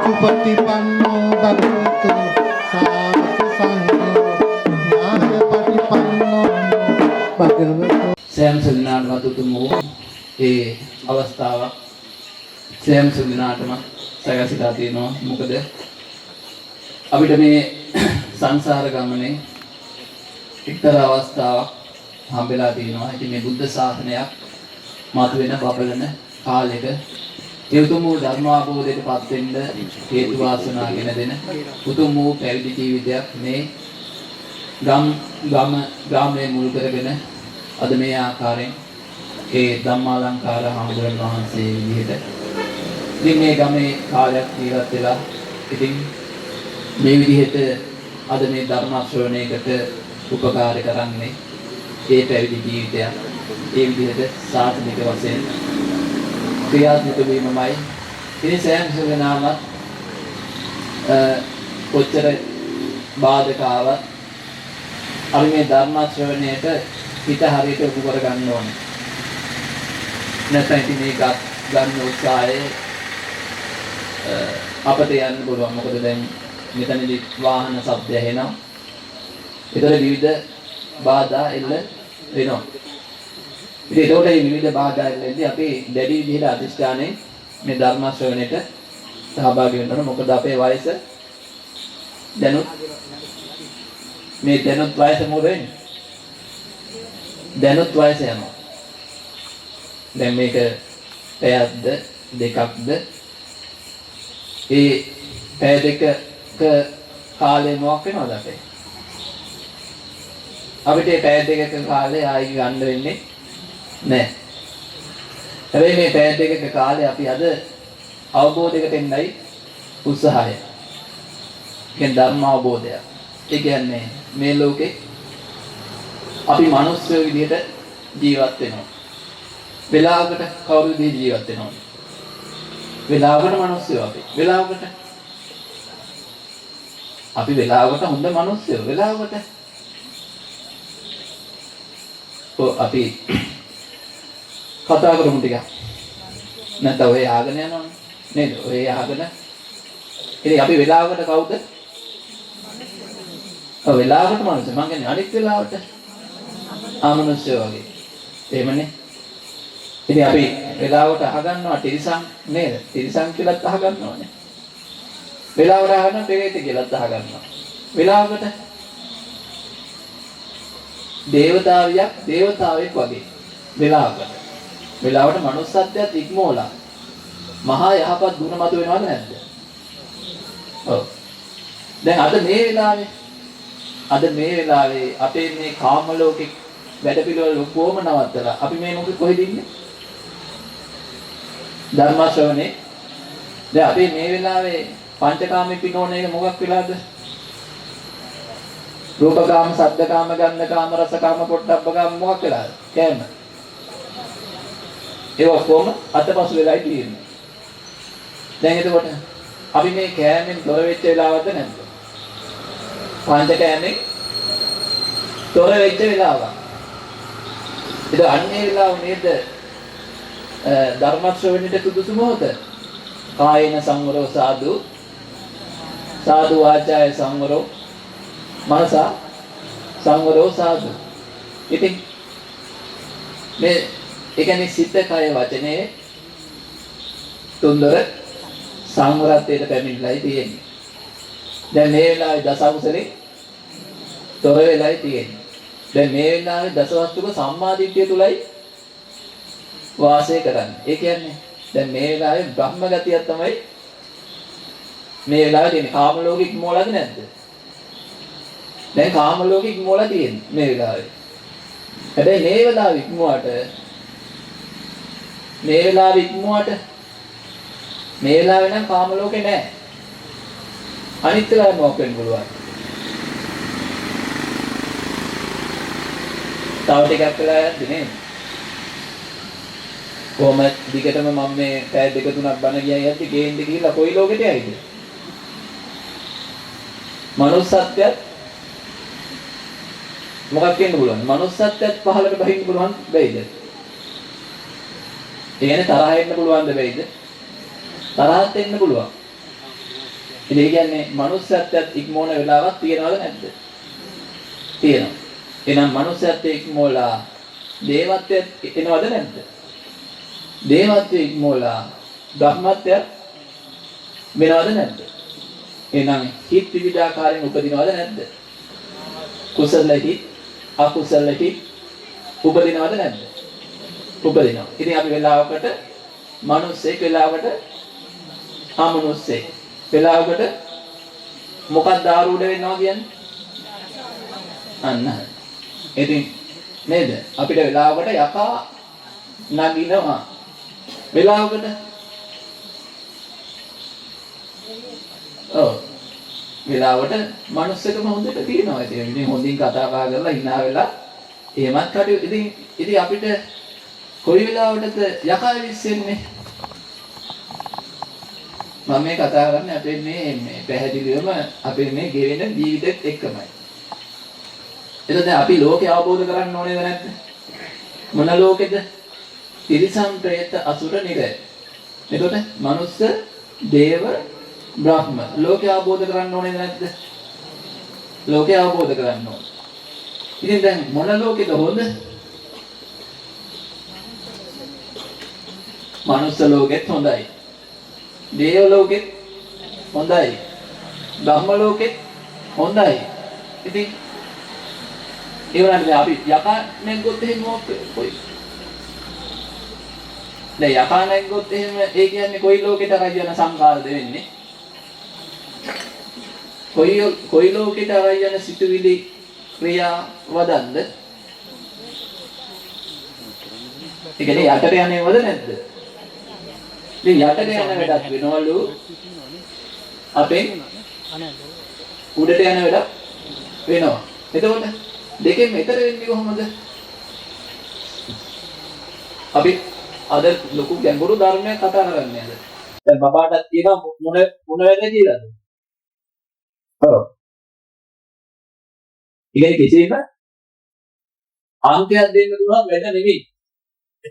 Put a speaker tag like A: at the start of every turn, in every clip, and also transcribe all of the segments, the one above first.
A: සුපටිපන්නෝ භගවතු සාවක සංඝෝ ඥානපටිපන්නෝ භගවතු
B: සෑම සුදිනාටම උතුම් වූ ඒ අවස්ථාවක් සෑම සුදිනාටම සැකසිතා තියෙනවා. මොකද අපිට මේ සංසාර ගමනේ එක්තරා අවස්ථාවක් හම්බෙලා තියෙනවා. ඉතින් මේ බුද්ධ ශාසනයක් මතුවෙන බබලන කාලෙක ඒ උතුම් වූ ධර්ම අවබෝධයට පත් වෙන්න හේතු වාසනා ගෙන දෙන උතුම් වූ පැවිදි ජීවිතයක් මේ ගාමයේ මුල් කරගෙන අද මේ ආකාරයෙන් ඒ ධම්මාලංකාර හාමුදුරන් වහන්සේ විදිහට ඉතින් මේ ගමේ කාලයක් ජීවත් වෙලා ඉතින් මේ විදිහට අද මේ ධර්ම ශ්‍රවණයකට උපකාර කරන්නේ ඒ පැවිදි ජීවිතයක් ඒ විදිහට සාසනික වශයෙන් ක්‍රියාත්මක වීමමයි. ඉතින් සෑම සුවනාම කොච්චර බාධක ආවත් අපි මේ ධර්ම ශ්‍රවණයට හිත හරියට උපු කර ගන්න ඕනේ. නැත්නම් ඉතින් මේ ගන්න උත්සාහයේ අපට යන්න පුළුවන්. මොකද දැන් මෙතනදී වාහන ශබ්ද ඇහෙනවා. ඒතර විවිධ බාධා එල්ල වෙනවා. ඉතින් ඒකට මේ විවිධ බාධා එල්ලෙද්දී අපි දැඩි විදිහට අධිෂ්ඨානයෙන් මේ ධර්ම ශ්‍රවණයට සහභාගී වෙන්න ඕන. මොකද අපේ වයස දැනුත් වයස මොකද වෙන්නේ? දැනුත් වයස යනවා. දැන් මේක පැයක්ද දෙකක්ද ඒ පැය දෙකක කාලේ මොකක් වෙනවද අපේ? අපිට මේ පැය දෙකක කාලේ ආයි ගන්න වෙන්නේ නැහැ. හැබැයි මේ පැය දෙකක කාලේ අපි අද අවබෝධයකට එන්නයි උත්සාහය. කියන්නේ ධර්ම අවබෝධය. ඒ කියන්නේ මේ ලෝකේ අපි මිනිස්සු විදිහට ජීවත් වෙනවා. වෙලාවකට කවුරු විදිහට ජීවත් වෙනවද? වෙලාවකට මිනිස්සු අපි. වෙලාවකට හොඳ මිනිස්සු. වෙලාවකට අපි කතා කරමු ටිකක්. නැත්නම් ඔය ආගෙන යනවනේ. නේද? ඔය ආගෙන. ඉතින් අපි වෙලාවකට කවුද? වෙලාවකට මිනිස්සු. මං කියන්නේ අනිත් වෙලාවට ආමනුෂ්‍ය වගේ. එහෙමනේ. ඉතින් අපි වෙලාවට අහගන්නවා තිරිසන් නේද? තිරිසන් කියලාත් අහගන්නවනේ. වෙලාවට අහගන්නවා පෙරේත කියලාත් අහගන්නවා. වෙලාවකට දේවතාවෙක් වගේ. වෙලාවට මනුස්සත්වයට ඉක්මෝලා මහා යහපත් ගුණ මත වෙනවද නැද්ද? ඔව්. දැන් අද මේ වෙලාවේ අපේ මේ කාම ලෝකේ වැඩ පිළිවෙල කොහොම නවත්තලා අපි මේ මොකද කොහෙද ඉන්නේ? ධර්ම ශ්‍රවණේ. දැන් අපි මේ වෙලාවේ පංචකාමී පිනෝන එක මොකක් වෙලාද? රූපකාම, සද්දකාම, ගන්ධකාම, රසකාම, පොට්ටබ්බකාම මොකක් වෙලාද? කෑම. ඒ ඔක්කොම අතපසු වෙලායි තියෙන්නේ. දැන් එතකොට අපි මේ කෑමෙන් තොර වෙච්ච වෙලාවද නැද්ද? පංචකෑමෙන් තොර වෙච්ච වෙලාවක්. ඒක අන්නේ වෙලාව නේද ධර්ම ශ්‍රවණයට සුදුසු මොහොත. කායේන සංවරෝ සාදු වාචාය සංවරෝ මනසා සංවරෝ සාදු. ඉතින් මේ ඒ කියන්නේ සිත කය වචනේ තුන්දර සංවරත්වයට පැමිණිලායි තියෙන්නේ. දැන් මේ වෙලාවේ දසවසලේ තොර වෙලායි තියෙන්නේ. දැන් මේ වෙලාවේ දසවස්තුක සම්මාදිට්ඨිය තුලයි වාසය කරන්නේ. ඒ කියන්නේ දැන් මේ වෙලාවේ බ්‍රහ්ම ගතියක් තමයි මේ වෙලාවේ තියෙන්නේ. කාම ලෝකෙක මොලද නැද්ද? දැන් කාම ලෝකෙක මොල තියෙන්නේ මේ වෙලාවේ. හැබැයි මේ වෙලාවේ ඉක්මුවට මේ වෙලාවේ නම් කාම ලෝකේ නැහැ. අනිත් වෙලාවෙ මොකක් වෙන්න පුළුවන්? තව ටිකක් වෙලා යද්දි නේද? කොහොම දිගටම මම මේ පැය දෙක තුනක් බණ ගියා යද්දි ගේන්න ගිහිල්ලා කොයි ලෝකෙට යයිද? මනුස්සත්වයට මොකක් වෙන්න පුළුවන්? මනුස්සත්වයට පහළට බහින්න පුළුවන් බැයිද? ඒ කියන්නේ තරහ එන්න පුළුවන්ද බැයිද? තරහත් එන්න පුළුවන්. ඉතින් ඒ කියන්නේ මනුස්සයත්වයට ඉක්මෝන වෙලාවක් තියෙනවද නැද්ද? තියෙනවා. එහෙනම් මනුස්සයත්වයට ඉක්මෝලා දේවත්වයට එනවද නැද්ද? දේවත්වයට ඉක්මෝලා බ්‍රහ්මත්වයට වෙනවද නැද්ද? එහෙනම් හිත් විවිධාකාරයෙන් උපදිනවද නැද්ද? කුසල හිත්, අකුසල හිත් උපදිනවද නැද්ද? උපදිනවා. ඉතින් අපි වෙලාවකට මනුස්සයෙක්, වෙලාවකට අමනුස්සයෙක්, වෙලාවකට මොකක්ද ආරූඪ වෙනවා කියන්නේ? අන්න. ඉතින් නේද? අපිට වෙලාවකට යකා නගිනවා. වෙලාවකට ඔව්. වෙලාවට මනුස්සකම හොඳට තියෙනවා. ඉතින් හොඳින් කතා බහ කරලා hina වෙලා එහෙමත් කටයුතු. ඉතින් අපිට කොයි වෙලාවටද යකා විශ්ෙන්නේ? මම මේ කතා කරන්නේ අපේ මේ පැහැදිලිවම අපේ මේ ගෙවෙන ජීවිතෙත් එක්කමයි. එතකොට අපි ලෝකේ අවබෝධ කරගන්න ඕනේද නැද්ද? මොන ලෝකෙද? තිරිසන්, പ്രേත, අසුර, නිරය. එතකොට මනුස්ස, දේව, බ්‍රහ්ම ලෝකේ අවබෝධ කරගන්න ඕනේද නැද්ද? ලෝකේ අවබෝධ කරගන්න ඕනේ. ඉතින් දැන් මොන ලෝකෙද හොඳ? මනුස්ස ලෝකෙත් හොඳයි. දේව ලෝකෙත් හොඳයි. බ්‍රහ්ම ලෝකෙත් හොඳයි. ඉතින් ඒ වුණාට අපි යකා නැග්ගොත් එහෙම කොයි? දැන් යකා නැග්ගොත් එහෙම ඒ කියන්නේ කොයි ලෝකෙට අරයි යන සංකාරද වෙන්නේ? කොයි ලෝකෙට අරයි යන සිතුවිලි ක්‍රියා වදන්ද? ඒ කියන්නේ යටට යන්නේවද නැද්ද? ඉතින් යටට යන වැඩක් වෙනවලු අපෙන් උඩට යන වැඩක් වෙනවා. එතකොට දෙකෙන් මෙතර වෙන්නේ කොහොමද? අපි අද ලොකු ගැඹුරු ධර්මයක් කතා කරන්නේ අද. දැන් බබාටත් කියනවා මොන වැඩ කියලාද? ඔව්. ඉතින් කිසිම අංකයක් දෙන්න පුළුවන් වැඩ නෙවෙයි.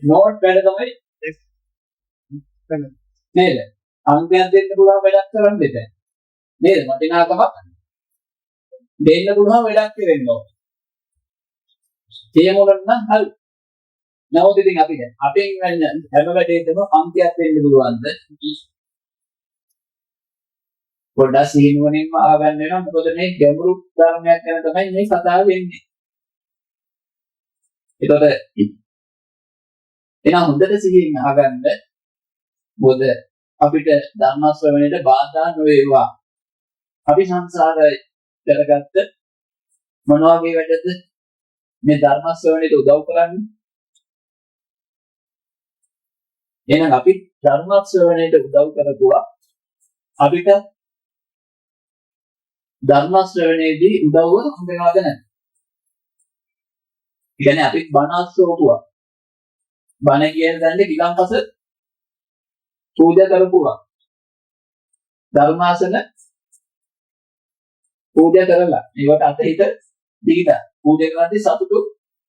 B: නෝට් වැඩ තමයි නේද? අංකයක් දෙන්න පුළුවන් වැඩක් කරන්න දෙන්න. නේද? වටිනාකමක් දෙන්න පුළුවන් වැඩක් කරන්න ඕනේ. තේමොලන්න නම් හරි. නමුත් ඉතින් අපි දැන් අපෙන් වෙන හැම වැඩේටම අංකයක් දෙන්න පුළුවන්ද? පොඩ්ඩක් සිහිනුවණින්ම ආගන්න වෙනවා. මොකද මේ ගැඹුරු ධර්මයක් ගැන තමයි මේ කතාව වෙන්නේ. ඒතකොට එනවා හොඳට සිහින් අහගන්න. මොකද අපිට ධර්ම ශ්‍රවණයට බාධා නොවේවා. අපි සංසාරය කරගත්ත මොන වගේ වැඩද මේ ධර්ම ශ්‍රවණයට උදව් කරන්නේ? එහෙනම් අපි ධර්ම ශ්‍රවණයට උදව් කරපුවා අපිට ධර්ම ශ්‍රවණයේදී උදව්ව හම්බෙනවද නැද්ද? කියන්නේ අපි බණ අස්සෝපුවා. බණ කියන දන්නේ ගිලන්පස පූජා කරපුවා. ධර්මාසන පූජා කරලා ඒවට අතහිත දීලා පූජා කරද්දී සතුටු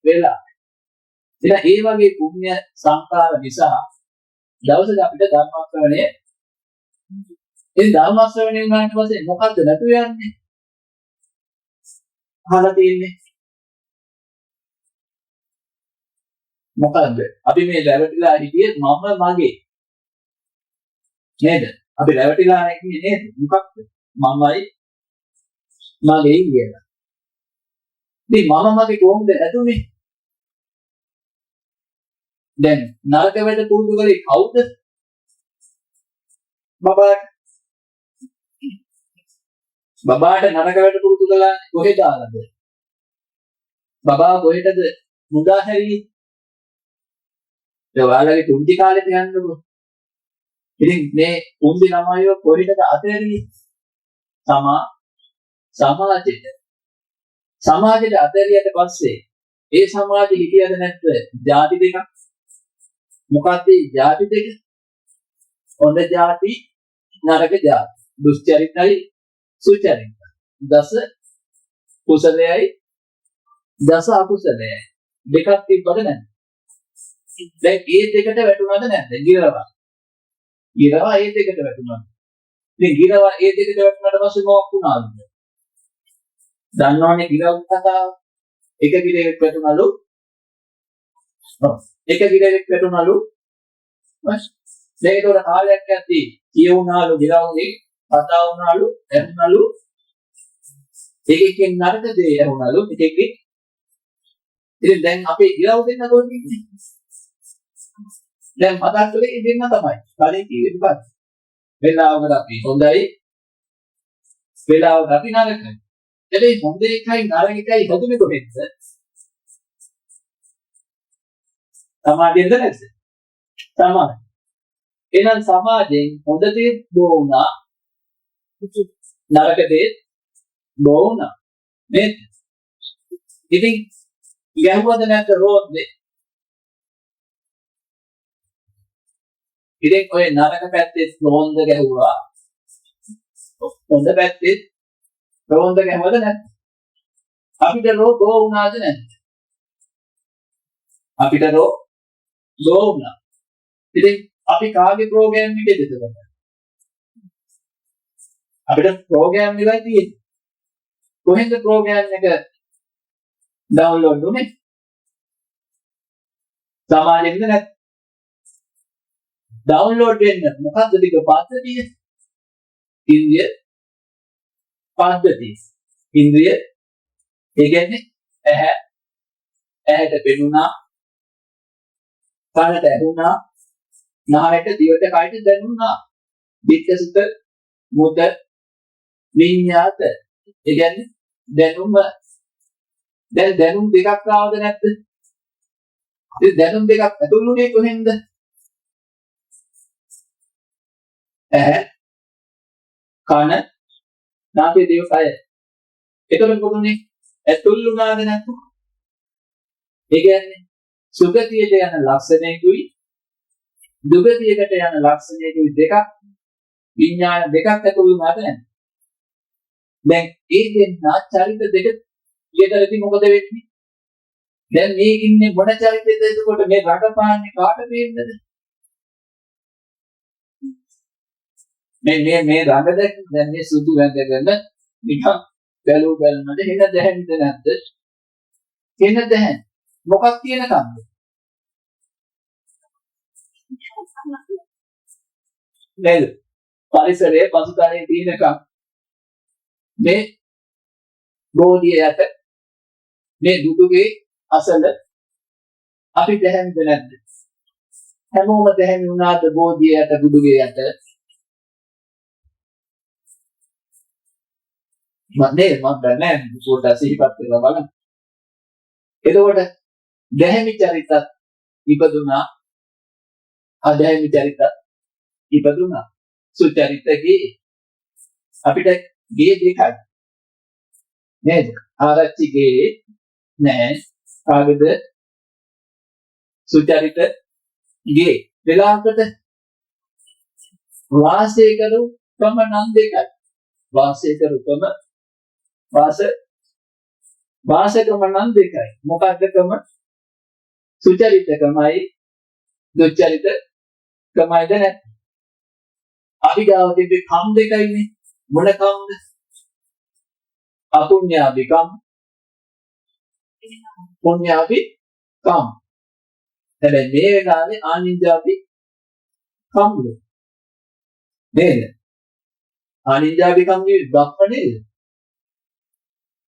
B: වෙලා. ඉතින් ඒ වගේ පුණ්‍ය සංකාර නිසා දවසක අපිට ධර්ම ශ්‍රවණය ධර්ම ශ්‍රවණය වුණාට පස්සේ මොකද්ද නැතු යන්නේ? අහලා තියෙන්නේ මොකද්ද? අපි මේ රැවටිලා හිටියේ මම මගේ නේද? අපි රැවටිලා ඉන්නේ නේද? මොකක්ද? මමයි මගේ කියලා. ඉතින් මම මගේ කොහොමද ඇතුනේ? දැන් නරක වැඩ පුරුදු කරේ කවුද? බබාට නරක වැඩ පුරුදු කළා කොහෙද ආනද? බබා කොහෙටද මුදා හැරියේ? ඒ ඔයාලගේ පුංචි කාලේට යන්නකො. ඉතින් මේ පුංචි ළමයිව කොහෙටද අතහැරියේ? සමාජයට අතහැරියට පස්සේ ඒ සමාජෙ හිටියද නැත්ද? ಜಾති දෙකක්. මොකක්ද ಜಾති දෙක? හොඳ ಜಾති, නරක ಜಾති. දුස්චරිතයි සුචරිතයි. දස කුසලයයි දස අකුසලයයි. දෙකක් තිබ්බද නැද්ද? දැන් මේ දෙකට වැටුණාද නැද්ද? ගිරවල්. ගිරවා ඒ දෙකට වැටුණා. ඉතින් ගිරවා ඒ දෙකට වැටුණාට පස්සේ මොකක් වුණාද? දන්නවනේ ගිරව් කතාව. එක ගිරෙක් වැටුණලු. එක ගිරෙක් වැටුණලු. මේකට කාලයක් යද්දී කියවුණාලු ගිරව්ගේ කතා වුණාලු එන්නලු. එකකින් නරක දේ ඇහුණලු එකකින්. ඉතින් දැන් අපේ ගිරව් දෙන්න තෝරන්නේ. දැන් මතක් කළේ දෙන්න තමයි. කලින් කිව්වේ මොකක්ද? වෙලාවකට අපි හොඳයි. වෙලාවකට අපි නරකයි. එතෙයි හොඳ එකයි නරක එකයි හදුනේ කොහෙන්ද? සමාජයෙන්ද නැද්ද? සමාජ. එහෙනම් සමාජයෙන් හොඳ දේ බෝ වුණා. නරක දේ බෝ වුණා. නේද? ඉතින් ගැහුවද නැත්ද රෝද්දේ? ඉතින් ඔය නරක පැත්තේ රෝන්ද ගැහුවා. හොඳ පැත්තේ රෝන්ද ගැහුවද නැත්ද? අපිට රෝ බෝ වුණාද නැද්ද? අපිට රෝ බෝ වුණා. ඉතින් අපි කාගේ ප්‍රෝග්‍රෑම් එකේද එතකොට? අපිට ප්‍රෝග්‍රෑම් එකයි තියෙන්නේ. කොහෙන්ද ප්‍රෝග්‍රෑම් එක ඩවුන්ලෝඩ් වුනේ? සමාජයෙන්ද නැත්නම් ඩවුන්ලෝඩ් වෙන්න මොකක්ද ටික පද්ධතිය? ඉන්ද්‍රිය පද්ධතිය. ඉන්ද්‍රිය ඒ කියන්නේ ඇහැට පෙනුණා, කනට ඇහුණා, නායට දිවට කයට දැනුණා. වික්කසිත මුද විඤ්ඤාත. ඒ කියන්නේ දැනුම. දැන් දැනුම් දෙකක් ආවද නැද්ද? ඉතින් දැනුම් දෙකක් ඇතුළුනේ කොහෙන්ද? ඇහැ, කන, නාසය, දිව, කය. එතකොට මොකදුනේ? ඇතුළුනාද නැත්ද? ඒ කියන්නේ සුගතියට යන ලක්ෂණයකුයි දුගතියකට යන ලක්ෂණයකුයි දෙකක් විඥාන දෙකක් ඇතුළුනාද නැද්ද? දැන් ඒ දෙන්නා චරිත දෙක ඊටරදී මොකද වෙන්නේ? දැන් මේ ඉන්නේ මොන චරිතයද? එතකොට මේ රටපාන්නේ කාට පේන්නද? මේ රඟ දැන් මේ සුදු වැඳගෙන නිකන් බැලු බැලමද හෙන දැහැන්ද නැද්ද? හෙන දැහැන්. මොකක් කියනකම්ද? නේද? පරිසරයේ පසුතලයේ තියෙනකම් මේ බෝධිය යට මේ දුදුගේ අසල අපි දැහැන්ද නැද්ද? හැමෝම දැහැමි වුණාද බෝධිය යට දුදුගේ යට? මම දන්නේ පොඩ්ඩක් සිහිපත් කරලා බලන්න. එතකොට දැහැමි චරිතත් ඉපදුනා, අධැහැමි චරිතත් ඉපදුනා. සුචරිතගේ අපිට ගේ දෙකයි නේද? ආරච්චිගේ නෑ කාගේද? සුචරිත ගේ වෙලාවකට වාසය කරු තම නම් දෙකයි. වාසය කරුකම වාසකම නම් දෙකයි. මොකක්ද කම? සුචරිතකමයි දුච්චරිතකමයිද නැත්නම්? අපි ගාව තිබ්බේ කම් දෙකයිනේ. මොන කම්ද? අපුඤ්ඤාභිකම්, පුඤ්ඤාභිකම්. හැබැයි මේ වෙලාවේ ආනිඤ්ඤාභිකම් නේද? ආනිඤ්ඤාභිකම් කියන්නේ බක්ක නේද?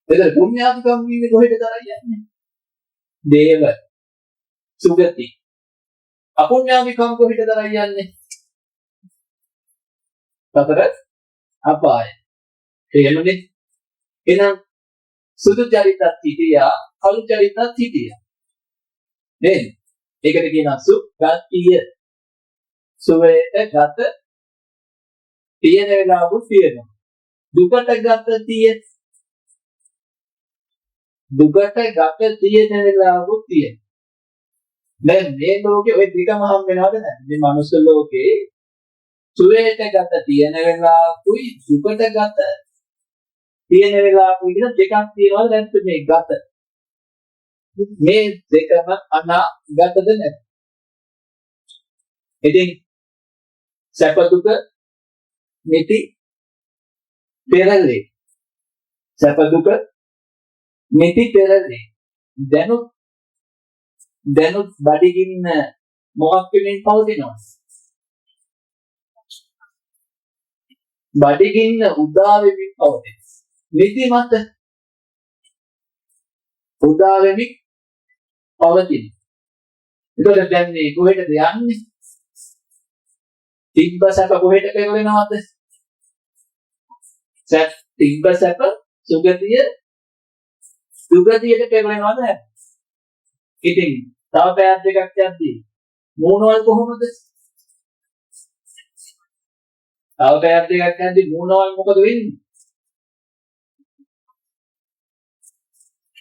B: එතන පුඤ්ඤාභිකම් කියන්නේ කොහෙද තරන්නේ? දේව සුගති. අපුඤ්ඤාභිකම් කොහෙද තරන්නේ? සතර අපාය. තේරුණේ? එහෙනම් සුදු චරිතත් හිටියා, කළු චරිතත් හිටියා. නේද? ඒකට කියනවා සුගතිය. සුවේට ගත තියෙන වෙලාවකුත් තියෙනවා. දුකට ගත තියෙන වෙලාවකුත් තියෙනවා. දැන් මේ ලෝකේ ওই දෙකම හම් වෙනවද නැද්ද? මේ මනුස්ස ලෝකේ සුවේට ගත තියෙන වෙලාවකුයි දුකට ගත තියෙන වෙලාවකුයි කියන දෙකක් තියෙනවද නැත්නම් මේ ගත? මේ දෙකම අනාගතද නැද්ද? ඉතින් සැප දුක නිති පෙරලේ. සැප දුක නිති පෙරලේ. දැනුත් බඩගින්න මොකක් වෙනින් පවතිනවා? බඩගින්න උදා වෙමින් පවතින. නිදිමත උදා වෙමින් පවතින. ඒකට දැන් මේ කොහෙටද යන්නේ? තිබ්බ සැප කොහෙට පෙරලෙනවද? තිබ්බ සැප සුගතිය දුගතියට පෙරලෙනවද? ඉතින් තව පැයක් දෙකක් යද්දී මූණවල කොහොමද? තව පැයක් දෙකක් යද්දී මූණවල මොකද වෙන්නේ?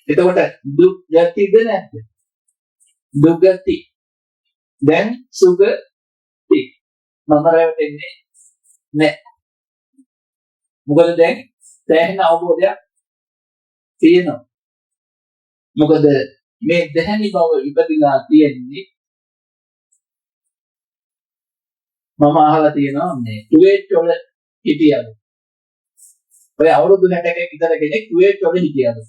B: එතකොට දුක් යතිද නැද්ද? දුගති. දැන් සුගති. මම රැවටෙන්නේ නැහැ. මොකද දැන් සෑහෙන අවබෝධයක් තියෙනවා. මොකද මේ දැහැමි බව ඉපදිලා තියෙන්නේ මම අහලා තියෙනවා මේ කුවේට් වල හිටියලු. ඔය අවුරුදු 60ක විතර කෙනෙක් කුවේට් වල හිටියලු.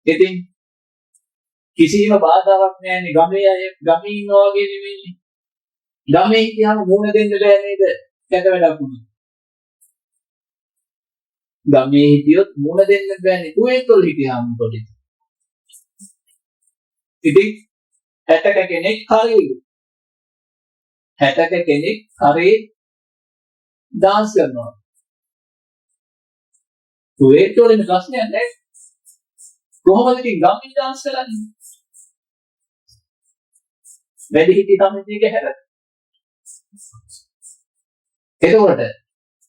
B: ඉතින් කිසිම බාධාවක් නැහැනේ ගමේ අය ගමේ ඉන්නවා වගේ නෙමෙයි. ගමේ හිටියාම මුණ දෙන්න බෑ නේද? කැත වැඩක් වුණා. ගමේ හිටියොත් මුණ දෙන්න බෑනේ. කුවේට් වල හිටියාම පොඩි. ඉතින් 60ක කෙනෙක් හරියලු. 60ක කෙනෙක් හරිය ඩාන්ස් කරනවා. කුවේට් වල ඉන්න ප්‍රශ්නයක් නැහැ. කොහොමද ඉතින් ගමේ ඩාන්ස් කරන්නේ? වැඩි හිටි සමිතියක හැර. එතකොට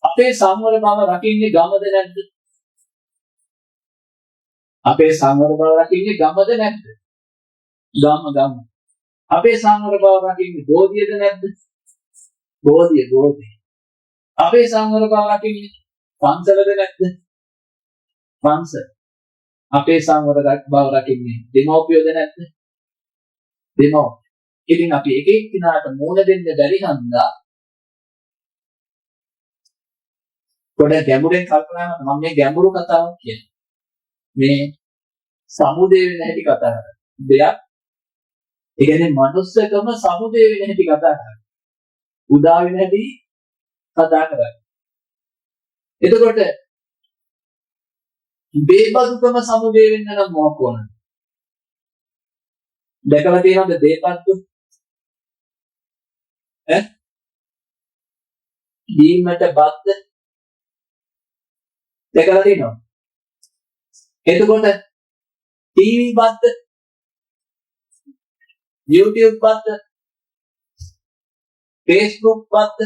B: අපේ සංවර බව රකින්නේ ගමද නැද්ද? අපේ සංවර බව රකින්නේ ගමද නැද්ද? ගම. අපේ සංවර බව රකින්නේ බෝධියද නැද්ද? බෝධිය. අපේ සංවර බව රකින්නේ පන්සලද නැද්ද? පන්සල. අපේ සංවර බව රකින්නේ දෙමව්පියෝද නැද්ද? දෙමව්පියෝ. ඉතින් අපි එක එක්කිනාට මූණ දෙන්න බැරි හන්දා පොඩ ගැඹුරෙන් කල්පනා කරනවා. මම මේ ගැඹුරු කතාවක් කියන්නේ. මේ සමුදේ වෙන හැටි කතා කරන්නේ. දෙයක් ඒ කියන්නේ මනුස්සකම සමුදේ වෙන හැටි කතා කරන්නේ. උදා වෙන හැටි කතා කරන්නේ. එතකොට බේබදුකම සමුදේ වෙන්න නම් මොකක් ඕනද? දැකලා තියෙනවද බේබද්දු? දීමට බද්ද දැකලා තියෙනවද? එතකොට ටීවී බද්ද, YouTube බද්ද, Facebook බද්ද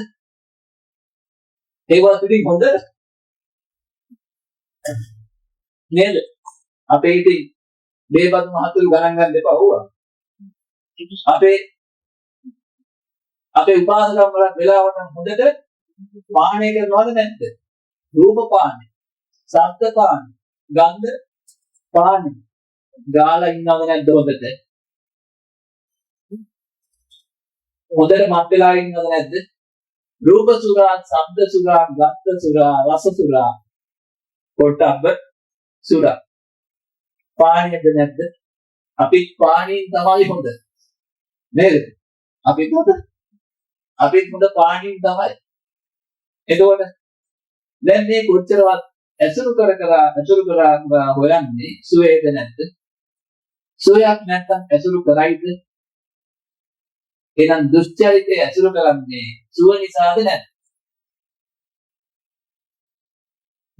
B: ඒවා ඉතින් හොඳ නේද? අපේ ඉතින් බේබදු මහතුරු ගණන් ගන්න දෙපා වුණා. අපේ උපාසකම් වල වෙලාවට හොඳට පානය කරනවද නැද්ද? රූප පානය, ශබ්ද පානය, ගන්ධ පානය. ගාලා ඉන්නවද නැද්ද හොඳට? හොඳට මත් වෙලා ඉන්නවද නැද්ද? රූප සුරා, ශබ්ද සුරා, ගන්ධ සුරා, රස සුරා, පොට්ටබ්බ සුරා. පානයද නැද්ද? අපි පානීන් තමයි හොඳ. නේද? අපිත් හොඳ පානීන් තමයි. එතකොට දැන් මේ කොච්චරවත් ඇසුරු කර හොයන්නේ සුවේද නැද්ද? සුවයක් නැත්නම් ඇසුරු කරයිද? එහෙනම් දුෂ්චරිතය ඇසුරු කරන්නේ සුව නිසාද නැද්ද?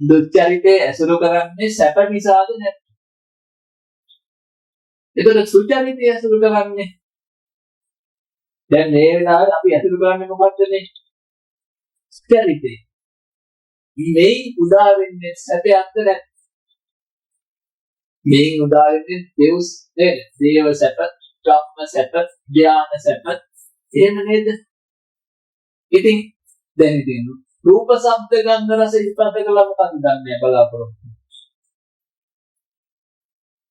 B: දුෂ්චරිතය ඇසුරු කරන්නේ සැප නිසාද නැද්ද? එතකොට සුචරිතය ඇසුරු කරන්නේ දැන් මේ වෙලාවේ අපි ඇසුරු කරන්නේ මොකක්දනේ? සුචරිතය. මේ උදා වෙන්නේ සැපයක්ද නැද්ද? මේ උදා වෙන්නේ දෙව්ස් නේද? දේව සැප, ධම්ම සැප, ධ්‍යාන සැප. එහෙම නේද? ඉතින් දැන් ඉතින් රූප ශබ්ද ගන්ධ රස ස්පර්ශ කළා මොකක්ද දන්නේ බලාපොරොත්තු.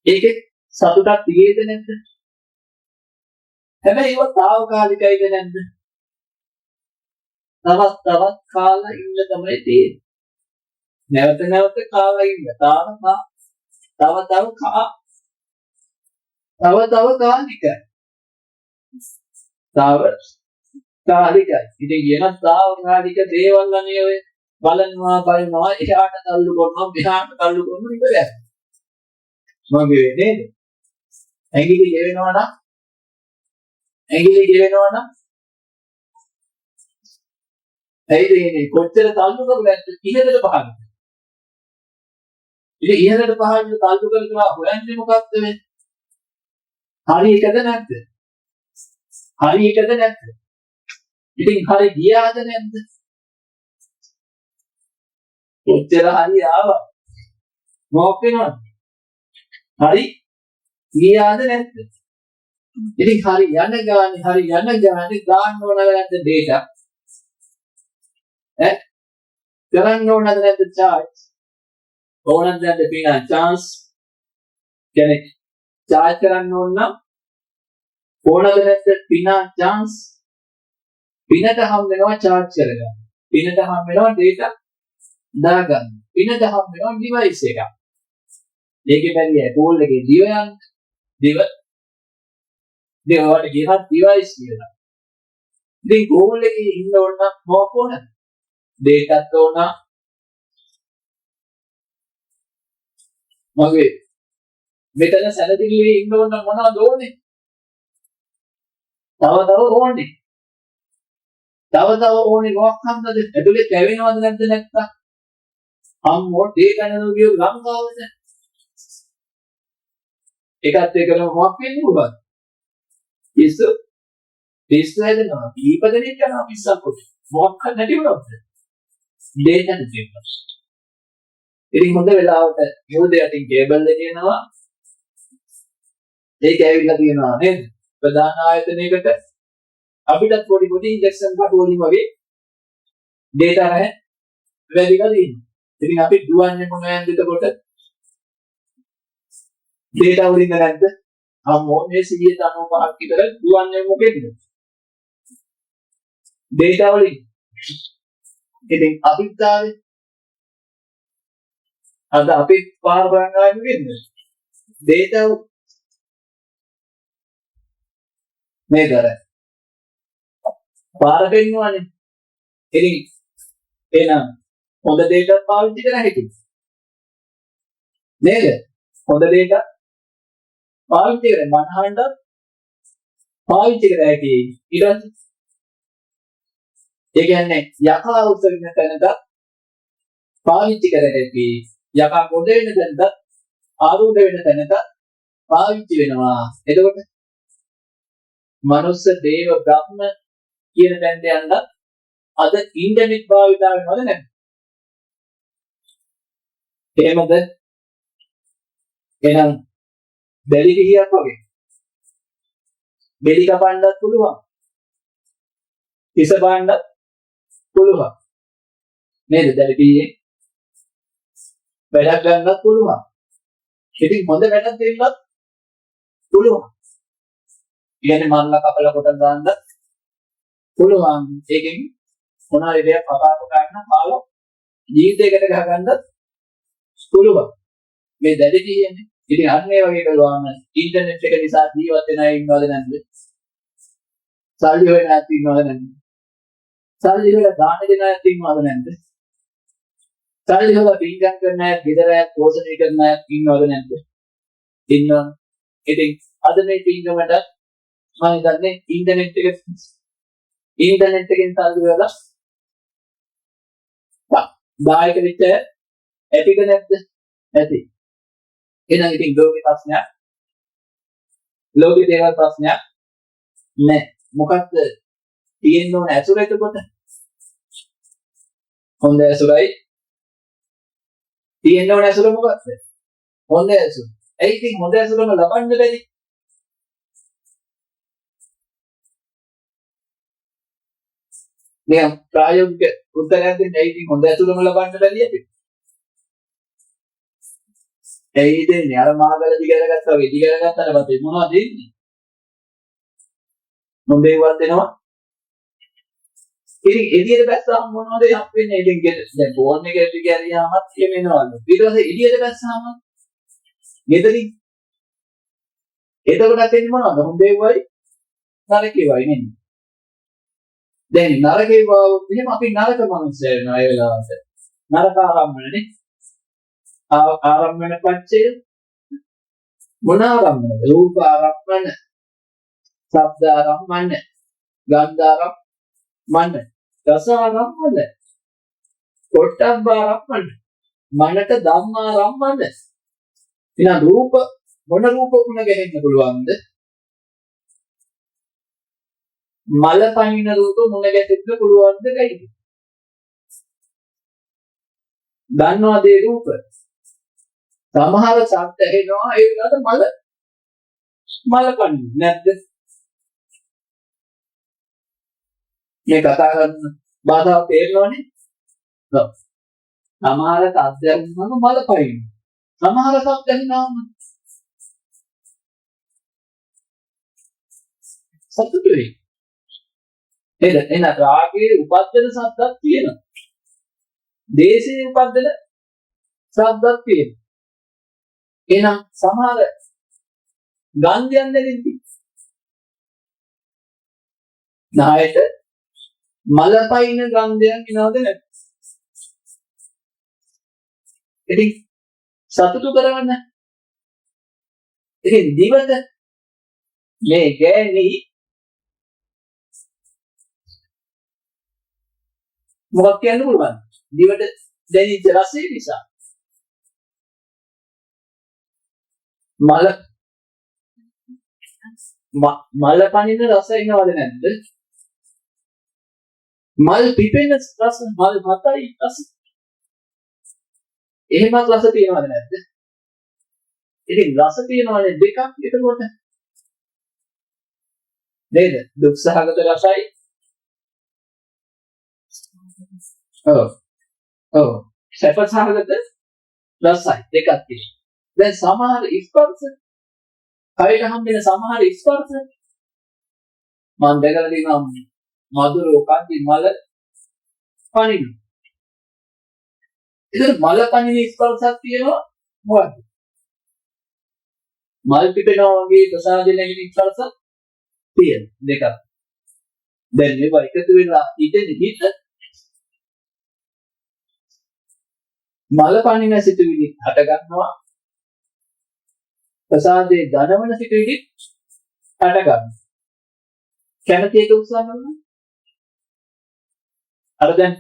B: ඒකේ සතුටක් තියේද නැද්ද? හැබැයි ඒවා తాවකාලිකයිද නැද්ද? තවත් කාලා ඉන්න තමයි තියෙන්නේ. නැවත කාලා ඉන්න. තව කාලිකයි. තාවකාලිකයි. ඉතින් කියන තාවකාලික දේවල් අනේ ඔය බලනවා එහාට තල්ලු කරනවා මෙහාට තල්ලු කරනවා ඉවරයි. මගේ නේද? ඇඟිලි ගෙවෙනවා නම් ඇයිද ඉන්නේ කොච්චර තල්ලු කරුණාද ඉහළට පහළට. ඉතින් ඉහළට පහළට තල්ලු කරලා හොයන්නේ මොකක්ද මේ? හරි එකද නැද්ද? ඉතින් හරි ගියාද නැද්ද? කොච්චර හරි ආවා. මොකක් වෙනවද? හරි ගියාද නැද්ද? ඉතින් හරි යන ගානේ දාන්න ඕන නැද්ද data? කරන්න ඕනද නැද්ද charge? ඕනද නැද්ද පිනා chance? කියන්නේ charge කරන්න ඕන නම් ඕනද නැද්ද පිනා chance? පිනට හම් වෙනවා charge කරගන්න. පිනට හම් වෙනවා data දාගන්න. පිනට හම් වෙනවා device එකක්. ඒකේ බැරිය Apple එකේ දිව යන්න. දිවට කියනවා device කියලා. ඉතින් Google එකේ ඉන්න ඕන නම් මොකක් ඕනද? dataත් ඕන. මගේ මෙතන සැලදිලියේ ඉන්න ඕන නම් මොනවද ඕනේ? තව ඕනේ. තව ඕනේ මොකක් හන්දද? ඇතුලේ කැවෙනවද නැද්ද නැත්තම්? අම්මෝ data නෝගිය ලංකාවද? එකත් එකම මොකක් වෙන්නේ මොකද? පිස්සු හැදෙනවා. කීපදෙනෙක් යනවා පිස්සක් කොට. මොකක් නැති වුණොත් data නැතිවෙනවා. ඉතින් හොඳ වෙලාවට මොකද යටින් කේබල් එක එනවා. ඒක ඇවිල්ලා තියෙනවා නේද? ප්‍රධාන ආයතනයකට අපිටත් පොඩි ඉන්ජෙක්ෂන් කටු වලින් වගේ data රැ වැඩිලා තියෙනවා. ඉතින් අපි දුවන්නේ මොනවද එතකොට? data වලින්ද නැද්ද? අම්මෝ මේ 95ක් විතර දුවන්නේ මොකෙන්ද? data වලින්. ඉතින් අපිට ආවේ අද අපි පාර බලන්නේ මොකෙන්ද? data මේ දර පාර දෙන්නවනේ. ඉතින් එහෙනම් හොඳ data පාවිච්චි කර හැකියි. නේද? හොඳ data පාවිච්චි කරන මනහඬ පාවිච්චි කර හැකියි. ඊට ඒ කියන්නේ යකා උසවින තැනට පාවිච්චි කර හැකියි. යකා ගොඩ වෙන තැනට ආරූඪ වෙන තැනට පාවිච්චි වෙනවා. එතකොට මනුස්ස දේව බ්‍රහ්ම කියන තැනට යන්න අද ඉන්ටර්නෙට් භාවිතා වෙනවද නැද්ද? එහෙමද? එහෙනම් බැලි කිහියක් වගේ. බෙලි කපන්නත් පුළුවන්. ඉස බාන්නත් පුළුවන්. නේද? බැලි කිහියේ වැඩක් ගන්නත් පුළුවන්. ඉතින් හොඳ වැඩක් දෙන්නත් පුළුවන්. කියන්නේ මල්ලා කපලා කොට දාන්න පුළුවන්. ඒකෙන් මොනවා දෙයක් පපාප ගන්න පාව ජීවිතයකට ගහගන්නත් පුළුවන්. මේ දැඩි කියන්නේ. ඉතින් අන්න ඒ වගේ කළාම ඉන්ටර්නෙට් එක නිසා ජීවත් වෙන අය ඉන්නවද නැද්ද? සල්ලි හොයන අය ඉන්නවද නැද්ද? සල්ලි හොයලා දාන දෙන අය ඉන්නවද නැද්ද? සල්ලි හොයලා බින්ගම් කරන අය, ගෙදර අය පෝෂණය කරන අය ඉන්නවද නැද්ද? ඉන්නවා. ඉතින් අද මේ බින්ගමට මම හිතන්නේ ඉන්ටර්නෙට් එකෙන් සල්ලි හොයලා දායක වෙච්ච ඇතිද නැද්ද? ඇති. එහෙනම් ඉතින් ලෝකේ ප්‍රශ්නයක් ලෝකේ දේවල් ප්‍රශ්නයක් නෑ. මොකක්ද තියෙන්න ඕන ඇසුර එතකොට? හොඳ ඇසුරයි තියෙන්න ඕන ඇසුර මොකක්ද? හොඳ ඇසුර. ඒ ඉතින් හොඳ ඇසුරම ලබන්න බැරි. නියම් ප්‍රායෝගික උත්තරයක් දෙන්න ඒ ඉතින් හොඳ ඇසුරම ලබන්න බැරි ඇති. ඒ දෙන්නේ අර මහබල දිගරගත්තා වගේ දිගරගත්තාට පස්සේ මොනවද දෙන්නේ? මොඹේවත් දෙනවා. ඉතින් එළියට බැස්සාම මොනවද හම්බෙන්නේ? ඉතින් දැන් ෆෝන් එකට ගියාමත් එහෙම එනවලු. ඊට පස්සේ එළියට බැස්සාම ගෙදරින් එතකොටත් එන්නේ මොනවද? හොඳේ වයි නරකේ වයි නෙන්නේ. දැන් නරකේ වව එහෙම අපි නරක මනුස්සය වෙනවා ඒ වෙලාවට. නරක ආරම්භනේ. ආරම්භන පච්චය මොන ආරම්භනද? රූප ආරම්භන, ශබ්ද ආරම්භන, ගන්ධ ආරම්භන, රස ආරම්භන, පොට්ටබ්බ ආරම්භන, මනට ධම්ම ආරම්භන. එහෙනම් රූප මොන රූප වුණ ගැහෙන්න පුළුවන්ද? මල පනින රූප මුණ ගැසෙන්න පුළුවන්ද කයිද? දන්නවද ඒ රූප? සමහර ශබ්ද ඇහෙනවා ඒ වෙලාවට මල පනින්නේ නැද්ද? මේ කතා කරන භාෂාව තේරෙනවනේ? ඔව්. සමහර ශබ්ද ඇහෙනවම මල පනිනවා. සමහර ශබ්ද ඇහෙනවම සතුටු වෙයි. එන රාගයේ උපද්දන ශබ්දක් තියෙනවා. දේශයේ උපද්දන ශබ්දක් තියෙනවා. එහෙනම් සමහර ගන්ධයන් දෙන්නේ නායට මලපයින් ගන්ධයන් එනවද නැද්ද? ඉතින් සතුටු කරවන්න. ඉතින් දිවට මේ ගෑණි මොකක් කියන්න පුළුවන්? දිවට දැනෙච්ච රසය නිසා. මල පනින රස එනවද නැද්ද? මල් පිපෙන රස, මල් මතයි රස. එහෙමත් රස තියෙනවද නැද්ද? ඉතින් රස තියෙනවනේ දෙකක් එතකොට. නේද? දුක් සහගත රසයි. ඔව්. සැප සහගත රසයි දෙකක් තියෙනවා. දැන් සමහර ස්පර්ශ කයට හම්බෙන සමහර ස්පර්ශ මම දැකලා තියෙනවා මధుරෝ කන්දි මල පනින. ඉතින් මල පනින ස්පර්ශයක් තියෙනවා මොකද්ද? මල් පිපෙනවා වගේ ප්‍රසාදයෙන් නැගිටින ස්පර්ශ තියෙන දෙකක්. දැන් මේවා එකතු වෙලා හිත මල පනින සිතුවිලි හට ගන්නවා. ප්‍රසාදයේ ධනවන සිතුවිලි හට ගන්නවා. කැමති එක උත්සාහ කරනවා. අර දැන්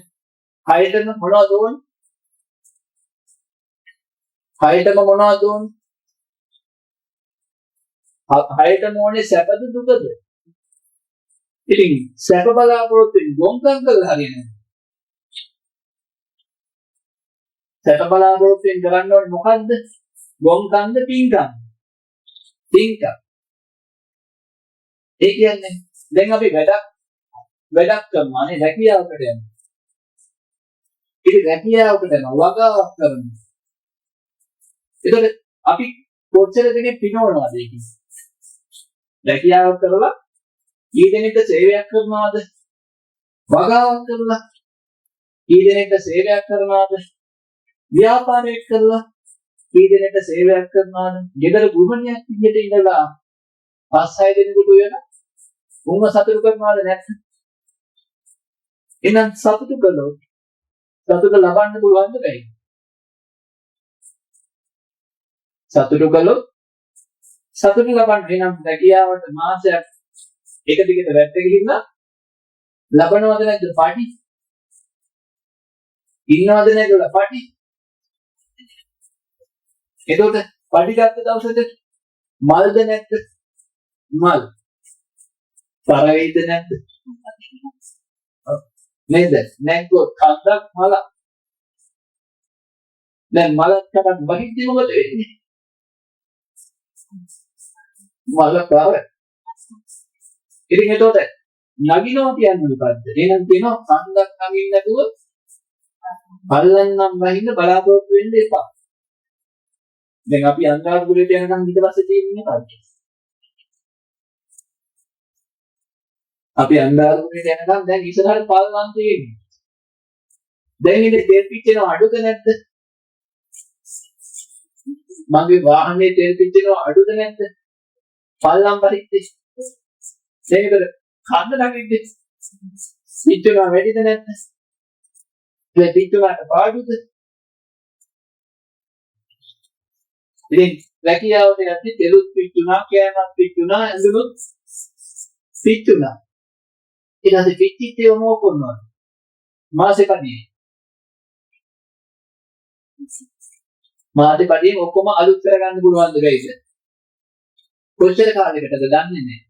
B: හයතම මොනවද ඕනේ? හයතම මොනවද ඕනේ? හයතම ඕනේ සැපද දුකද? ඉතින් සැප බලාපොරොත්තු වෙන ගොංකම් කරලා හරියන්නේ. සැප බලාපොරොත්තු වෙන කරන්න ඕනේ මොකද්ද? ගොංකම්ද පිංකම්? පිංකම්. ඒ කියන්නේ දැන් අපි වැඩක් කරනවා නේ රැකියාවකට යනවා. ඉතින් රැකියාවකට යනවා වගාවක් කරනවා. ඒතකොට අපි කොච්චර දෙනෙක් පිනවනවද ඒකේ? රැකියාව කරලා ඊ දෙනෙක්ට සේවයක් කරනවද? වගාවක් කරලා ඊ දෙනෙක්ට සේවයක් කරනවද? ව්‍යාපාරයක් කරලා ඊ දෙනෙක්ට සේවයක් කරනවද? ගෙදර ගෘහණියක් විදිහට ඉඳලා 5-6 දෙනෙකුට වෙන උන්ව සතුටු කරනවද නැත්නම්? එහෙනම් සතුටු කළොත් සතුට ලබන්න පුළුවන්ද බැයි? සතුටු කළොත් සතුටු ලබන්න එහෙනම් රැකියාවට මාසයක් එක දිගට වැට්ට ගිහිල්ලා ලබනවද නැද්ද පාටි? ඉන්නවද නැද්ද පාටි? එතකොට පාටි ගත්ත දවසට මල්ද නැද්ද? මල්. පරවේද නැද්ද? නේද? නැග්ගොත් කන්දක් මල. දැන් මලක් කරන් වහිද්දි මොකද වෙන්නේ? මල පාර. ඉතින් එතකොට නගිනවා කියන්නේ මොකද්ද? එහෙනම් කියනවා කන්දක් නගින්න නැතුව පල්ලන්නම් වහින්න බලාපොරොත්තු වෙන්න එපා. දැන් අපි අන්තරාගුලට යනකම් ඊට පස්සේ තියෙන්නේ මොකද්ද? අපි අන්දාරුනේ යනකම් දැන් ඉස්සරහට පාලනම් තියෙන්නේ. දැන් ඉතින් තෙල් පිච්චෙනව අඩුද නැද්ද? මගේ වාහනේ තෙල් පිච්චෙනව අඩුද නැද්ද? පල්ලම් පරිද්දේ. ඒකද කන්න නැගින්නේ. පිච්චෙනව වැඩිද නැද්ද? ඒ පිච්චුනට පාඩුද? ඉතින් රැකියාවට යද්දි තෙලුත් පිච්චුනා, කෑමක් පිච්චුනා, ඇඳුනුත් පිච්චුනා. ඊට පස්සේ පිච්චිච්ච ඒවා මොකක් කරනවද? මාසෙකදී. මාසෙකදී ඔක්කොම අලුත් කරගන්න පුළුවන්ද ගයිද? කොච්චර කාලයකටද දන්නේ නැහැ.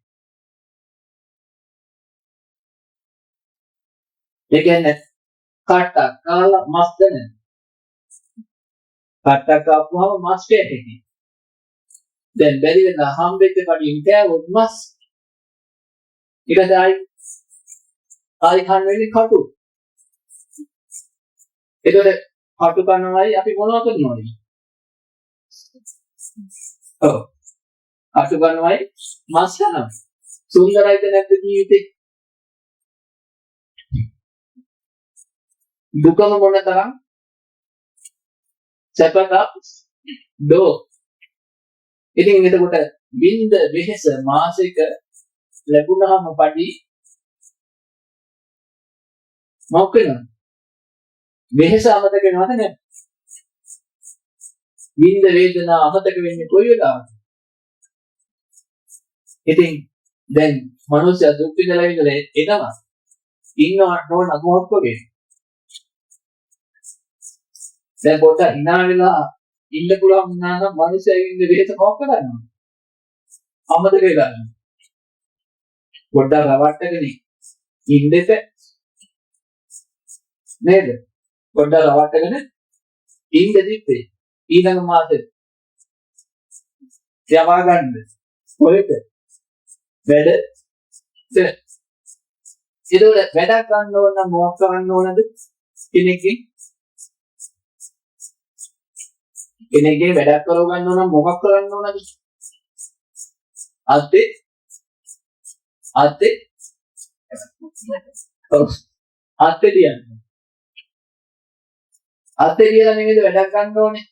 B: ඒ කියන්නේ කට්ටක් කාලා මස් දැන. කට්ටක් ආපුවම මස් කැටෙකි. දැන් බැරි වෙන හම්බෙච්ච කඩින් කෑවොත් මස්. ඊට ආයි කන්න වෙන්නේ කටු. ඒතකොට කටු කනවායි අපි මොනවද කරනවද? ඔව්. කටු කනවායි මස් කනවා. සුන්දරයිද නැද්ද ජීවිතේ? දුකම මොන තරම් සැපක දෝ. ඉතින් එතකොට බින්ද වෙහස මාසික ලැබුණාම පඩි මොකක් වෙනවද? වෙහස අමතක වෙනවද නැද්ද? බින්ද වේදනා අමතක වෙන්නේ කොයි වෙලාවද? ඉතින් දැන් මනුස්සය දුක් විඳලා එනවා. ඉන්නව නෝන අගොක්ක වෙන්නේ. දැන් පොඩ්ඩක් hina වෙලා ඉන්න පුළුවන් වුණා නම් මනුස්සයෙක් ඉන්න වෙහෙස මොකක් කරන්නවද? අමතක වෙලා යනවා. පොඩ්ඩක් රවට්ටගෙන ඉන්නෙත් නේද? පොඩ්ඩක් රවට්ටගෙන ඉන්නෙදිත් ඊළඟ මාසෙත් යවා ගන්න. කොහෙද? වැඩ ඒතකොට වැඩක් ගන්න ඕන නම් මොකක් කරන්න ඕනද? කෙනෙක්ගේ වැඩක් කරව ගන්න ඕන නම් මොකක් කරන්න ඕනද? අත්තේ තියන්න. අත්තේ කියලා නෙමෙයිද වැඩක් ගන්න ඕනේ.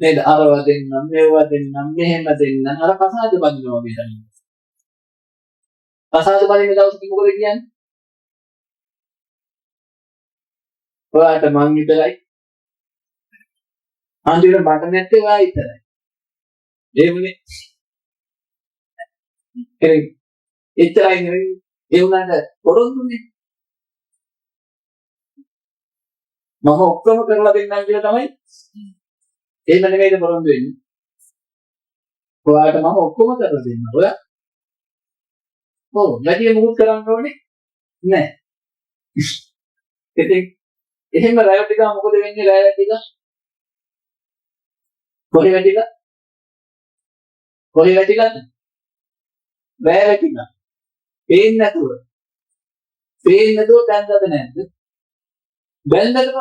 B: නේද? අරව දෙන්නම්, මේවා දෙන්නම්, මෙහෙම දෙන්නම්. අර කසාද බඳිනවා වගේ තමයි. කසාද බඳින දවසක මොකද කියන්නේ? ඔයාට මං විතරයි. අන්තිමට මට නැත්තේ ඔයා විතරයි. එහෙමනේ. එච්චරයි නෙවෙයි. ඒ වුණාට පොරොන්දුනේ. මම ඔක්කොම කරලා දෙන්නම් කියලා තමයි. එහෙම නෙවෙයිද පොරොන්දු වෙන්නේ. ඔයාට මම ඔක්කොම කරලා දෙන්නම්. ඔයා ඔව් වැඩි මොකුත් කරන්න ඕනේ නැහැ. ඉතින් එහෙම රැය ටික මොකද වෙන්නේ රැය ටික? කොහේ වැටිලා? රැය වැටිලා. පේන්නේ නැතුව දැන්දද නැද්ද? බැලඳට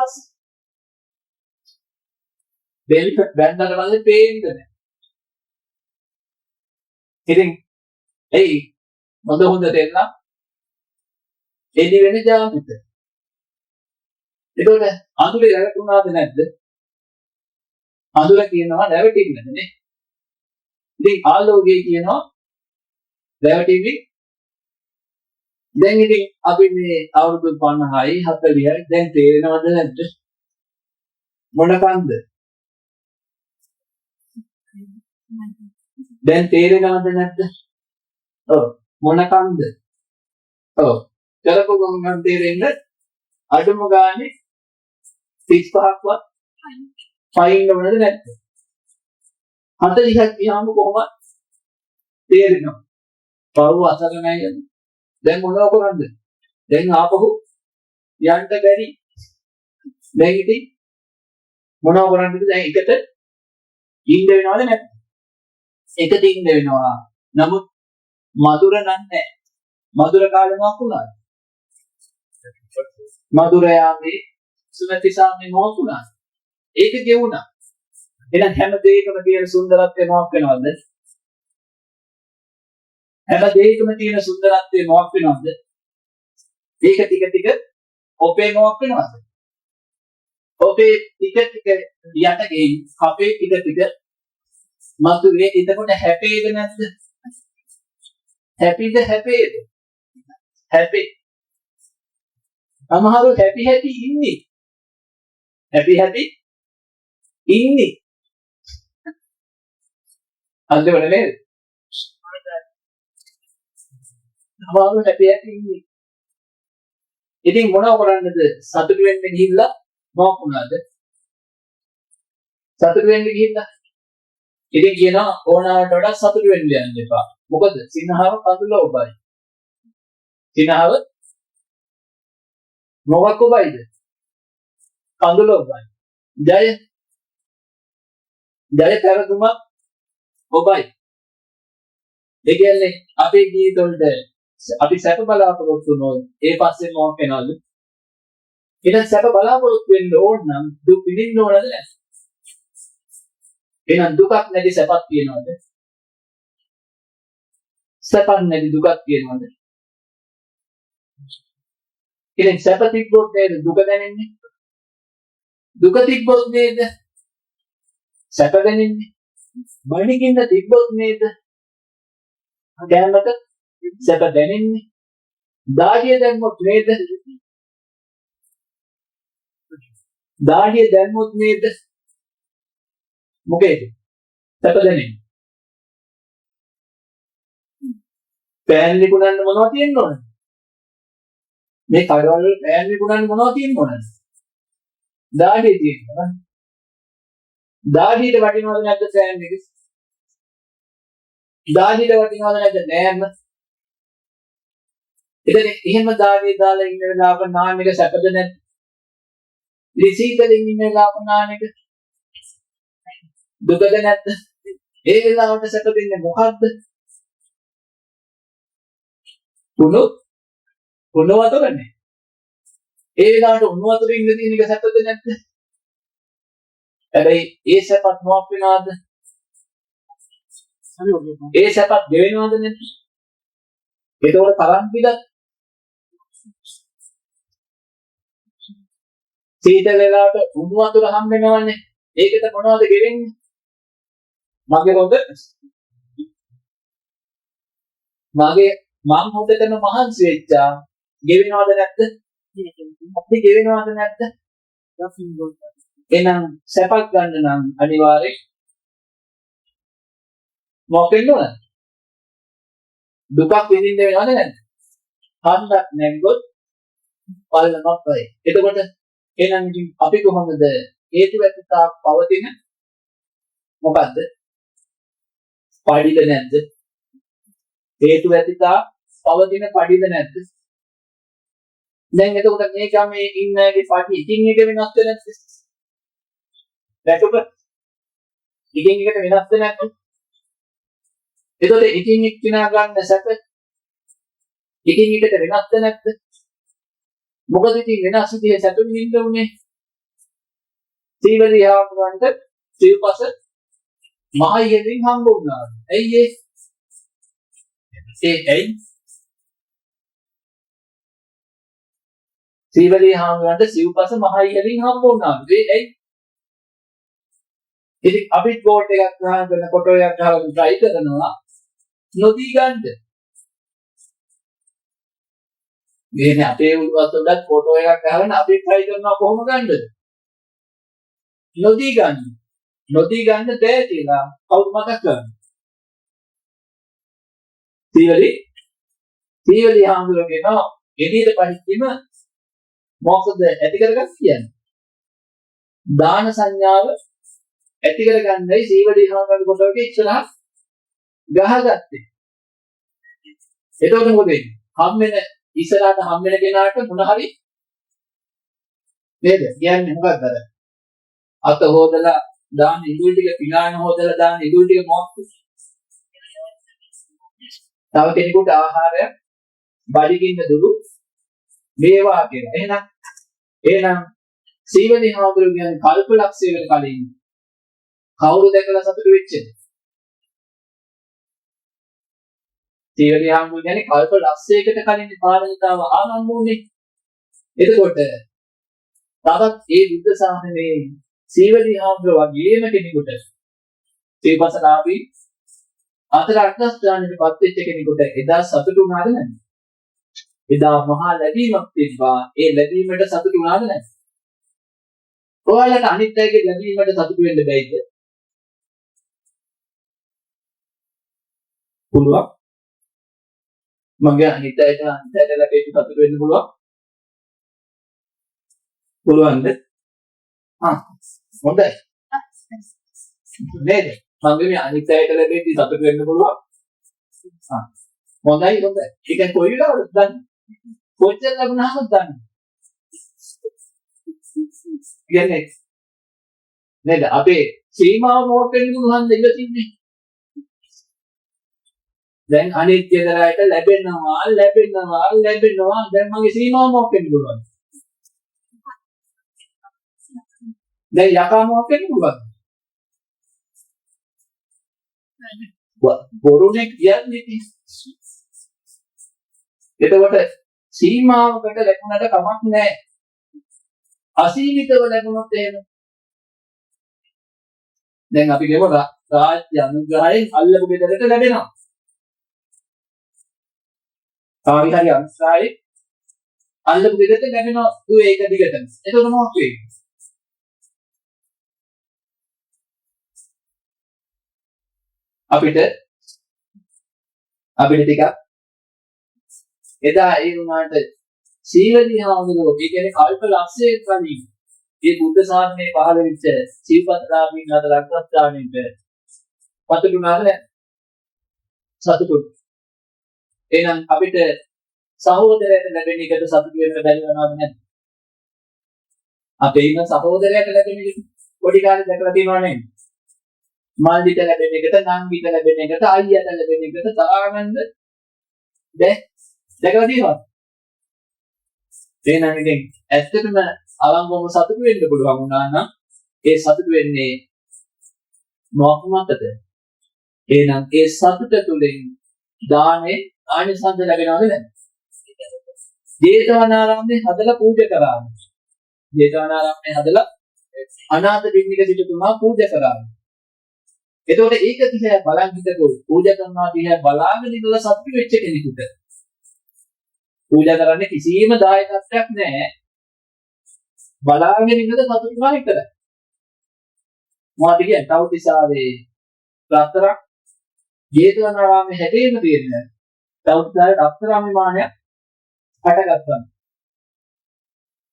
B: පස්සේ පේන්නේ නැහැ. ඉතින් එයි හොඳ දෙන්න එදි වෙන ජාතිත. ඒකෝට අඳුරේ රැවටුණාද නැද්ද? අඳුර කියනවා රැවටින්නද නේ. ඉතින් ආලෝකය කියනවා රැවටින්නේ. දැන් ඉතින් අපි මේ අවුරුදු 50යි 40යි දැන් තේරෙනවද නැද්ද? මොන කන්ද? දැන් තේරෙනවද නැද්ද? ඔව් මොන කන්ද? ඔව් කරපු ගමන් තේරෙන්නේ අඩුම ගානේ 35ක්වත් ෆයින් වුණාද නැද්ද? 40ක් ගියාම කොහොමද තේරෙනවා? පව් අසරණයි යන්නේ. දැන් මොනව කරන්නද? දැන් ආපහු යන්න බැරි. දැන් ඉතින් මොනව කරන්නද? දැන් එකට ඉන්න වෙනවද නැද්ද? එකට ඉන්න වෙනවා. නමුත් මధుර නැහැ. මధుර කාලේ මොකක් වුණාද? මధుරයාගේ සුනතිසාමේ මොකක් වුණාද? ඒක ගෙවුණා. එහෙනම් හැම දෙයකම තියෙන සුන්දරත්වය මොකක් වෙනවද? හැම දෙයකම තියෙන සුන්දරත්වය මොකක් වෙනවද? ඒක ටික ටික ඔපේ මොකක් වෙනවද? ඔපේ ටික ටික යට ගෙයින් අපේ ටික ටික මතුවේ. එතකොට හැපේද නැද්ද? හැපිද හැපේද? හැපේ. සමහරව හැපි හැපි ඉන්නේ. හැපි හැපි ඉන්නේ. අන්තිමට නේද? සමහරව හැපි හැපි ඉන්නේ. ඉතින් මොනව කරන්නද? සතුටු වෙන්න ගිහිල්ලා මොකක් වුණාද? සතුටු වෙන්න ගිහිල්ලා ඉතින් කියනවා ඕනාවට වඩා සතුටු වෙන්න යන්න එපා. මොකද සිනහව කඳුල ඔබයි. සිනහව මොකක් ඔබයිද? කඳුල ඔබයි. ජය කරදුම ඔබයි. ඒ කියන්නේ අපේ ජීවිතවලට අපි සැප බලාපොරොත්තු වෙනවා. ඒ පස්සේ මොකක් වෙනවද? ඊට සැප බලාපොරොත්තු වෙන්න ඕන නම් දුක් විඳින්න ඕනද නැහැ? එහෙනම් දුකක් නැති සැපක් තියනවද? සැපක් නැති දුකක් තියනවද? ඉතින් සැප තිබ්බොත් නේද දුක දැනෙන්නේ? දුක තිබ්බොත් නේද සැප දැනෙන්නේ? බණිකින්න තිබ්බොත් නේද දැනමක සැප දැනෙන්නේ? දාඩිය දැම්මොත් නේද? දාඩිය දැම්මොත් නේද මොකේද සැප දැනෙන්නේ? පෑන් විකුණන්න මොනවද තියෙන්න ඕනද? මේ කඩවල වල පෑන් විකුණන්න මොනවද තියෙන්න ඕනද? දාඩිය තියෙනවා. දාඩියට වටිනවද නැද්ද පෑන් එක? දාඩියට වටිනවද නැද්ද නෑම? ඉතින් එහෙම දාඩිය දාලා ඉන්න වෙලාවක නාන්න එක සැපද නැද්ද? රිසීකලින් ඉන්න වෙලාවක නාන්න එක දුකද නැද්ද? ඒ වෙලාවට සැප දෙන්නේ මොකද්ද? උණු වතුරනේ. ඒ වෙලාවට උණු වතුරේ ඉන්න තියෙන එක සැපද නැද්ද? හැබැයි ඒ සැපත් මොකක් වෙනවද? ඒ සැපත් ගෙවෙනවද නැද්ද? ඒතකොට තරම් පිට සීතල වෙලාවට උණු වතුර හම් වෙනවනේ. ඒකට මොනවද ගෙවෙන්නේ? මගේ මම හොදටම මහන්සි වෙච්චා ගෙවෙනවද නැද්ද? අපි ගෙවෙනවද නැද්ද? එහෙනම් සැපක් ගන්න නම් අනිවාර්යෙන් මොකක් වෙන්න ඕනද? දුකක් විඳින්න වෙනවද නැද්ද? හන්දක් නැග්ගොත් පල්ලමක් වෙයි. එතකොට එහෙනම් ඉතින් අපි කොහොමද හේතු වැටතා පවතින මොකද්ද? පඩිද නැද්ද? හේතු වැටතා පවතින පඩිද නැද්ද? දැන් එතකොට මේ ගමේ ඉන්නගේ පඩි ඉතින් එක වෙනස් වෙන්නේ නැද්ද? වැටුප ඉතින් එකට වෙනස් වෙන්නේ නැද්ද? එතකොට ඉතින් එක් විනා ගන්න සැප ඉතින් එකට වෙනස් වෙන්නේ නැද්ද? මොකද ඉතින් වෙනස් විදිහේ සැප විඳින්න උනේ? සීවලී ආවන්ට සිව්පස මහයෙලින් හම්බ වුණා. ඇයි ඒ? ඇයි? සීවලී ආවන්ට සිව්පස මහයෙලින් හම්බ වුණා. ඒ ඇයි? ඉතින් අපිත් බෝඩ් එකක් ගහගෙන ෆොටෝ එකක් ගහගෙන try කරනවා නොදී ගන්න. මේ අපේ උඩට ෆොටෝ එකක් ගහගෙන අපි try කරනවා කොහොම ගන්නද? නොදී ගන්න. නොදී ගන්න බෑ කියලා කවුරු මතක් කරන්නේ? සීවලි හාමුදුරුවෝ එළියට පහින්ම මොකද ඇති කරගන්න කියන්නේ? දාන සංඥාව ඇති කරගන්නයි සීවලි හාමුදුරුවෝ කොටවගේ ඉස්සරහ ගහගත්තේ. එතකොට මොකද වෙන්නේ? හම්බෙන ඉස්සරහට හම්බෙන කෙනාට මොන හරි නේද? කියන්නේ මොකක්ද අර? අත හොදලා දාන ඉදුල් ටික පිනාන හොදලා දාන ඉදුල් ටික මොකක්ද? තව කෙනෙකුට ආහාරයක් බඩගින්න දුරු වේවා කියන. එහෙනම් සීවලි හාමුදුරුවෝ කියන්නේ කල්පලක්ෂයකට කලින් කවුරු දැකලා සතුටු වෙච්චද? සීවලී හාමුදුරුවෝ කියන්නේ කල්ප ලක්ෂයකට කලින් පාරමිතාව ආරම්භ වුණේ. එතකොට තවත් ඒ බුද්ධ ශාසනයේ සීවලී හාමුදුරුවෝ වගේම කෙනෙකුට සීපසනාවි අතර අර්ථස්ථානෙටපත් වෙච්ච කෙනෙකුට එදා සතුටු වුණාද නැද්ද? එදා මහා ලැබීමක් තිබ්බා. ඒ ලැබීමට සතුටු වුණාද නැද්ද? ඔයාලට අනිත් අයගේ ලැබීමට සතුටු වෙන්න බැයිද? පුළුවන්. මගේ අනිත් අයට ලැබෙන්න සතුටු වෙන්න පුළුවන්. පුළුවන්ද? හොඳයි. නේද? මගේ අනිත් අයට ලැබෙන්න සතුටු වෙන්න පුළුවන්. හොඳයි. ඒක කොයි වෙලාවද දන්නේ? කොච්චර ලැබුණාමද දන්නේ? කියන්නේ නේද? අපේ සීමාව මොකක් වෙන්න පුළුවන්ද ඉඳින්නේ? දැන් අනිත් ජීවිතයට ලැබෙනවා. දැන් මගේ සීමාව මොකක් වෙන්න පුළුවන්ද? දැන් යකා මොකක් වෙන්න පුළුවන්ද? බොරුනේ කියන්නේ. එතකොට සීමාවකට ලැබුණට කමක් නැහැ. අසීමිතව ලැබුණොත් එහෙම. දැන් අපි කියමු රාජ්‍ය අනුග්‍රහයෙන් අල්ලපු ගෙදරට ලැබෙනවා. කාර්යකාරී අංශායේ අල්ලපු ගෙදරට ලැබෙනවා ඒක දිගටම. එතකොට මොකක් වෙන්නේ? අපිට ටිකක් එදා ඒ වුණාට සීවලී හාමුදුරුවෝ කියන්නේ කල්ප ලක්ෂයක කලින් මේ බුද්ධ ශාසනය පහළ වෙච්ච සීපත්ලාභින් අතර අග්‍රස්ථානෙට පතුරුනාද නැහැ? සතුටු. එහෙනම් අපිට සහෝදරයට ලැබෙන එකට සතුටු වෙන්න බැරි වෙනවද නැද්ද? අපේ ඉන්න සහෝදරයට ලැබෙන එක පොඩි කාලේ දැකලා තියෙනව නේද? මල්ලිට ලැබෙන එකට, නංගිට ලැබෙන එකට, අයියට ලැබෙන එකට තරහගන්න දැකලා තියෙනවද? එහෙනම් ඉතින් ඇත්තටම අවංගවම සතුටු වෙන්න පුළුවන් වුණා නම් ඒ සතුටු වෙන්නේ මොකක් මතද? එහෙනම් ඒ සතුට තුළින් දානේ ආනිසංස ලැබෙනවද නැද්ද? ජේතවනාරාමයේ හදලා පූජා කරා. ජේතවනාරාමයේ හදලා අනාථ බින්නික සිටුතුමා පූජා කරා. එතකොට ඒක දිහා බලන් හිටපො පූජා කරනවා දිහා බලාගෙන ඉඳලා සතුටු වෙච්ච කෙනෙකුට පූජා කරන්නේ කිසිම දායකත්වයක් නැහැ. බලාගෙන ඉඳලා සතුටු වෙනවා විතරයි. මොකද කියන්නේ තවතිසාවේ රත්තරන් ජේතවනාරාමයේ හැදීම තියෙනවා. තවතිසාවේ රත්තරන් විමානයක් හටගත්තා.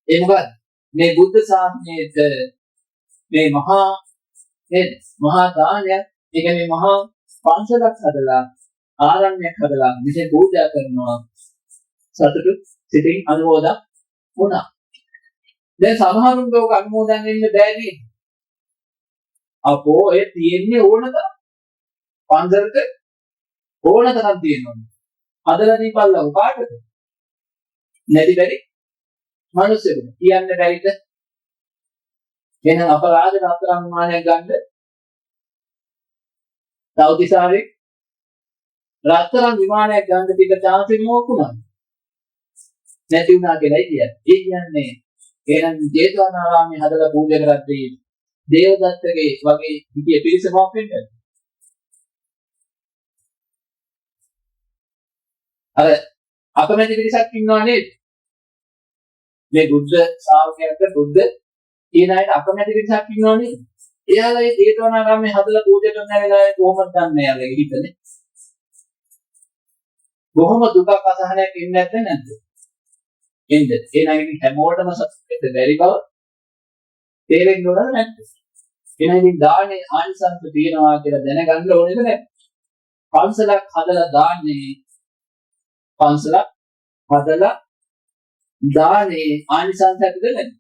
B: ඒ මොකද මේ බුද්ධ ශාසනයේ මේ මහා දානය, ඒ කියන්නේ මහා පන්සලක් හදලා ආරණ්‍යයක් හදලා මෙසේ පූජා කරනවා. සතුටු සිතින් අනුමෝදන් වුණා. දැන් සමහරුන්ට ඔක අනුමෝදන් වෙන්න බෑනේ. අපෝ ඒ තියෙන්නේ ඕනද? පන්සලට ඕනතරම් තියෙනවා. හදලා දීපල්ලා උපාටද? නැති බැරි මිනිස්සුන්ට කියන්න බැරිද? එහෙනම් අපරාධ රත්තරන් විමානයක් ගන්න තවතිසාවේ රත්තරන් විමානයක් ගන්න තිබ්බ chance එක මොකුණාද? නැති වුණා කියලායි කියන්නේ. ඒ කියන්නේ එහෙනම් ජේතවනාරාමයේ හදලා පූජා කරද්දී දේවදත්තගේ වගේ හිටිය පිරිස මොකක් වෙන්නද? අර අකමැති පිරිසක් ඉන්නවා නේද? මේ බුද්ධ ශ්‍රාවකයන්ට බුද්ධ කියන අයට අකමැති පිරිසක් ඉන්නවා නේද? එයාලා ඒ ජේතවනාරාමයේ හදලා පූජා කරන වෙලාවේ කොහොමද දන්නේ එයාලගේ හිතනේ? බොහොම දුකක් අසහනයක් ඉන්නේ නැද්ද? එන්නේ. එහෙනම් ඉතින් හැමෝටම සතුටට බැරි බව තේරෙන්න ඕනද නැද්ද? එහෙනම් ඉතින් දානේ ආනිසංස තියනවා කියලා දැනගන්න ඕනේද නැද්ද? පන්සලක් හදලා දාන්නේ ආනිසංසයක්ද නැද්ද?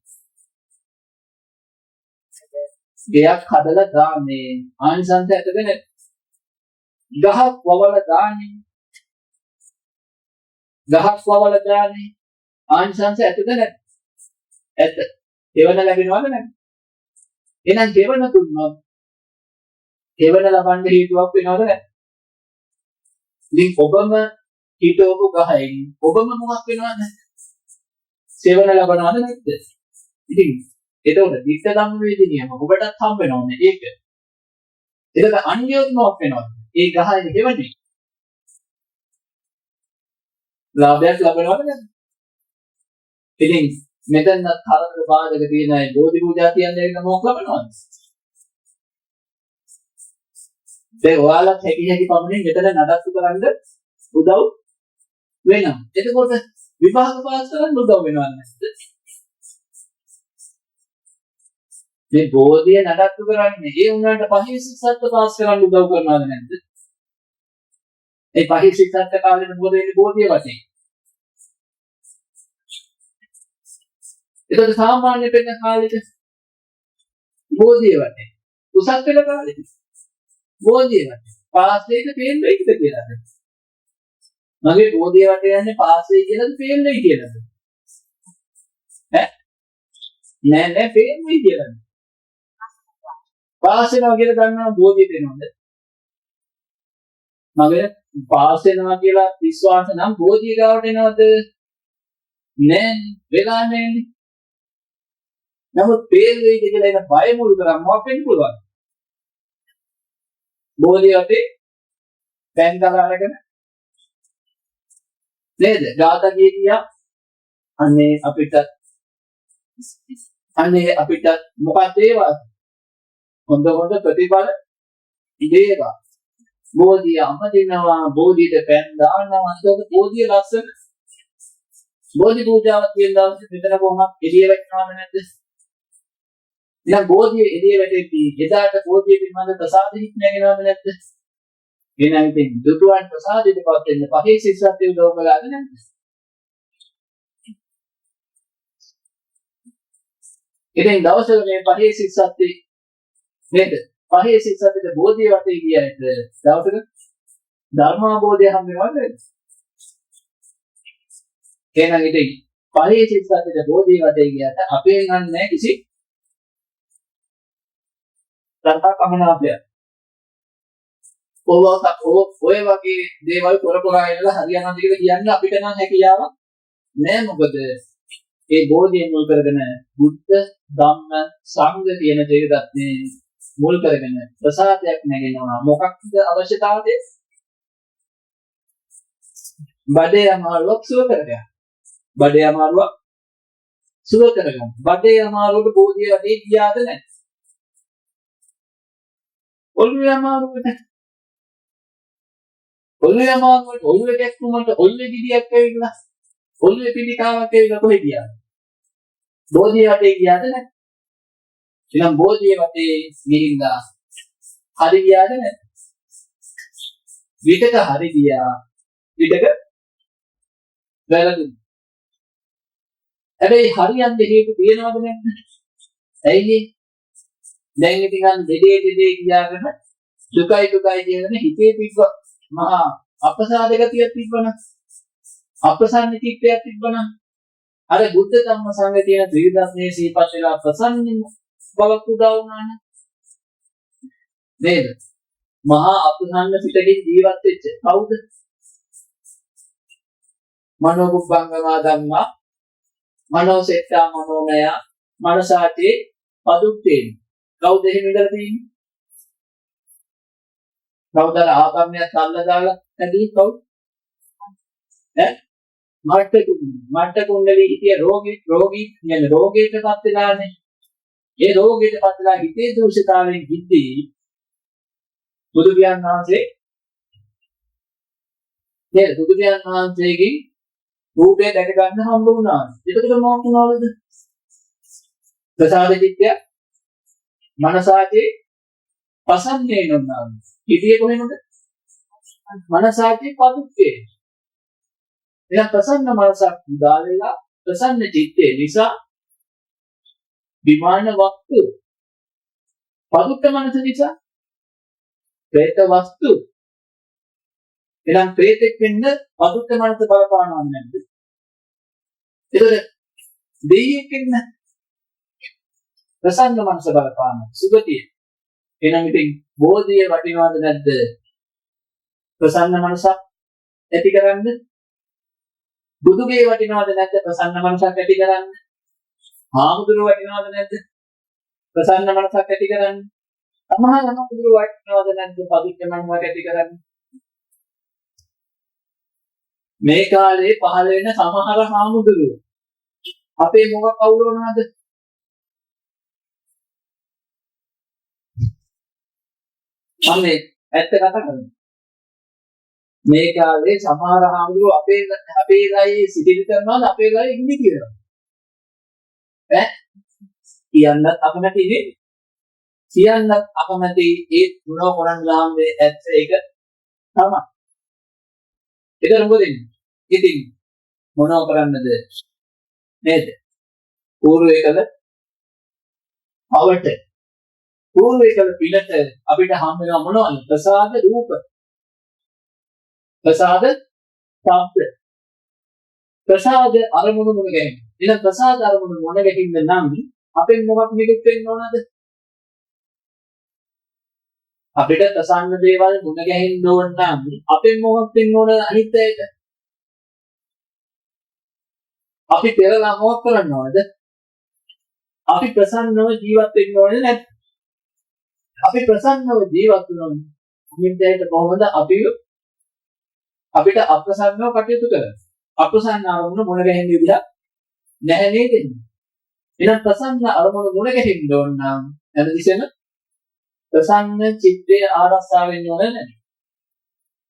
B: ගයක් හදලා දාන්නේ ආනිසංසයක්ද නැද්ද? ගහක් වවලා දාන්නේ ආනිසංසයක්ද නැද්ද? ඇත්ත. දෙවන ලැබෙනවද නැද්ද? එහෙනම් දෙවන තුනක් දෙවන ලබන්න හේතුවක් වෙනවද නැද්ද? ඉතින් ඔබම හිතවපු ගහෙන් ඔබම මොකක් වෙනවද? සේවන ලබනවද නැද්ද? ඉතින් එතකොට ditta ධම්ම වේදිනියම ඔබටත් හම්බ වෙනවනේ ඒක. එතකොට අන්‍යෝත් මොකක් වෙනවද? ඒ ගහේ හේවණි. ලාභයක් ලබනවද නැද්ද? ඉතින් මෙතන තරතර බාධක තියෙන අය බෝධි පූජා කියන්නේ මොකක් ලබනවද? දැන් ඔයාලත් හැකි පමණින් මෙතන නඩත්තු කරන්න උදව් වෙනවා. එතකොට විභාග පාස් කරන්න උදව් වෙනවා නැද්ද? මේ බෝධිය නඩත්තු කරන්නේ ඒ උනාට පහිසිස්සත් පාස් කරන්න උදව් කරනවද නැද්ද? ඒ පහිසිස්සත් කාලෙට මොකද වෙන්නේ බෝධිය වශයෙන්? එතකොට සාමාන්‍ය පෙන්න කාලෙට බෝධිය වශයෙන් උසස් පෙළ කාලෙට බෝධිය වශයෙන් පාස් වෙයිද ෆේල් වෙයිද කියලා. මගේ බෝධිය වශයෙන් යන්නේ පාස් වෙයි කියලාද ෆේල් වෙයි කියලාද? නෑ ෆේල් වෙයි කියලා. පාස් වෙනවා කියලා ගන්නවා බෝධියට එනවද? මගේ පාස් වෙනවා කියලා විශ්වාස නම් බෝධිය ගාවට එනවද? නෑ වෙලා නෑනේ. නමුත් ෆේල් වෙයිද කියලා එන බය මුල් කරන් මොකක් වෙන්න පුළුවන්? බෝධිය වටේ දැන් ගලාගෙන නේද? ගාතකිය කියා අනේ අපිට මොකක්ද ඒවා? හොඳ ප්‍රතිඵල ඉදේවා. බෝධිය අමදිනවා බෝධියට පෑන් දානවා. ඒක බෝධිය ලස්සන. බෝධි පූජාවක් කියන දවසේ මෙතන කොහොමද එළිය වැටෙනවද නැද්ද? ඉතින් බෝධිය එළිය වැටෙද්දී එදාට බෝධිය පිළිබඳ ප්‍රසාදිත නැගෙනවද නැද්ද? එහෙනම් ඉතින් දුතුන් ප්‍රසාදිතපත් වෙන්න පහේ සිස්සත් උදව් කළාද නැද්ද? ඉතින් දවසක මේ පහේ සිස්සත් නේද? පහේ සිස්සත් බෝධිය වටේ ගියයිද දවසක ධර්මාබෝධය හම් වෙනවද? එහෙනම් ඉතින් පහේ සිස්සත් බෝධිය වටේ ගියට අපේ ගන්නෑ කිසි තරහක් අමනාපයක්. ඔය වගේ දේවල් කරපුවා ඉඳලා හරියනවාද කියලා කියන්න අපිට නම් හැකියාවක් නෑ. මොකද ඒ බෝධිය මුල් කරගෙන බුද්ධ ධම්ම සංඝ කියන දේගත්නේ මුල් කරගෙන ප්‍රසාදයක් නැගෙනවා. මොකක්ද අවශ්‍යතාවය? බඩේ අමාරුවක් සුව කරගන්න. බඩේ අමාරුවක් සුව කරගන්න. බඩේ අමාරුවට බෝධිය වටේ ගියාද නැද්ද? ඔළුවේ අමාරුවට ඔළුවේ කැක්කුමට ඔළුවේ ගිඩියක් ඇවිල්ලා ඔළුවේ පිළිකාවක් ඇවිල්ලා කොහෙ ගියාද? බෝධිය වටේ ගියාද නැද්ද? එහෙනම් බෝධිය වටේ ගිහින්දා හරි ගියාද නැද්ද? විතක හරි ගියා. විතක වැරදුනා. හැබැයි හරියන් දෙකේක තියෙනවද නැද්ද? ඇයි ඒ? දැන් ඉතින් අන්න දෙදේ කියාගෙන දුකයි කියන හිතේ තිබ්බ මහා අපසාද ගතියක් තිබ්බනම් අප්‍රසන්න චිත්තයක් තිබ්බනම් අර බුද්ධ ධම්ම සංඝ කියන ත්‍රිවිධත්මයේ සීපත් වෙලා ප්‍රසන්න බවක් උදා වුණානේ නේද? මහා අප්‍රසන්න පිටකින් ජීවත් වෙච්ච කවුද? මනෝබුද්ධංගමා ධම්මා මනෝසෙට්ටා මනෝමය මනසාතේ පදුත්තේ. කවුද එහෙම ඉඳලා තියෙන්නේ? කවුද ආගම්යක් අල්ල දාලා ඇදී කවුද? මට්ට කුණ්ඩලී හිටිය රෝගී කියන්නේ රෝගයකටපත් වෙලානේ. ඒ රෝගයටපත් වෙලා හිතේ දෝෂතාවයෙන් හිද්දී බුදු පියාණන් වහන්සේ නේද? බුදු පියාණන් වහන්සේගෙන් රූපය දැක ගන්න හම්බ වුණා. එතකොට මොකක් වුණාද? ප්‍රසාද චිත්තය මනසාචේ පසන්නේ නොන්නා. හිතේ කොහෙනද? මනසාචේ පදුත්තේ. එයා ප්‍රසන්න මනසක් උදා වෙලා ප්‍රසන්න චිත්තේ නිසා විමාන වස්තු පදුත්ත මනස නිසා പ്രേත වස්තු. එහෙනම් പ്രേතෙක් වෙන්න පදුත්ත මනස බලපානවා නැද්ද? ඒතර දෙයියෙක් වෙන්න ප්‍රසන්න මනස බලපාන සුගතිය. එහෙනම් ඉතින් බෝධිය වටිනවද නැද්ද? ප්‍රසන්න මනසක් ඇති කරන්න? බුදුගේ වටිනවද නැද්ද ප්‍රසන්න මනසක් ඇති කරන්න? හාමුදුරුවෝ වටිනවද නැද්ද ප්‍රසන්න මනසක් ඇති කරන්න? සමහර හාමුදුරුවෝ වටිනවද නැද්ද පවිත්‍ර මනසක් ඇති කරන්න? මේ කාලේ පහළ වෙන සමහර හාමුදුරුවෝ අපේ මොකක් අවුලවනවද? මම ඇත්ත කතා කරනවා. මේ කාලේ සමහර හාමුදුරුවෝ අපේ ගායේ සිටිල් කරනවාද අපේ ගායේ ඉන්නේ කියලා. ඈ කියන්නත් අකමැති නේ. කියන්නත් අකමැති ඒ මොනව කරන්න ලාම්බේ ඇත්ත ඒක තමයි. ඒක මොකද වෙන්නේ? ඉතින් මොනව කරන්නද නේද? పూర్වයේ කළ අවට పూర్වයේ කළ පිළට අපිට හම් වෙනවා මොනවද? ප්‍රසාද රූප. ප්‍රසාද ශබ්ද. ප්‍රසාද අරමුණු මොන ගැහෙන්නේ? එහෙනම් ප්‍රසාද අරමුණු මොන ගැහින්න නම් අපෙන් මොකක් නිකුත් වෙන්න ඕනද? අපිට ප්‍රසන්න දේවල් මුණ ගැහෙන්න ඕන නම් අපෙන් මොකක් වෙන්න ඕන අනිත් ඇයට? අපි පෙරලා මොකක් කරන්න ඕනද? අපි ප්‍රසන්නව ජීවත් වෙන්න ඕනේ නැද්ද? අපි ප්‍රසන්නව ජීවත් වෙනවා. අනිත් ඇයට කොහොමද අපිට අප්‍රසන්නව කටයුතු කරන්නේ? අප්‍රසන්න අරමුණ මුණ ගැහෙන්න විදිහක් නැහැ නේද? එහෙනම් ප්‍රසන්න අරමුණ මුණ ගැහෙන්න ඕන නම් එනදිසෙන ප්‍රසන්න චිත්තය ආරක්ෂා වෙන්න ඕනේ නේද?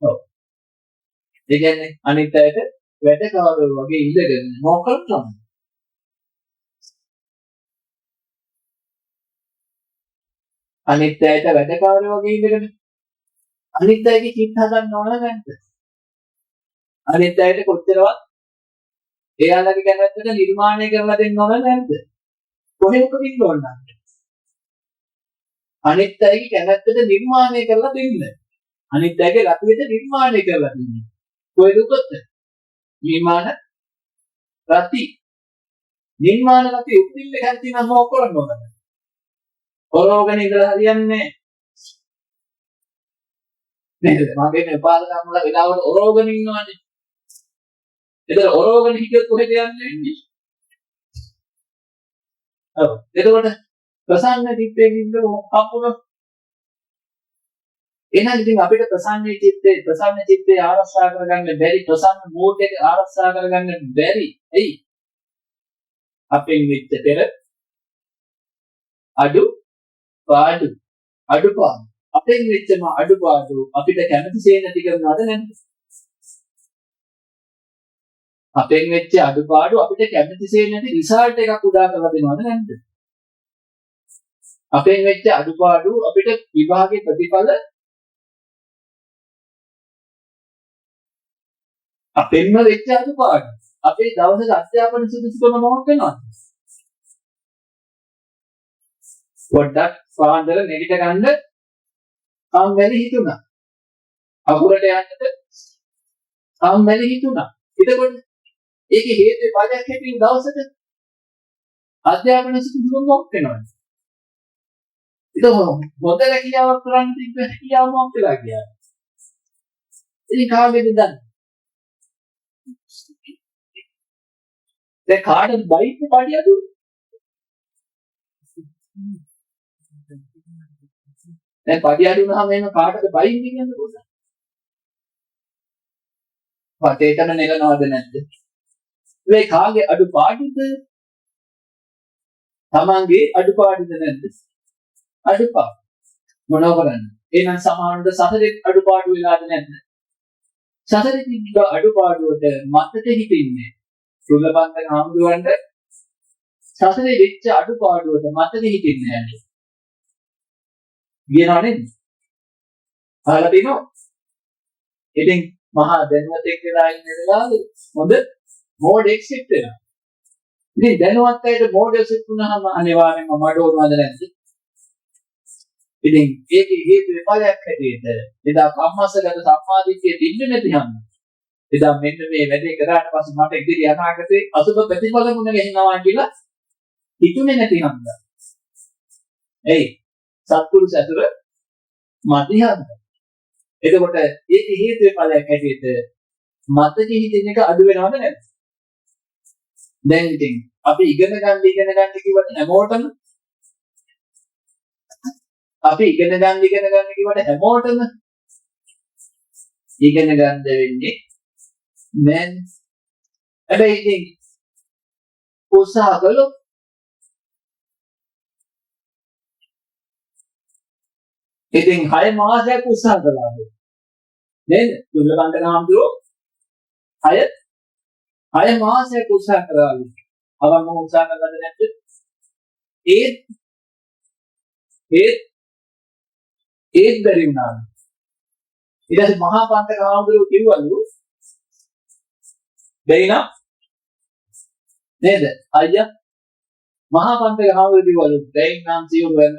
B: ඔව්. ඒ කියන්නේ අනිත් අයට වැඩ කවර වගේ ඉඳගෙන මොකක්ද තමයි. අනිත් අයට වැඩ කවර වගේ ඉඳගෙන අනිත් අයගේ චිත්ත හදන්න ඕන නැද්ද? අනිත් අයට කොච්චරවත් එයාලගේ කැමැත්තට නිර්මාණය කරලා දෙන්න ඕන නැද්ද? කොහෙන්ද ඉන්න ඕන නැද්ද? අනිත් අයගේ කැමැත්තට නිර්මාණය කරලා දෙන්න. අනිත් අයගේ රතියට නිර්මාණය කරලා දෙන්න. කොහෙද උපත? නිර්මාණ රති. නිර්මාණ රති උපදින්න කැමති නම් මොකක් කරන්න ඕනද? ඔරෝගන ඉඳලා හරියන්නේ නේද? මගේ උපාදකම් වල වෙලාවට ඔරෝගන ඉන්නවනේ. ඒතර ඔරෝගන හිටියොත් කොහෙද යන්නේ? ඔව්. එතකොට ප්‍රසන්න චිත්තයෙන් ඉන්න අපුන එහෙනම් ඉතින් අපිට ප්‍රසන්න චිත්තේ ආරක්ෂා කරගන්න බැරි ප්‍රසන්න මූඩ් එක ආරක්ෂා කරගන්න බැරි. එයි අපෙන් වෙච්ච පෙර අඩුපාඩු අපෙන් වෙච්චම අඩුපාඩු අපිට කැමතිසේ නැති කරනවද නැද්ද? අපෙන් වෙච්ච අඩුපාඩු අපිට කැමතිසේ නැති රිසල්ට් එකක් උදා කරලා දෙනවද නැද්ද? අපෙන් වෙච්ච අඩුපාඩු අපිට විභාගයේ ප්‍රතිඵල අපෙන්ම වෙච්ච අඩුපාඩු අපේ දවසේ අධ්‍යාපන සුදුසුකම මොකක් වෙනවද? පොඩ්ඩක් පාන්දර නෙගිට ගන්න කම්මැලි හිතුණා. අකුරට යන්නට කම්මැලි හිතුණා. එතකොට ඒකේ හේතුව පාඩයක් හැටින් දවසට අධ්‍යාපන සුදුසුකම මොකක් වෙනවද? ඒක මොකද කියාවක් කරන්න තිබ්බ කියාව මොකක්ද කියලා. ඉතින් කාගෙද දන්නේ? දැන් කාටද බයික් පාඩිය දුන්නේ? දැන් පාඩිය දුන්නාම එහෙම කාටද බයික් කියන්නේ කොහොමද? වටේටම නෙලනවද නැද්ද? මේ කාගේ අඩුපාඩුද? තමන්ගේ අඩුපාඩුද නැද්ද? අඩුපාඩු. මොනව කරන්නේ? එහෙනම් සමානව සතරේ අඩුපාඩු වෙලාද නැද්ද? සතරේ තිබ්බ අඩුපාඩුවට මතක හිටින්නේ. සුලබන්තන හාමුදුරන්ට සතරේ වෙච්ච අඩුපාඩුවට මතක හිටින්නේ නැහැ. කියනවා නේද? අහලා තිනෝ. ඉතින් මහා දැනුවත් එක්කලා ඉන්න වෙලාවේ හොඳ මෝඩ් එක්සිට් වෙනවා. ඉතින් දැනුවත් අයට මෝඩ් එක්සිට් වුණාම අනිවාර්යෙන්ම මඩෝනවද නැද්ද? ඉතින් ඒකේ හේතු විපලයක් හැටියට එදා කම්මස්සගත සම්මාදිට්ඨිය දෙන්නේ නැති හැම. එදා මෙන්න මේ වැඩේ කරාට පස්සේ මට ඉදිරි අනාගතේ අසුබ ප්‍රතිඵල මුණ ගැහෙනවා කියලා හිතුනේ නැති හැම. එයි සත්පුරුෂ ඇතුළ මධ්‍යහාන්ත. එතකොට ඒකේ හේතු විපලයක් හැටියට මතක හිතෙන එක අඩු වෙනවද නැද්ද? දැන් ඉතින් අපි ඉගෙන ගන්න කිව්වට හැමෝටම ඉගෙන ගන්න වෙන්නේ නෑ. හැබැයි ඉතින් උත්සාහ කළොත් ඉතින් 6 මාසයක් උත්සාහ කළා නේද? දුර්ලභන්ත නාමතුරු 6 මාසයක් උත්සාහ කරාලු. අවම උත්සාහ කරලා නැද්ද? ඒත් බැරි වුණා. ඊට පස්සේ මහා පන්තක නාමතුරු කිව්වලු බැරි නම් නේද? අයියා මහා පන්තක නාමතුරු කිව්වලු බැරි නම් සියුම් වෙන්න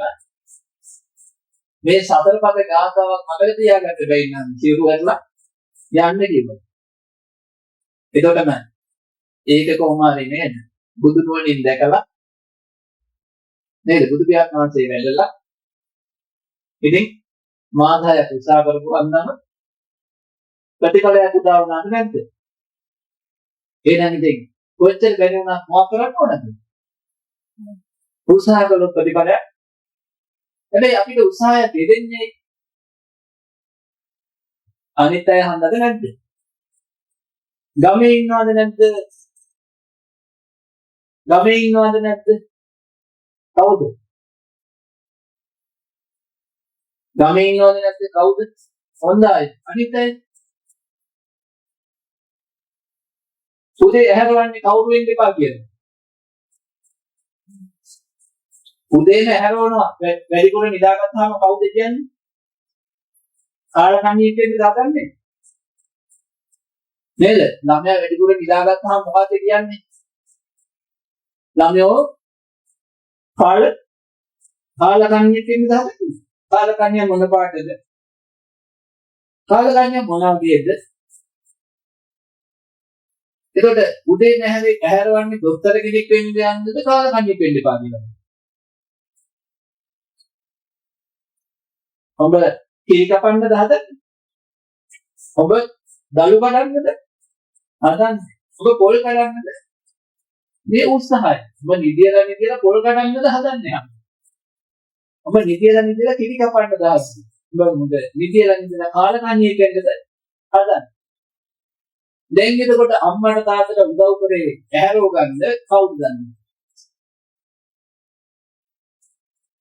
B: මේ සතර පද ගාථාවක් මතක තියාගන්න බැරි නම් සියුම් වෙලා යන්න කිව්වා. එතකොටම ඒක කොහොම හරි නේද? බුදු නුවණින් දැකලා නේද? බුදු පියාණන් වහන්සේ වැළලා ඉතින් මාධායක් උත්සාහ කරපු අන්නම ප්‍රතිඵලයක් උදා වුණාද නැද්ද? එහෙනම් ඉතින් කොච්චර බැරි වුණත් මොකක් කරන්න ඕනද? උත්සාහ කළොත් ප්‍රතිඵලයක්. හැබැයි අපිට උත්සාහය දෙන්නේ අනිත් අය හන්දද නැද්ද? ගමේ ඉන්නවද නැද්ද? කවුද? ගමේ ඉන්නවද නැද්ද? කවුද? හොඳයි. අනිත් අය උදේ ඇහැරවන්නේ කවුරු වෙන්න එපා කියනවා. උදේම ඇහැරවනවා. වැඩිපුර නිදාගත්තාම කවුද කියන්නේ? කාලකන්ණියෙක් වෙන්න දාගන්නේ. නේද? ළමයා වැඩිපුර නිදාගත්තාම මොකද කියන්නේ? ළමයෝ කාලකන්ණියෙක් වෙන්න දාගන්නේ. කාලකන්ණිය මොන පාටද? කාලකන්ණිය මොන වගේද? එතකොට උදේ ඇහැරවන්නේ දොස්තර කෙනෙක් වෙන්න යන්නද කාලකන්ණියෙක් වෙන්න එපා කියනවා. ඔබ කී කපන්නද හදන්නේ? ඔබ දලු කඩන්නද හදන්නේ? ඔබ පොල් කඩන්නද? මේ උත්සාහය. ඔබ නිදියලා පොල් කඩන්නද හදන්නේ? ඔබ නිදියලා කිරි කපන්නද හදන්නේ? ඔබ නිදියලා කාලකන්ණියෙක් වෙන්නද හදන්නේ? දැන් එතකොට අම්මට තාත්තට උදව් කරේ ඇහැරව ගන්න කවුද දන්නේ?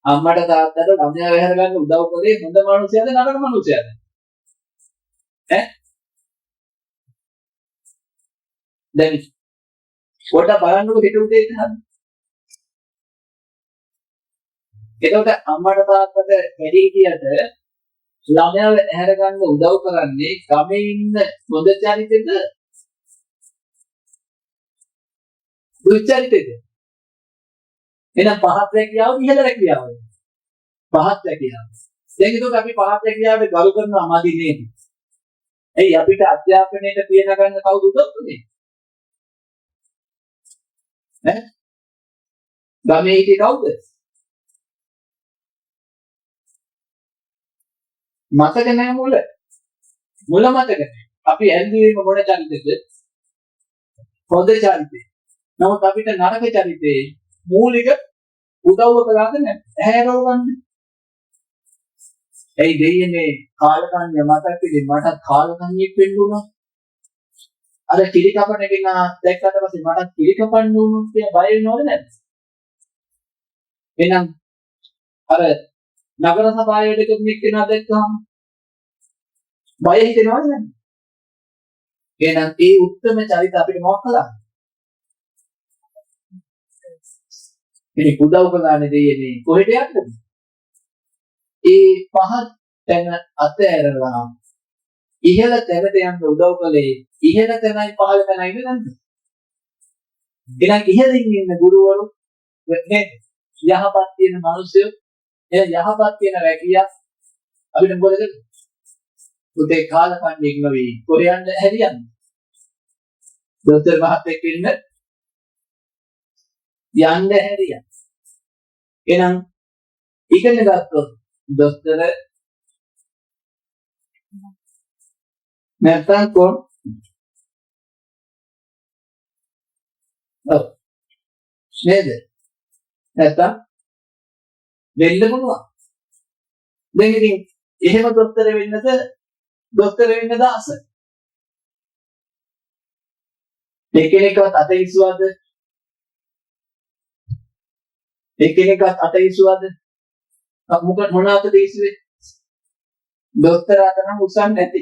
B: අම්මට තාත්තට ළමයා වැහැර ගන්න උදව් කරේ හොඳ මිනිහයාද නරක මිනිහයාද? දැන් පොඩ්ඩක් බලන්නකො පිට උදේ ඉඳන්. එතකොට අම්මට තාත්තට වැඩි හිටියට ළමයාව ඇහැර ගන්න උදව් කරන්නේ ගමේ ඉන්න හොඳ චරිතෙද දුචරිතෙද? එහෙනම් පහත් රැකියාව ඉහළ රැකියාව. පහත් රැකියාව. දැන් ඒක අපි පහත් රැකියාවට ගරු කරනවා මදි නේද? එයි අපිට අධ්‍යාපනයට පියන ගන්න කවුද උදව් කරන්නේ? ගමේ හිටියේ කවුද? මතක නැහැ මුල මතක නැහැ. අපි ඇල්ලුවේම මොන චරිතෙද? හොඳ චරිතේ. නමුත් අපිට නරක චරිතේ මූලික උදව්ව කළාද නැහැ? ඇහැරව ගන්න. එයි දෙයියනේ කාලකන්ණිය මතක් වෙන්නේ මට කාලකන්ණියෙක් වෙන්න උනා. අර කිරි කපන කෙනා දැක්කට පස්සේ මට කිරි කපන්න උනොත් කියලා බය වෙනවද නැද්ද? එහෙනම් අර නගර සභාවේ කෙනෙක් කෙනා දැක්කම බය හිතෙනවද නැද්ද? එහෙනම් ඒ උත්තරම චරිත අපිට මොකක් කළාද? ඉතින් උදව් කළානේ දෙයියනේ කොහෙට යන්නද? ඒ පහත් තැන අතෑරලා ඉහළ තැනට යන්න උදව් කළේ ඉහළ තැනයි පහළ තැනයි නේද? එහෙනම් ඉහළින් ඉන්න ගුරුවරු නේද? යහපත් තියෙන මිනිස්සු එය යහපත් තියෙන රැකියා අපිට මොකද කරන්නේ? උදේ කාලකන්ණියෙක් නෙවෙයි කොරියන්න හැරියන්නේ. දොස්තර මහත්තයෙක් වෙන්න යන්න හැරියා. එහෙනම් ඉගෙන ගත්තොත් දොස්තර නැත්තම් ඔව්. නේද? නැත්තම් වෙන්න පුළුවන්. දැන් ඉතින් එහෙම දොස්තර වෙන්නද ආස? එක්කෙනෙක්වත් අතීසුවද? එක්කෙනෙක්වත් අතීසුවද? මොකද මොන අතීසුවේ? දොස්තර අත නම් උස්සන්නේ නැති.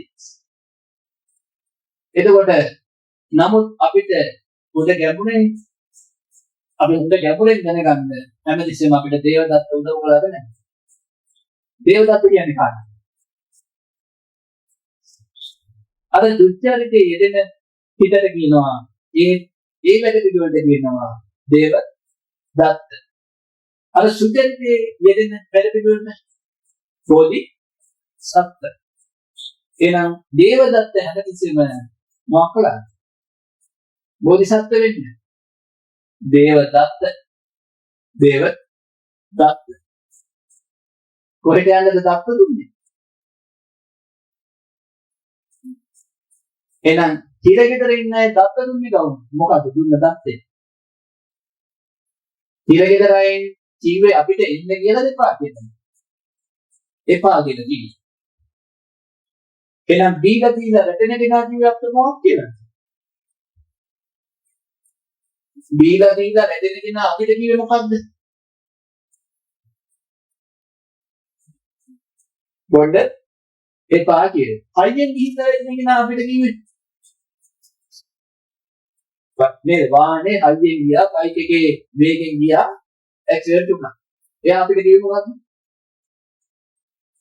B: එතකොට නමුත් අපිට උද ගැඹුරෙන් අපි උද ගැඹුරෙන් දැනගන්න හැමතිස්සෙම අපිට දේවදත්ත උදව් කළාද නැහැ? දේවදත්ත කියන්නේ කාටද? අර දුච්චරිතයේ යෙදෙන හිතට කියනවා ඒ වැඩ පිළිවෙලට කියනවා දේවදත්ත. අර සුචරිතයේ යෙදෙන වැඩ පිළිවෙලට බෝධි සත්ත්ව. එහෙනම් දේවදත්ත හැමතිස්සෙම මොකක් කළාද? බෝධිසත්ත්ව වෙන්නේ. දේවදත්ත කොහෙට යන්නද දත්ත දුන්නේ? එහෙනම් තිරගෙදර ඉන්න අය දත්ත දුන්නේ කවුද? මොකද දුන්න දත්තේ? තිරගෙදර අයින් ජීවේ අපිට එන්න කියලා දෙපා කියනවා. එපා කියලා කිව්වා. එහෙනම් දීලා රැටෙන කෙනා කිව්වේ අපිට මොකක් කියලාද? දීලා රැටෙන කෙනා අපිට කිව්වේ මොකද්ද? බොණ්ඩ එපා කියලා. හයියෙන් ගිහින් ඉන්න කෙනා අපිට කිව්වේ මේ වාහනේ හයියෙන් ගියා, බයික් එකේ වේගෙන් ගියා, ඇක්සිඩන්ට් වුණා. එයා අපිට කිව්වේ මොකද්ද?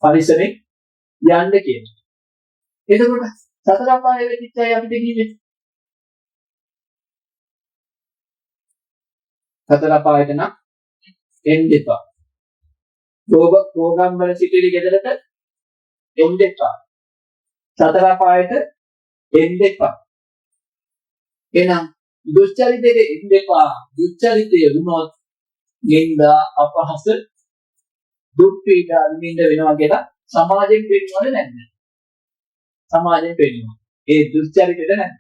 B: පරිස්සමෙන් යන්න කියලා. එතකොට සතර අපායේ වෙච්ච අය අපිට කිව්වේ සතර අපායට නම් එන්න එපා. ප්‍රෝග්‍රෑම් වල සිටිලි ගෙදරට එන්න එපා. සතර අපායට එන්න එපා. එහෙනම් දුස්චරිතයේ එන්න එපා. දුස්චරිතය වුණොත් නින්දා අපහාස දුක් පීඩා විඳින්න වෙනවා කියලා සමාජයෙන් පෙන්නවද නැද්ද? සමාජයෙන් පෙන්නනවා. ඒ දුස්චරිතෙද නැහැ.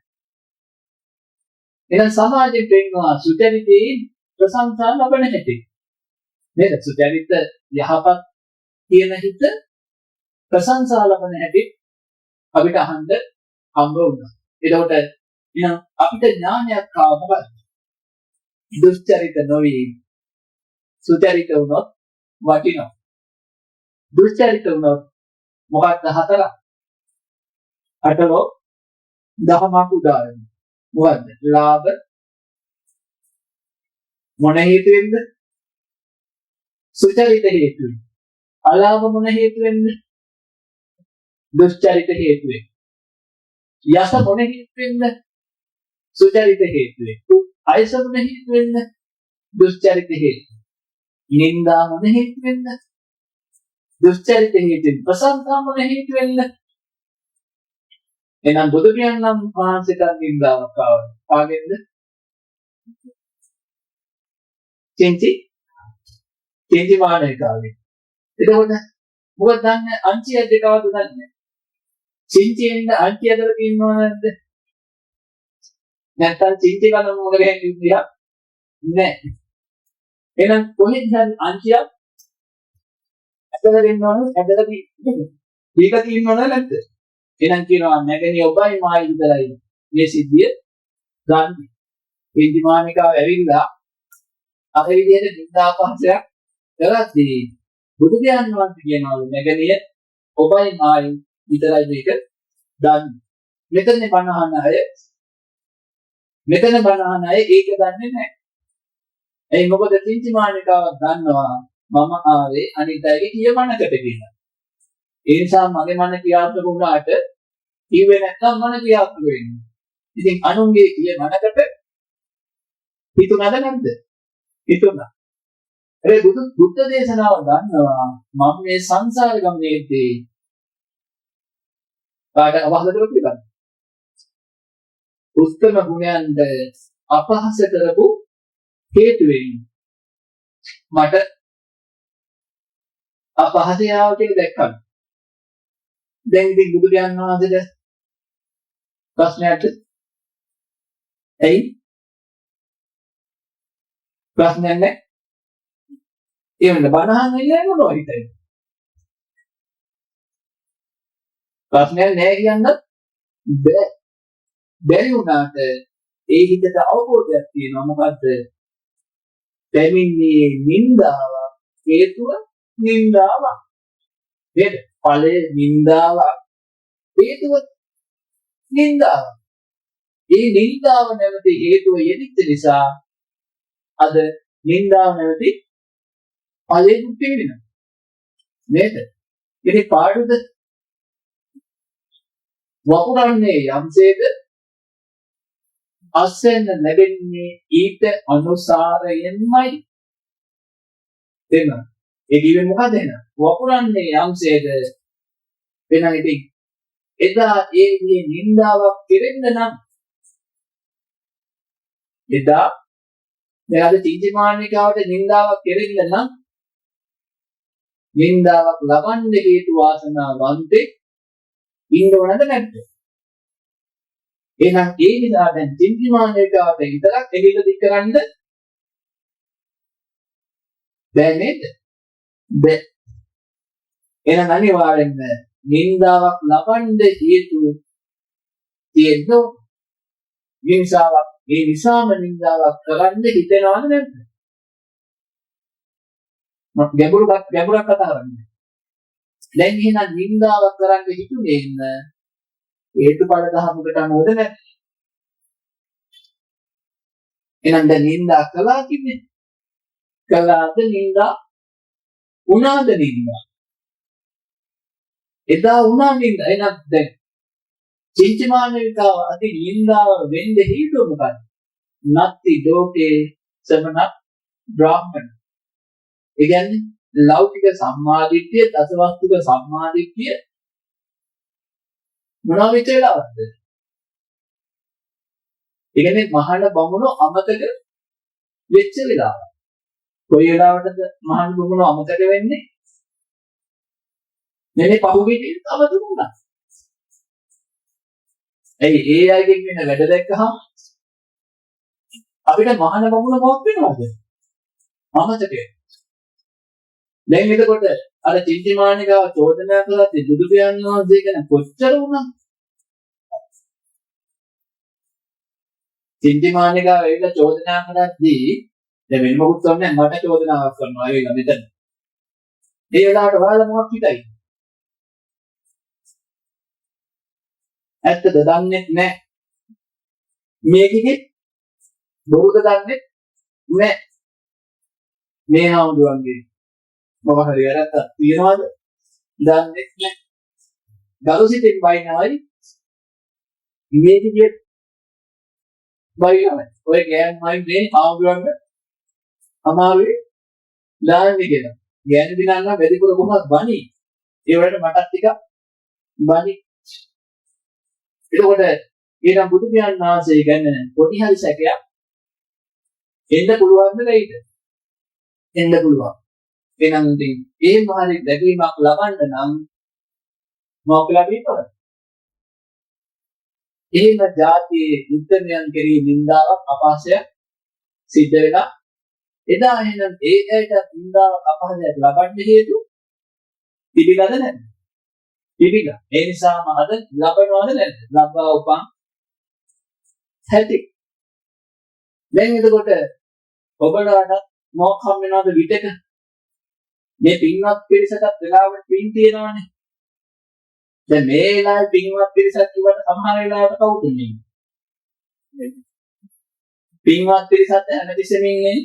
B: එහෙනම් සමාජයෙන් පෙන්නනවා සුචරිතයේ ප්‍රශංසා ලබන හැටි. නේද? සුචරිත යහපත් කියන හිත ප්‍රශංසා ලබන හැටි අපිට අහන්න හම්බ වුණා. එතකොට එහෙනම් අපිට ඥානයක් ආව මොකද? දුස්චරිත නොවි සුචරිත වුණොත් වටිනවා. දුස්චරිත වුණොත් මොකක්ද හතරක්? අටලෝ දහමක් උදාහරණ. මොකද්ද? ලාභ මොන හේතුවෙන්ද? සුචරිත හේතුවෙන්. අලාභ මොන හේතුවෙන්ද? දුස්චරිත හේතුවෙන්. යස මොන හේතුවෙන්ද? සුචරිත හේතුවෙන්. අයස මොන හේතුවෙන්ද? දුස්චරිත හේතුවෙන්. නින්දා මොන හේතුවෙන්ද? දුස්චරිත හේතුවෙන්. ප්‍රශංසා මොන හේතුවෙන්ද? එහෙනම් බුදු පියාණන් වහන්සේට නින්දාවක් ආවා. ආගෙන්ද? චෙන්චි මානේකාවේ. එතකොට මොකද දන්නේ? අංචිය දෙකවද දන්නේ? චෙන්චිෙන්ද අංචිය අතර තියෙනව නැද්ද? නැත්තම් චෙන්චි කන මොකද ගහන්නේ කියලා? නෑ. එහෙනම් කොහෙද අංචිය ඇදලා දෙන්නවද? ඇදලා දීක තියෙනවද නැද්ද? එහෙනම් කියනවා නැගණිය ඔබයි මායි විතරයි මේ සිද්ධිය ගන්න. චෙන්චි මානිකාව ඇවිල්ලා අර විදිහට නින්දාපහසයක් කරද්දී බුදු දහම් වහන්සේ කියනවා නැගණිය ඔබයි මායි විතරයි මේක දන්නේ. මෙතන බණහන අය ඒක දන්නේ නැහැ. ඒ මොකද චින්ති මානිකාව දන්නවා මම ආවේ අනිත් අයගේ කියමනකට කියලා. ඒ නිසා මගේ මන ක්‍රියාත්මක වුණාට කිව්වේ නැත්නම් මන ක්‍රියාත්මක වෙන්නේ. ඉතින් අනුන්ගේ කියමනකට හිතුණාද නැද්ද? හිතුණා. ඒ බුද්ධ දේශනාව දන්නවා මම මේ සංසාර ගමනේදී කාට අවහලට පිළිගන්න. උත්තම ගුණයන්ද අපහාස කරපු හේතු වෙන්නේ. මට අපහාසය ආව කියලා දැක්කම. දැන් ඉතින් බුදු දහම් වහන්සේට ප්‍රශ්නයක් ඇයි? ප්‍රශ්නයක් නැහැ. ඒ වෙන බණහන් ඉන්නේ මොනවා හිතේ. ප්‍රශ්නයක් නැහැ කියන්නත් බෑ. බැරි වුණාට ඒ හිතට අවබෝධයක් තියෙනවා මොකද්ද? දෙමින්නේ නින්දාව හේතුව නින්දාව. නේද? ඵලයේ නින්දාව හේතුව නින්දාව. ඒ නින්දාව නැවති හේතුව යෙදිච්ච නිසා අද නින්දාව නැවති ඵලයේ දුක් වෙනවා. නේද? ඉතින් පාඩුද වපුරන්නේ යම්සේද අසෙන් ලැබෙන්නේ ඊට අනුසාරයෙන්මයි. එන්න ඒ කිව්වේ මොකද එන? වපුරන්නේ යම්සේද වෙන ඉතින් එදා ඒ නින්දාවක් කෙරෙන්න නම් එදා මෙයාද චින්තිමානිකාවට නින්දාවක් කෙරෙන්න නම් නින්දාවක් ලබන්න හේතු වාසනාවන්තේ ඉන්න ඕනද නැද්ද? එහෙනම් ඒ නිසා දැන් චින්තිමානිකාවට විතරක් එහිල දික් කරන්න බෑ නේද? බෑ. එහෙනම් අනිවාර්යෙන්ම නින්දාවක් ලබන්න හේතු තියෙනවා. ඒ නිසාම නින්දාවක් කරන්න හිතෙනවද නැද්ද? මම ගැඹුරක් කතා කරන්නේ. දැන් එහෙනම් නින්දාවක් කරන්න හිතුනේ ඉන්න හේතුඵල ධර්මයකට අනුවද නැද්ද? එහෙනම් දැන් නින්දා කළා කිව්වේ. කළාද නින්දා උනාද නින්දා? එදා උනා නින්දා. එහෙනම් දැන් චින්තිමානිකාව අති නින්දාව වෙන්න හේතුව මොකක්ද? නත්ති ලෝකේ සමන බ්‍රාහ්මණ. ඒ කියන්නේ ලෞකික සම්මාදිට්ඨිය, දසවස්තුක සම්මාදිට්ඨිය මොනවා විතර වෙලාවක්ද? ඒ කියන්නේ මහාන බමුණු අමතක වෙච්ච වෙලාව. කොයි වෙලාවටද මහාන බමුණු අමතක වෙන්නේ? මේ පහුගිය අවතුන උනා. ඒ අයගෙන් වෙන වැඩ දැක්කහම අපිට මහාන බමුණ මොකක් වෙනවද? අමතකයි. දැන් එතකොට අර චින්තිමානිකාව චෝදනා කළත් බුදු පියාණන් වහන්සේ ගැන කොච්චර වුණා? චින්තිමානිකාව ඇවිල්ලා චෝදනා කරද්දී දැන් වෙන මොකුත් කරන්නේ මට චෝදනාවක් කරනවා ඇවිල්ලා මෙතන. ඒ වෙලාවට ඔයාලා මොකක් හිතයි? ඇත්තද දන්නේ නැහැ. මේකෙදි බොරුද දන්නේ නැහැ. මේ හාමුදුරන්ගේ මොකක් හරි වැරද්දක් තියනවාද? දන්නේ නැහැ. ගරුසිතින් වයින්වයි මේකෙදි වයින්වයි. ඔය ගෑන් වයින් මේ හාමුදුරන්ට අමාරුයි දාන්නේ කියලා. ගෑන් දිනන්න වැඩිපුර කොහොමද බණි? ඒ වලට මටත් ටිකක් බණි. එතකොට ඊනම් බුදු පියාණන් වහන්සේ ගැන පොඩි හරි සැකයක් එන්න පුළුවන්ද නැයිද? එන්න පුළුවන්. එහෙනම් ඉතින් ඒ මාරි දැකීමක් ලබන්න නම් මොකක් ලැබෙන්නවද? එහෙම જાතියේ උත්තරයන් කෙරෙහි නින්දාවක් අපහාසයක් සිද්ධ වෙලා එදා එහෙනම් ඒ ඇයට නින්දාවක් අපහාසයක් ලබන්න හේතු තිබිලාද නැද්ද? තිබිලා. ඒ නිසාම අද ලබනවද නැද්ද? ලබා උපන් හැටි. දැන් එතකොට ඔබලාට මොකක් හම් වෙනවද විතක? මේ පින්වත් පිරිසකට වෙලාවට පින් තියෙනවනේ. දැන් මේ වෙලාවේ පින්වත් පිරිසක් කිව්වට සමහර වෙලාවට කවුද ඉන්නේ? පින්වත් පිරිසත් හැමතිස්සෙම ඉන්නේ.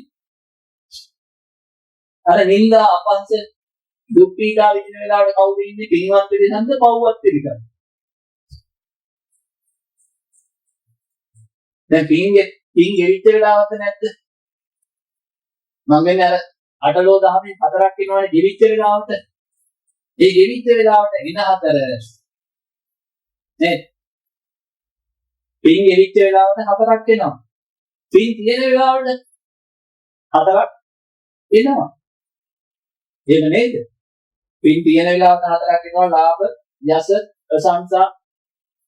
B: අර නින්දා අපහාස දුක් පීඩා විඳින වෙලාවට කවුද ඉන්නේ? පින්වත් පිරිසක්ද පව්වත් පිරිසක්ද? දැන් පින් ගෙවිච්ච වෙලාවද නැද්ද? මම කියන්නේ අර අටලෝ දහමේ හතරක් වෙනවනේ ගෙවිච්ච වෙලාවට. ඒ ගෙවිච්ච වෙලාවට එන හතර නේ. පින් ගෙවිච්ච වෙලාවට හතරක් වෙනවා. පින් තියෙන වෙලාවට හතරක් එනවා. එහෙම නේද? පින් තියෙන වෙලාවට හතරක් වෙනවා. ලාභ, යස, ප්‍රශංසා,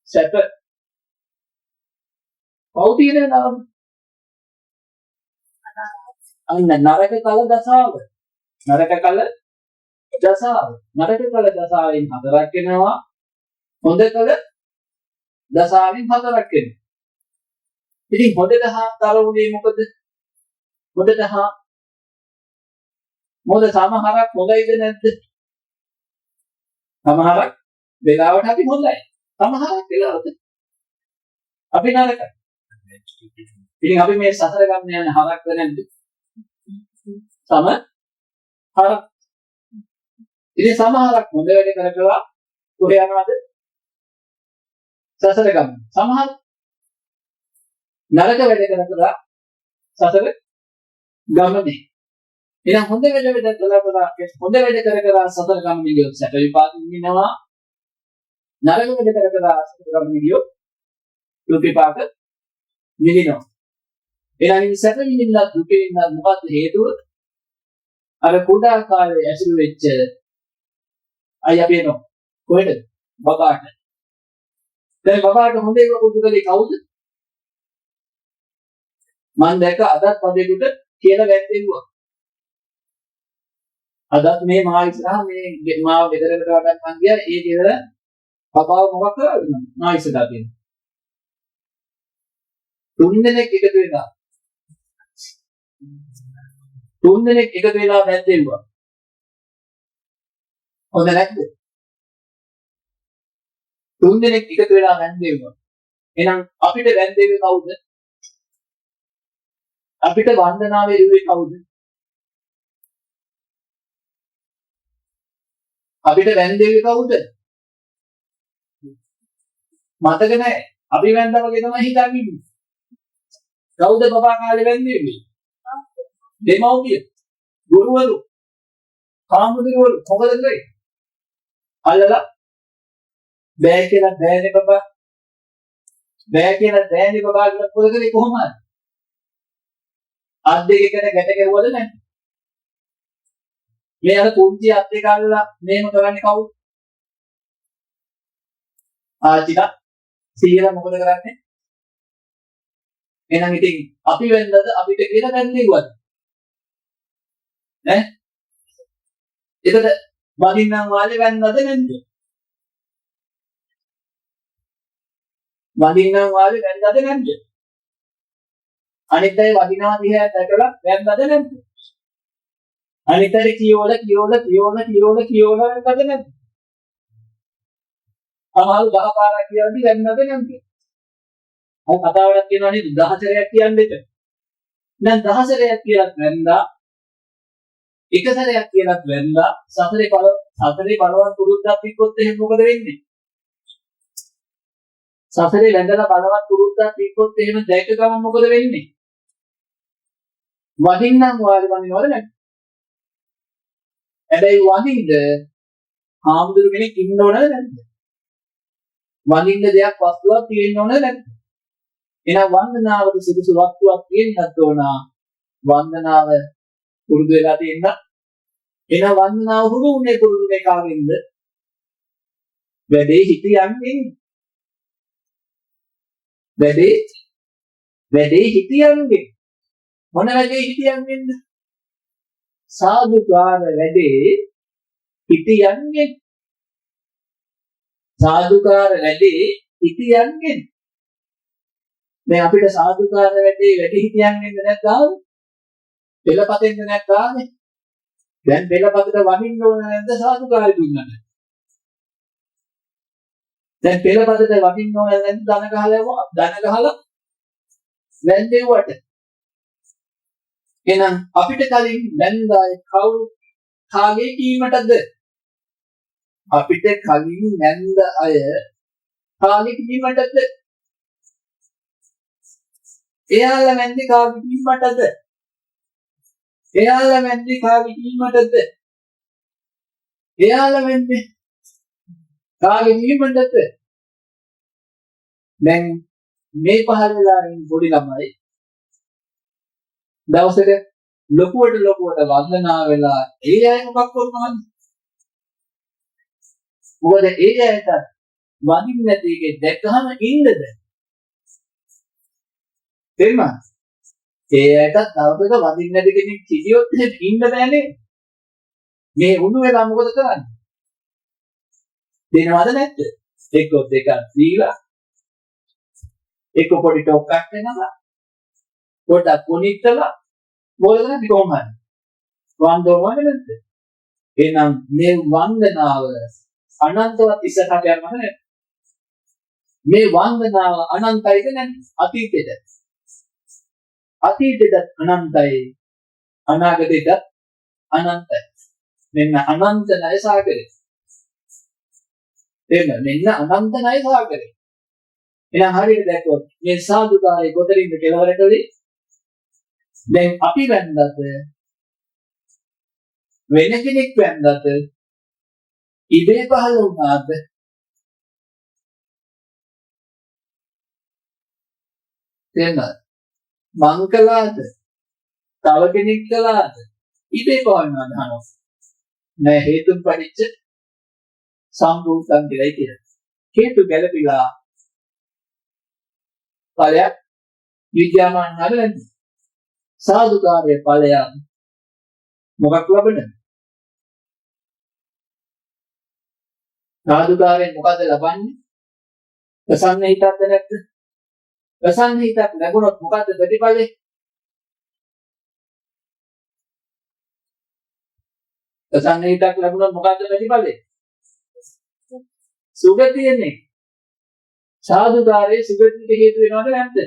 B: සැප. පව් තියෙන වෙලාවට අන්න නරක කල දසාව. නරක කල දසාව. නරක කල දසාවෙන් 4ක් වෙනවා. හොඳ කල දසාවෙන් 4ක් වෙනවා. ඉතින් හොඳට තරුණේ මොකද? හොඳට මොකද සමහරක් හොඳයිද නැද්ද? සමහරක් වෙලාවට අපි හොඳයි. සමහරක් වෙලාවට අපි නරකයි. ඉතින් අපි මේ සතර ගමන යන හරක්ද නැද්ද? හරක්. ඉතින් සමහරක් හොඳ වැඩ කරලා කොහේ යනවද? සතර ගමන. සමහර නරක වැඩ කරලා සතර ගමනේ. එහෙනම් හොඳ වැඩ කළා හොඳ වැඩ කර සතර ගමනේ ගියොත් සැප විපාක විඳිනවා. නරක වැඩ කර සතර ගමනේ ගියොත් දුක් විපාක විඳිනවා. එහෙනම් මේ සැප විඳින්න දුක විඳින්න මොකක්ද හේතුව? අර කුඩා කාලේ ඇසුරු වෙච්ච අය අපි එනවා. කොහෙද? බබාට. දැන් බබාට හොඳ ඒවා පුදුකලේ කවුද? මම දැක්ක අදත් පදේකට කියලා වැද්දෙව්වා. අදත් මේ මහා ඉස්සරහ මේ මාව ගෙදරකට වඩා මං ගියා ඒ ගෙදර බබාව මොකක් කරාද මහා ඉස්සරහ තියෙන. තුන්දෙනෙක් එකතු වෙලා වැද්දෙව්වා. හොඳ නැද්ද? තුන්දෙනෙක් එකතු වෙලා වැද්දෙව්වා. එහෙනම් අපිට වැද්දෙන්නේ කවුද? අපිට වන්දනාවේ ඉන්නේ කවුද? අපිට වැන්දෙන්නේ කවුද? මතක නැහැ. අපි වැන්දා වගේ තමයි හිතන්නේ. කවුද බබා කාලේ වැන්දෙන්නේ? දෙමව්පිය, ගුරුවරු, කාමුදිරුවරු මොකද කරේ? අල්ලලා බෑ කියලා බෑනේ බබා. බෑ කියලා බෑනේ බබා කියලා මොකද කරේ කොහොමද? අත් දෙක එකට ගැට ගැහුවද නැද්ද? මේ අර කුංචි අත් දෙක අල්ලලා මේම කරන්නේ කවුද? ආච්චිලා සීයලා මොකද කරන්නේ? එහෙනම් ඉතින් අපි වෙන්නද අපිට කියලා වැන්දෙව්වද? ඈ? එතකොට වදින්නම් වාලේ වැන්නද නැද්ද? වදින්නම් වාලේ වැන්නද නැද්ද? අනිත් අය වදිනවා දිහා දැකලා වැන්නද නැද්ද? අනිත් අය කියෝල වැන්නද නැද්ද? අමාරු 10 පාරක් කියද්දි වැන්නද නැද්ද? මම කතාවක් කියනවා නේද 10 සැරයක් කියන්නේ දෙක. දැන් 10 සැරයක් කියලා වැන්දා එක සැරයක් කියලාත් වැන්දා සතරේ බලවත් පුරුද්දක් තිබ්බොත් එහෙනම් මොකද වෙන්නේ? සතරේ වැඳලා බලවත් පුරුද්දක් තිබ්බොත් එහෙම දැක ගමන් මොකද වෙන්නේ? වදින්නම් වාලේ වදිනවද නැද්ද? හැබැයි වදින්ද ආම්දුරු කෙනෙක් ඉන්න ඕනද නැද්ද? වදින්න දෙයක් වස්තුවක් තියෙන්න ඕනද නැද්ද? එහෙනම් වන්දනාවට සුදුසු වස්තුවක් තියෙන්නත් ඕන. වන්දනාව පුරුදු වෙලා තියෙන්න. එහෙනම් වන්දනාව පුරුදුනේ කාගෙන්ද? වැඩේ හිතියන්නේ. වැඩේ හිතියන්නේ. මොන වැඩේ හිතියන්නේද? සාදුකාර වැඩේ හිතියන්නේ. සාදුකාර වැඩේ හිතියන්නේ. දැන් අපිට සාදුකාර වැඩේ වැඩි හිතියන්නේ නැත්නම් පෙළපතෙන්ද නැත්නම් දැන් පෙළපතට වදින්න ඕන නැද්ද සාදුකාරය දුන්නට? දැන් පෙළපතට වදින්න ඕන නැද්ද දන ගහලා වැන්දෙව්වට? එහෙනම් අපිට කලින් වැන්දාය කවුරු කාගේ කීමටද? අපිට කලින් වැන්ද අය කාගේ කීමටද? එයාලා වැන්දේ කාගේ කීමටද? එයාලා වැන්දේ කාගේ කීමටද? එයාලා වැන්දේ කාගේ කීමටද? දැන් මේ පහල වෙලා ඉන්න පොඩි ළමයි දවසක ලොකුවට වන්දනා වෙලා ඒ අය මොකක් කරනවද? මොකද ඒ අයට වදින්න නැති එකේ දැක්කහම ඉන්නද? තේරුණාද? ඒ ඇටත් තවක වදින්න නැති කෙනෙක් කිසියොත් ඉන්න බෑනේ. මේ උණු වෙලා මොකද කරන්නේ? දෙනවද නැද්ද? එක්ක දෙකක් දීලා එක්ක පොඩි ටොක්ක්ක් වෙනවා. පොඩක් කොනිටලා මොකද කොහොම හරි. වන්දනවද නැද්ද? එහෙනම් මේ වන්දනාව අනන්තවත් ඉස්සරහට යනවද නැද්ද? මේ වන්දනාව අනන්තයිද නැද්ද? අතීතෙද? අතීතෙද අනන්තයි, අනාගතෙද අනන්තයි. මෙන්න අනන්ත ණය සාගරය. මෙන්න අනන්ත ණය සාගරය. එහෙනම් හරියට දැක්කොත් මේ සාදුකාරයේ කොතරින්ද කෙලවරටදී? දැන් අපි වැන්දත් වෙන කෙනෙක් වැන්දත් ඉබේ පහළ වුණාද? තේරුණාද? මං කළාද? තව කෙනෙක් කළාද? ඉබේ පහළ වුණාද අහනවා. නෑ හේතුන් පරිච්ඡ සම්භූතං කියලා කියනවා. හේතු ගැළපීලා ඵලයක් විද්‍යාමාන නැරෙන්නේ. සාදුකාරයේ ඵලයක් මොකක් ලබන්නේ? සාදුකාරයෙන් මොකද ලබන්නේ? ප්‍රසන්න හිතක්ද නැද්ද? ප්‍රසන්න හිතක් ලැබුණොත් මොකද ප්‍රතිඵලය? ප්‍රසන්න හිතක් ලැබුණොත් මොකද ප්‍රතිඵලය? සුගතියනේ. සාදුකාරයේ සුගතියට හේතු වෙනවද නැද්ද?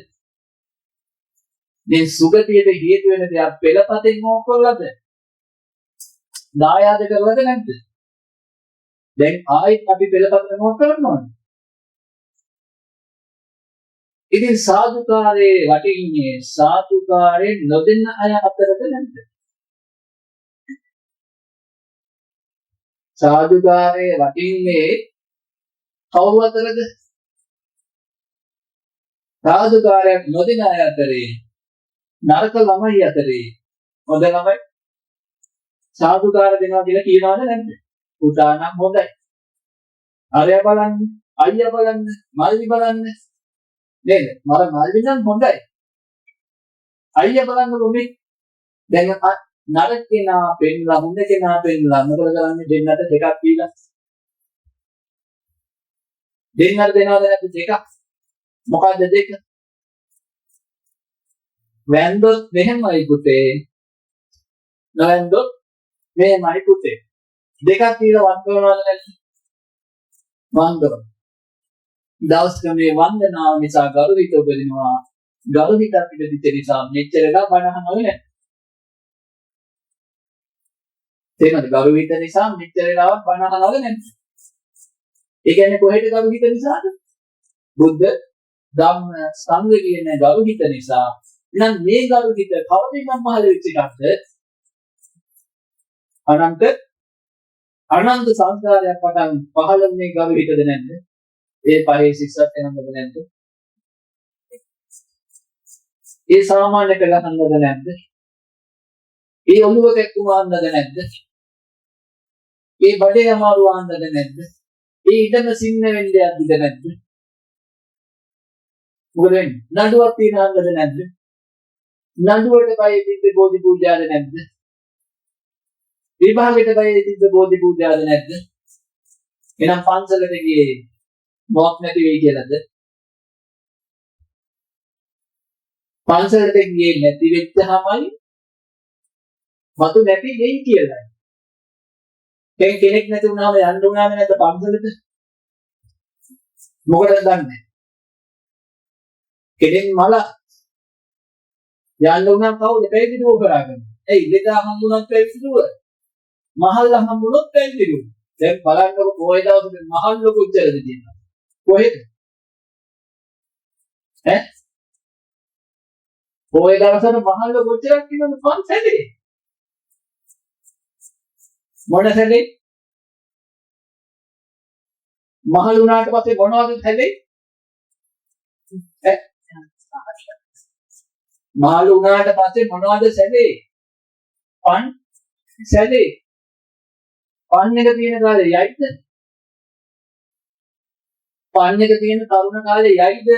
B: මේ සුගතියට හේතු වෙන දේ පෙළපතෙන් ඕක කරලාද? දායාද කරලාද නැද්ද? දැන් ආයෙත් අපි පෙළපතෙන් ඕක කරනවද? ඉතින් සාදුකාරයේ වටින්නේ සාදුකාරයෙන් නොදෙන්න අය අතරද නැද්ද? සාදුකාරයේ වටින්නේ කවුරු අතරද? සාදුකාරයක් නොදෙන අය අතරේ, නරක ළමයි අතරේ. හොඳ ළමයි සාදුකාර දෙනවා කියලා කියනවද නැද්ද? පුතා නම් හොඳයි. අරය බලන්න, අයියා බලන්න, මල්ලි බලන්න. නේද? මල්ලි නම් හොඳයි. අයියා බලන්න මොකද? දැන් නරක කෙනා පෙන්ලා හොඳ කෙනා පෙන්ලා මොකද කරන්නේ? දෙන්නට දෙකක් දීලා. දෙන්නට දෙනවද නැද්ද දෙකක්? මොකද්ද දෙක? වැන්දොත් මෙහෙමයි පුතේ. නොවැන්දොත් මෙහෙමයි පුතේ. දෙකක් කියලා වන්දනවද නැද්ද? වන්දන. දවස්ක මේ වන්දනාව නිසා ගරුහිත උපදිනවා. ගරුහිත පිළිදිත නිසා මෙච්චරලා බණහනවල නැහැ. තේමද? ගරුහිත නිසා මෙච්චරලාවක් බණහනවල නැහැ. ඒ කියන්නේ කොහෙද ගරුහිත නිසාද? බුද්ධ ධම්ම සංඝ කියන ගරුහිත නිසා. එහෙනම් මේ ගරුහිත කවදින්නම් පහළ වෙච්ච එකක්ද? අනන්ත සංස්කාරයක් පටන් පහළ වෙන්නේ ගරුහිතද නැද්ද? ඒ පහේ සිස්සත් වෙනවද නැද්ද? ඒ සාමාන්‍ය කළහන්නද නැද්ද? ඒ ඔළුව කැක්කුමාන්නද නැද්ද? ඒ බඩේ අමාරු ආන්නද නැද්ද? ඒ ඉඩම සින්න වෙන්නේ යද්දිද නැද්ද? මොකද නඩුවක් තියනවද නැද්ද? නඩුවට බයේ තිබ්බ බෝධි පූජාද නැද්ද? විභාගයට බයේ තිබ්බ බෝධි පූජාද නැද්ද? එහෙනම් පන්සලට ගියේ මොක් නැති වෙයි කියලාද? පන්සලට ගියේ නැති වෙච්චාමයි මතු නැති වෙයි කියලා. දැන් කෙනෙක් නැති වුණාම යන්න උනාම නැද්ද පන්සලට? මොකටද දන්නේ? කෙනෙක් මල යන්න උනා කවුද පැවිදිව කරාගෙන? එයි ඉලෙදා හම්බුනත් පැවිදිව. මහල්ල හම්බුනොත් පැවිදිව. දැන් බලන්නකො කොයි දවසද මහල්ල කොච්චරද තියෙනවා? කොහෙද? කොයි දවසද මහල්ල කොච්චරක් තියෙනවද? පන්සලේ. මොන සැලේ? මහල් වුණාට පස්සේ මොනවද සැලේ? මහල් වුණාට පස්සේ මොනවද සැලේ? පන් සැලේ. පන් එක තියෙන කාලේ යයිද? පන් එක තියෙන තරුණ කාලේ යයිද?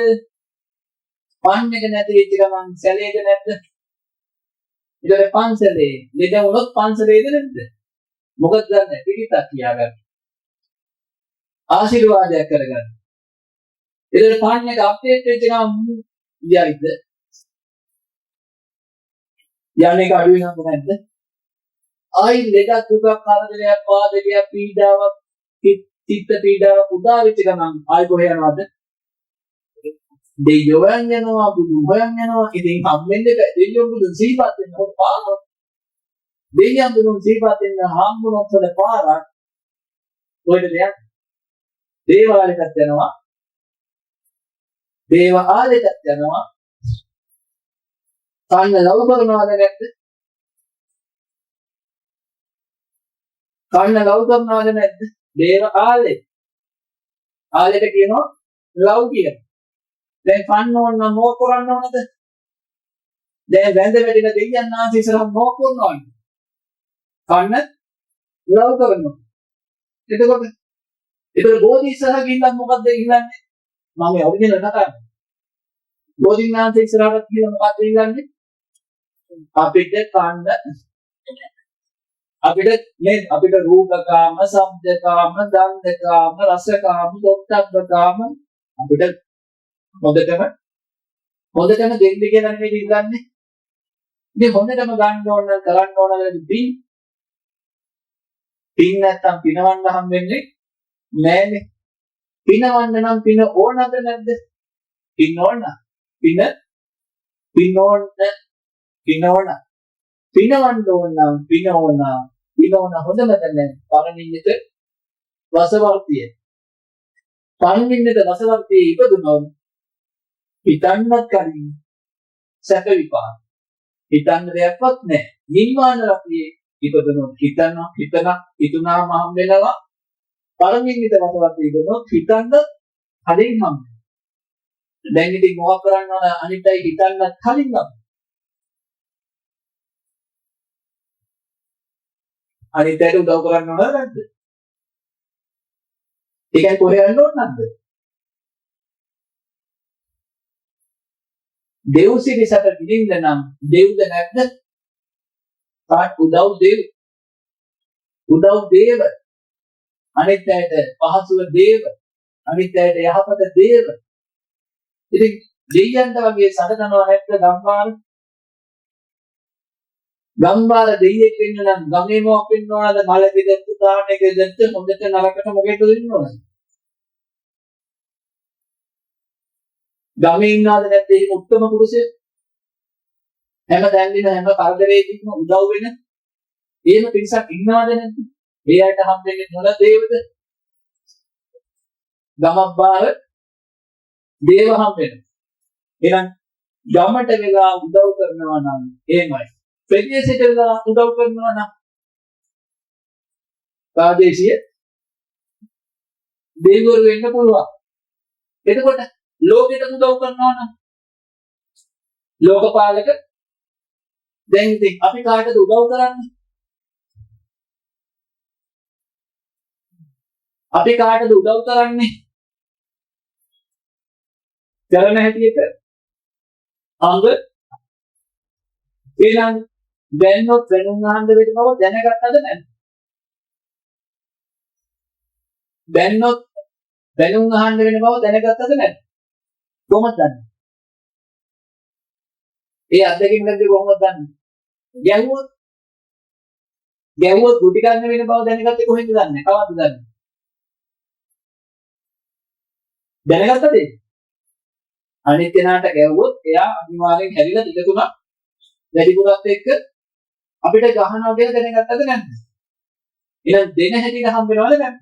B: පන් එක නැති වෙච්ච ගමන් සැලේද නැද්ද? ඊට පන්සලේ ලෙඩ වුණොත් පන්සලේද නැද්ද? මොකද දන්නේ පිටිපත් කියාගන්න. ආශිර්වාදයක් කරගන්න. ඊට පාන්නේ අප්ඩේට් වෙච්ච ගමන් යයිද? යන්නේ අඩු වෙනවද නැද්ද? ආයි ලෙඩ දුක කරදරයක් වාදකයක් පීඩාවක් චිත්ත පීඩාවක් උදා වෙච්ච ගමන් ආයි කොහෙ යනවද? දෙයියෝ යනවා බුදු හොයන් යනවා. ඉතින් හම්බෙන්නේ දෙයියෝ බුදු සීපත් වෙන කොට පාර. දෙයියන් බුදු සීපත් වෙන හම්බුනොත් වල පාරක් කොහෙද යන්නේ? දේවාලයකට යනවා. දේව ආලයකට යනවා. කන්න ලව කරනවද නැද්ද? කන්න ලව කරනවද නැද්ද? දේව ආලේ. ආලයට කියනවා ලව් කියලා. දැන් කන්න ඕන නම් මොක කරන්න ඕනද? දැන් වැඳ වැටින දෙවියන් ආන්සේ ඉස්සරහ මොක කරනවද? කන්න ලව් කරනවා. එතකොට බෝධි ඉස්සරහ ගිහින් මොකද්ද ඉල්ලන්නේ? මම ඔරිජිනල් නටන්නේ. බෝධිඥාන්ත ඉස්සරහට කියලා මොකක්ද ඉල්ලන්නේ? අපිට කන්න අපිට රූපකාම, ශබ්දකාම, ගන්ධකාම, රසකාම, පොට්ටබ්බකාම අපිට හොඳටම දෙන්න කියලා නෙමෙයි ඉල්ලන්නේ. ඉතින් හොඳටම ගන්න ඕන නම් කරන්න ඕන වෙලදී පින් නැත්තම් පිනවන්න හම්බෙන්නේ නෑනේ. පිනවන්න නම් පින ඕනද නැද්ද? පින ඕන. පිනවන්න හොඳම තැන පරිණින්නට වසවර්තිය. පරිණින්නට වසවර්තිය ඉපදුනොත් හිතන්නත් කලින් සැප විපාක. හිතන්න දෙයක්වත් නැහැ. නිර්වාණ රතියේ ඉපදුනොත් හිතුනාම හම් වෙනවා. පරිණින්නට වසවර්තිය ඉපදුනොත් හිතන්න කලින් හම්. දැන් ඉතින් මොකක් කරන්න ඕන? අනිත් අය හිතන්නත් කලින් හම්. අනිත් අයට උදව් කරන්න ඕනද නැද්ද? ඒකයි කොහේ යන්න ඕන නැද්ද? දෙව් සිරිසට විඳින්න නම් දෙව්ද නැද්ද? කාට උදව් දේව. අනිත් අයට පහසුව දේව. අනිත් අයට යහපත දේව. ඉතින් දෙයයන්ට වගේ සැකනවා නැත්ද ගම්බාර දෙයියෙක් වෙන්න නම් ගමේ මොකක් වෙන්න ඕනද? මල බෙදෙත් දාන්නේ ගෙදෙත් හොඳට නරකට මොකේද වෙන්න ඕනද? ගමේ ඉන්නවද නැත්ද මේ උත්තම පුරුෂය? හැම දැන්දින හැම කරදරේදීම උදව් වෙන එහෙම පිරිසක් ඉන්නවද නැද්ද? ඒ අයට හම්බෙන්නේ මොන දේවද? ගමක් බාර දේව හම්බෙන. එහෙනම් ගමට වෙලා උදව් කරනවා නම් එහෙමයි. ප්‍රදේශයට වෙලා උදව් කරනවා නම් ප්‍රාදේශීය දෙවිවරු වෙන්න පුළුවන්. එතකොට ලෝකෙට උදව් කරනවා නම් ලෝකපාලක දැන් ඉතින් අපි කාටද උදව් කරන්නේ? අපි කාටද උදව් කරන්නේ? කරන හැටියට අංග ඊළඟ දැන්නොත් වෙනුම් ආහන්ද වෙන බව දැනගත්තද නැද්ද? දැන්නොත් වෙනුම් ආහන්ද වෙන බව දැනගත්තද නැද්ද? කොහොමද දන්නේ? ඒ අත්දැකීම් නැද්ද කොහොමද දන්නේ? ගැහුවොත් ගුටි ගන්න වෙන බව දැනගත්තේ කොහෙන්ද දන්නේ? කවද්ද දන්නේ? දැනගත්තද? අනිත් කෙනාට ගැහුවොත් එයා අනිවාර්යෙන් හැරිලා දිග තුනක් වැඩිපුරත් එක්ක අපිට ගහනවා කියලා දැනගත්තද නැද්ද? එහෙනම් දෙන හැටියට හම්බ වෙනවද නැද්ද?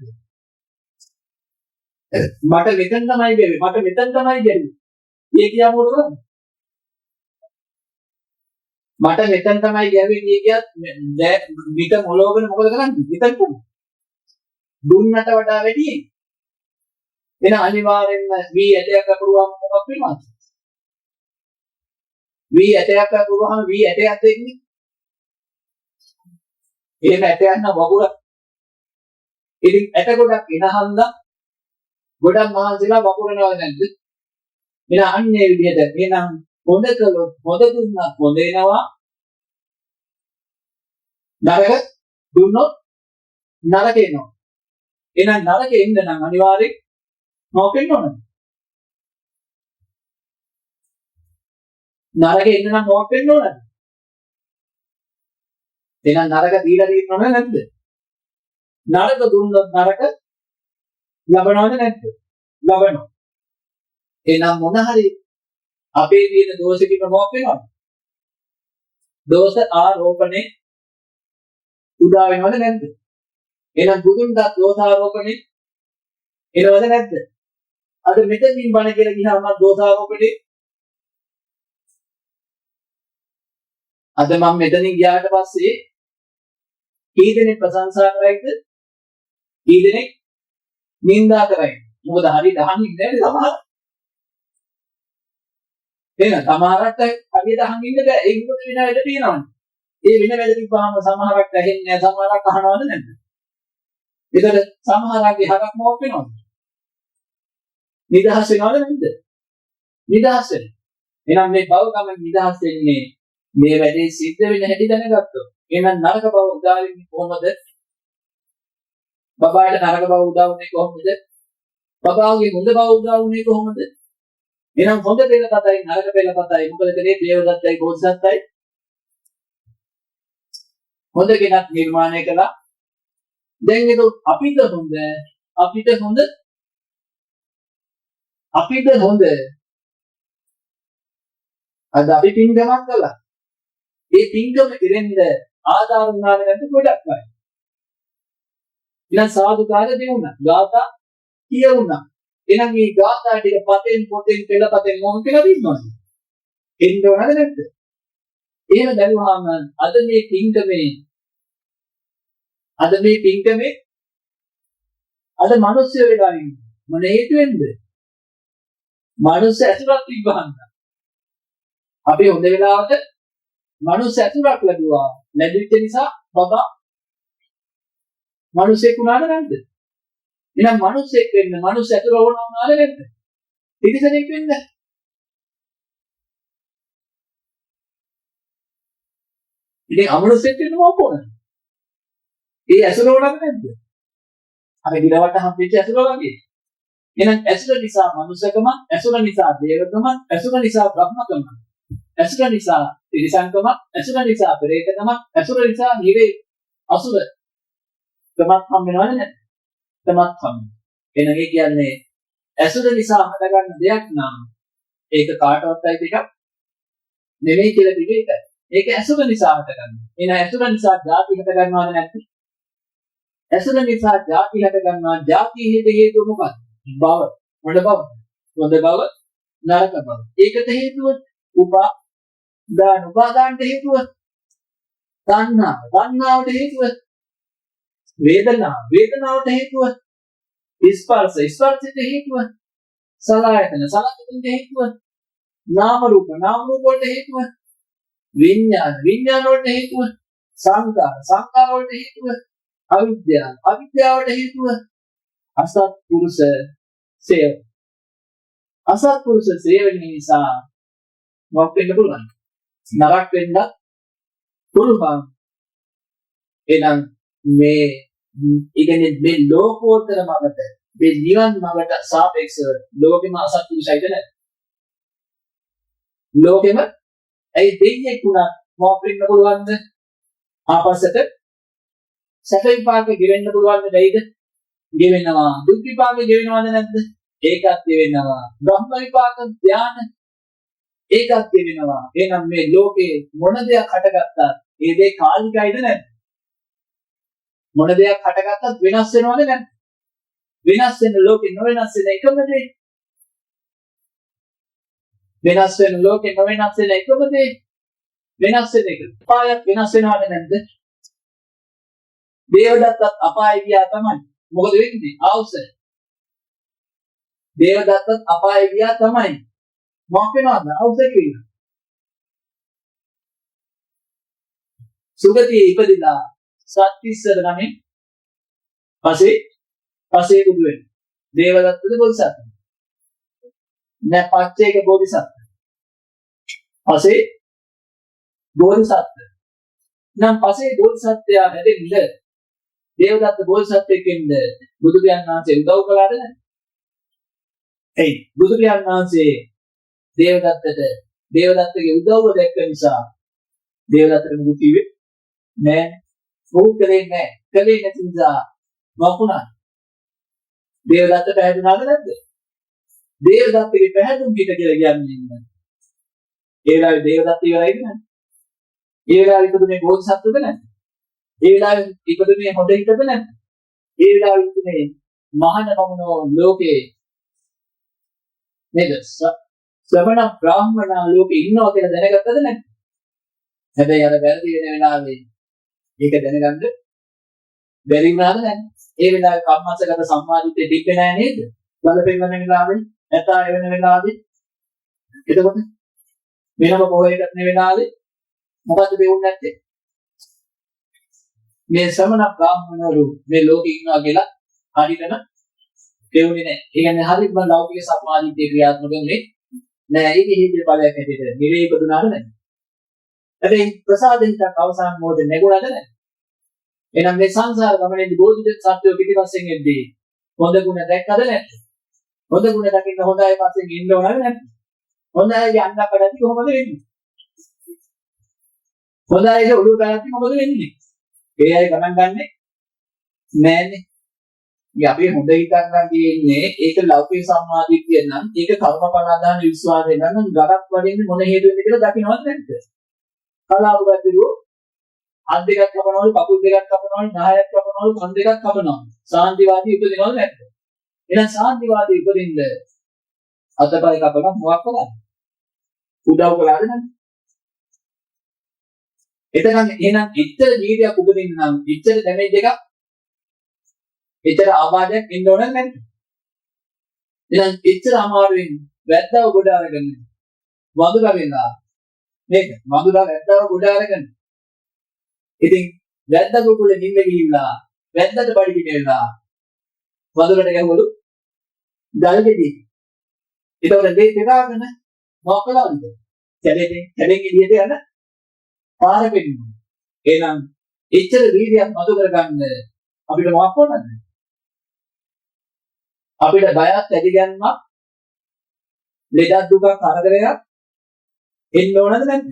B: මට මෙතන තමයි බැරි. මට මෙතන තමයි බැරි. ඒ කියා මොකද කරන්නේ? මට මෙතන තමයි ගැවෙන්නේ කියත් විත මොලෝගෙන මොකද කරන්නේ? විතර කරන්නේ. දුන්නට වඩා වැඩි. එන අනිවාර්යෙන්ම වී ඇටයක් අකුරුවම මොකක් වෙනවද? වී ඇටයක් අකුරුවම වී ඇටයක් දෙන්නේ. එහෙම ඇටයක් නම් වගුර. ඉතින් ඇට ගොඩක් එනහන්ද ගොඩක් මහන්සිලා වගුරනවද නැද්ද? එන අන්නේ විදිහට එහෙනම් හොඳ කළොත් හොඳ දුන්නා හොඳ එනවා. නරක දුන්නොත් නරක එනවා. එහෙනම් නරක එන්න නම් අනිවාර්යෙන් මොකක් වෙන්න ඕනද? නරක එන්න නම් මොකක් වෙන්න ඕනද? එහෙනම් නරක දීලා තියෙනවද නැද්ද? නරක දුන්නොත් නරක ලබනවද නැද්ද? ලබනවා. එහෙනම් මොන හරි අපේ තියෙන දෝෂකින් මොකක් වෙනවද? දෝෂ ආරෝපණේ උදා වෙනවද නැද්ද? එහෙනම් බුදුන්ට දෝෂාරෝපණේ එනවද නැද්ද? අද මෙතනින් බණ කියලා ගියාම දෝෂාරෝපණේ අද මම මෙතනින් ගියාට පස්සේ කී දෙනෙක් ප්‍රශංසා කරයිද? කී දෙනෙක් නින්දා කරයිද? මොකද හරියට අහන්නේ නැහැ සමහර. එහෙනම් සමහරට හරියට අහන්නේ නැහැ. ඒක මොකද වෙන වැඩ තියෙනවනේ. ඒ වෙන වැඩ තිබ්බාම සමහරක් ඇහෙන්නේ නැහැ, සමහරක් අහනවද නැද්ද? ඒතර සමහරක්ගේ හරක් මොකක් වෙනවද? නිදහස් වෙනවද නැද්ද? නිදහස් වෙනවා. එහෙනම් මේ බවකම නිදහස් වෙන්නේ මේ වැඩේ සිද්ධ වෙන හැටි දැනගත්තොත්. එහෙනම් නරක බව උදා වෙන්නේ කොහොමද? බබාට නරක බව උදා වුනේ කොහොමද? බබාගේ හොඳ බව උදා වුනේ කොහොමද? එහෙනම් හොඳ පෙළපතයි නරක පෙළපතයි මොකද කරේ? දේවදත්තයි බෝධිසත්වයි හොඳ කෙනෙක් නිර්මාණය කළා. දැන් ඒක අපිට හොඳ අද අපි පින්කමක් කළා. ඒ පින්කම ඉරෙන්ද ආදාර වුණාද නැද්ද ගොඩක් අය. ඊළඟ සාදුකාර දෙවුණා. ගාථා කියවුණා. එහෙනම් මේ ගාථා ටික පතෙන් පොතෙන් පෙළපතෙන් මොන කියලා දිනනවද? එන්න ඕනද නැද්ද? එහෙම දැනුවාම අද මේ පින්කමේ අද මිනිස්සු වෙලා ඉන්නේ. මොන හේතුවෙන්ද? මිනිස්සු ඇතුළත් තිබ්බහන්ද. අපි හොඳ වෙලාවට මිනිස්සු ඇතුළත් ලැබුවා. ලැබිච්ච නිසා බබා මිනිස්සෙක් වුණාද නැද්ද? එහෙනම් මිනිස්සෙක් වෙන්න මිනිස්සු ඇතුළ වුණාද නැද්ද? තිරිසනෙක් වෙන්න. ඉතින් අමනුස්සෙක් වෙන්න මොකක් ඕනද? ඒ ඇසුර වුණාද නැද්ද? අර ගිරවට හම්බෙච්ච ඇසුර වගේ. එහෙනම් ඇසුර නිසා මනුස්සකම, ඇසුර නිසා දේවකම, ඇසුර නිසා බ්‍රහ්මකම, ඇසුර නිසා තිරිසන්කම, ඇසුර නිසා පෙරේතකම, ඇසුර නිසා නිරේ අසුර තමත් හම් වෙනවද නැද්ද? තමත් හම්. එහෙනම් ඒ කියන්නේ ඇසුර නිසා හටගන්න දෙයක් නම් ඒක කාටවත් අයිති එකක් නෙමෙයි කියලා කිව්වේ ඒකයි. ඒක ඇසුර නිසා හටගන්නවා. එහෙනම් ඇසුර නිසා ಜಾති හට ගන්නවද නැද්ද? ඇසුර නිසා ಜಾති හට ගන්නවා. ಜಾති හේතුව මොකක්ද? භව. මොන භව? හොඳ භව, නරක භව. ඒකට හේතුව උපාදානට හේතුව තණ්හා. තණ්හාවට හේතුව වේදනාවට හේතුව ස්පර්ශයට හේතුව සලආයතනට හේතුව නාම රූප වලට හේතුව විඥාන වලට හේතුව සංකාර වලට හේතුව අවිද්‍යාවට හේතුව අසත්පුරුෂ සේවන නිසා මොකක් වෙන්න පුළුවන්? නරක වෙන්න පුළුවන්. එහෙනම් මේ ලෝකෝත්තර මඟට මේ නිවන් මඟට සාපේක්ෂව ලෝකෙම අසත්පුරුෂයිද නැද්ද? ලෝකෙම ඇයි දෙන්නේ කුණා මොකක් වෙන්න පුළුවන්ද? ආපස්සට සැප විපාක ගෙවෙන්න පුළුවන්ද නැයිද? ගෙවෙනවා. දුක් විපාක ගෙවෙනවද නැද්ද? ඒකත් ගෙවෙනවා. බ්‍රහ්ම විපාක ධාන ඒකත් ගෙවෙනවා. එහෙනම් මේ ලෝකේ මොන දෙයක් හටගත්තත් ඒ දේ කාලිකයිද නැද්ද? මොන දෙයක් හටගත්තත් වෙනස් වෙනවද නැද්ද? වෙනස් වෙන ලෝකේ නොවෙනස් වෙන එකම දේ. වෙනස් වෙන ලෝකේ නොවෙනස් වෙන එකම දේ. වෙනස් වෙන එක. අපායත් වෙනස් වෙනවද නැද්ද? දේවදත්තත් අපාය ගියා තමයි. මොකද වෙන්නේ? ආවුසය. දේවදත්තත් අපාය ගියා තමයි. මොකක් වෙනවද? ආවුසය කියලා. සුගතියේ ඉපදිලා සත්‍තිස්සර ගමෙන් පසේ බුදු වෙන. දේවදත්තද බෝධිසත්ව. නෑ පච්චේක බෝධිසත්ව. පසේ බෝධිසත්ව. නම් පසේ බෝධිසත්වයා හැදෙන්න දේවදත්ත බෝධිසත්වෙකින්ද බුදු පියාණන් වහන්සේ උදව් කළාද නැද්ද? එයි බුදු පියාණන් වහන්සේ දේවදත්තගේ උදව්ව දැක්ක නිසා දේවදත්තට මුළු කිව්වේ නෑ. මොකද කලේ නෑ. කලේ නැති නිසා වකුණා. දේවදත්ත පැහැදුනාද නැද්ද? දේවදත්තගේ පැහැදුම් පිට කියලා කියන්නේ. ඒ වෙලාවේ දේවදත්ත ඉවරයිද නැද්ද? ඒ වෙලාවේ ඉපදුනේ බෝධිසත්වද නැද්ද? ඒ වෙලාවේ ඉපදුනේ හොඳ හිතද නැද්ද? ඒ වෙලාවේ ඉපදුනේ මහාන කමුණෝ ලෝකේ නේද? ශ්‍රවණ බ්‍රාහ්මණ ලෝකේ ඉන්නවා කියලා දැනගත්තද නැද්ද? හැබැයි අර වැරදි වෙන වෙලාවේ ඒක දැනගන්න බැරි වුණාද නැද්ද? ඒ වෙලාවේ කම්මස්සගත සම්මාදිට්ඨිය තිබ්බේ නැහැ නේද? බලපෙන් වෙන වෙලාවේ නැතා වෙන වෙලාවේ එතකොට වෙනම කොහේකට නේ වෙලාවේ මොකද්ද වෙන්නේ නැත්තේ? මේ ශ්‍රමණ බ්‍රාහ්මණවරු මේ ලෝකේ ඉන්නවා කියලා හරියටම කියුනේ නැහැ. ඒ කියන්නේ හරියටම ලෞකික සම්මාදිට්ඨිය ක්‍රියාත්මක වෙන්නේ නැහැ. ඒක හේතුඵලයක් හැටියට නිවේ ඉපදුනාද නැහැ. හැබැයි ප්‍රසාදින්ට අවසාන මොහොතේ නැගුණාද නැහැ. එහෙනම් මේ සංසාර ගමනේදී බෝධිසත්ව සත්‍යෝ පිටිපස්සෙන් එද්දී හොඳ ගුණ දැක්කද නැද්ද? හොඳ ගුණ දකින්න හොඳ අය පස්සෙන් ඉන්න ඕනද නැද්ද? හොඳ අය යන්න කඩද්දි කොහොමද වෙන්නේ? හොඳ අයගේ ඔළුව පැනද්දි මොකද වෙන්නේ? ඒ අය ගණන් ගන්නෙ නෑනේ. ඉතින් අපි හොඳ හිතන්න තියෙන්නේ ඒක ලෞකික සම්මාදිට්ඨිය නම් ඒක කර්මඵල ආදාන විශ්වාසය නම් ගලක් වදින්නේ මොන හේතුවෙන්ද කියලා දකින්නවද නැද්ද? කලාවකදීෝ අත් දෙකක් කපනවලු කකුල් දෙකක් කපනවලු නහයක් කපනවලු කන් දෙකක් කපනවා. සාන්තිවාදී උපදිනවද නැද්ද? එහෙනම් සාන්තිවාදී උපදින්න අතපය කපන මොකක් කරන්නේ? උදව් කළාද නැද්ද? එතනම් එහෙනම් ඉච්ඡර ජීවිතයක් උපදින්න නම් ඉච්ඡර ඩැමේජ් එකක් ඉච්ඡර ආබාධයක් ඉන්න ඕන නැද්ද? එහෙනම් ඉච්ඡර අමාරුවෙන් වැද්දව ගොඩ අරගෙන වඳුරා වෙනවා නේද? වඳුරා වැද්දව ගොඩ අරගෙන ඉතින් වැද්ද කුකුලේ නිින්ද ගිහිල්ලා වැද්දට බඩි පිටේලා වඳුරට ගැහුවලු ගල්ගෙඩි. ඒතකොට දෙය දෙකාගෙන මොකලවද? කැලේ එළියට යන පාර පෙන්නුවා. එහෙනම් එච්චර වීර්යයක් මතු කරගන්න අපිට මොකක් ඕනද? අපිට බයක් ඇති ගැනීමක් ලෙඩක් දුකක් කරදරයක් එන්න ඕනද නැද්ද?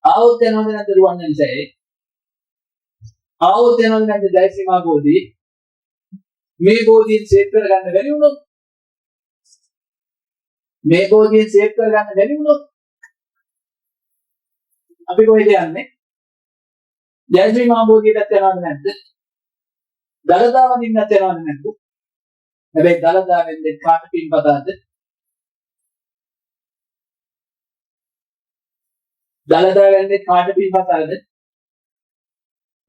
B: ආවොත් යනවද නැද්ද රුවන් නිසා? ආවොත් යනවද නැද්ද ජයසීමා බෝධි? මේ බෝධියෙන් සේව් කරගන්න බැරි වුණොත් මේ බෝධියෙන් සේව් කරගන්න බැරි වුණොත් අපි කොහෙද යන්නේ? ජයසීමා බෝධියට යනවද නැද්ද? දලදා වඳින්නත් යනවද නැද්ද? හැබැයි දලදා වෙන්නේ කාට පින්පතද? දලදා වෙන්නේ කාට පින්පතද?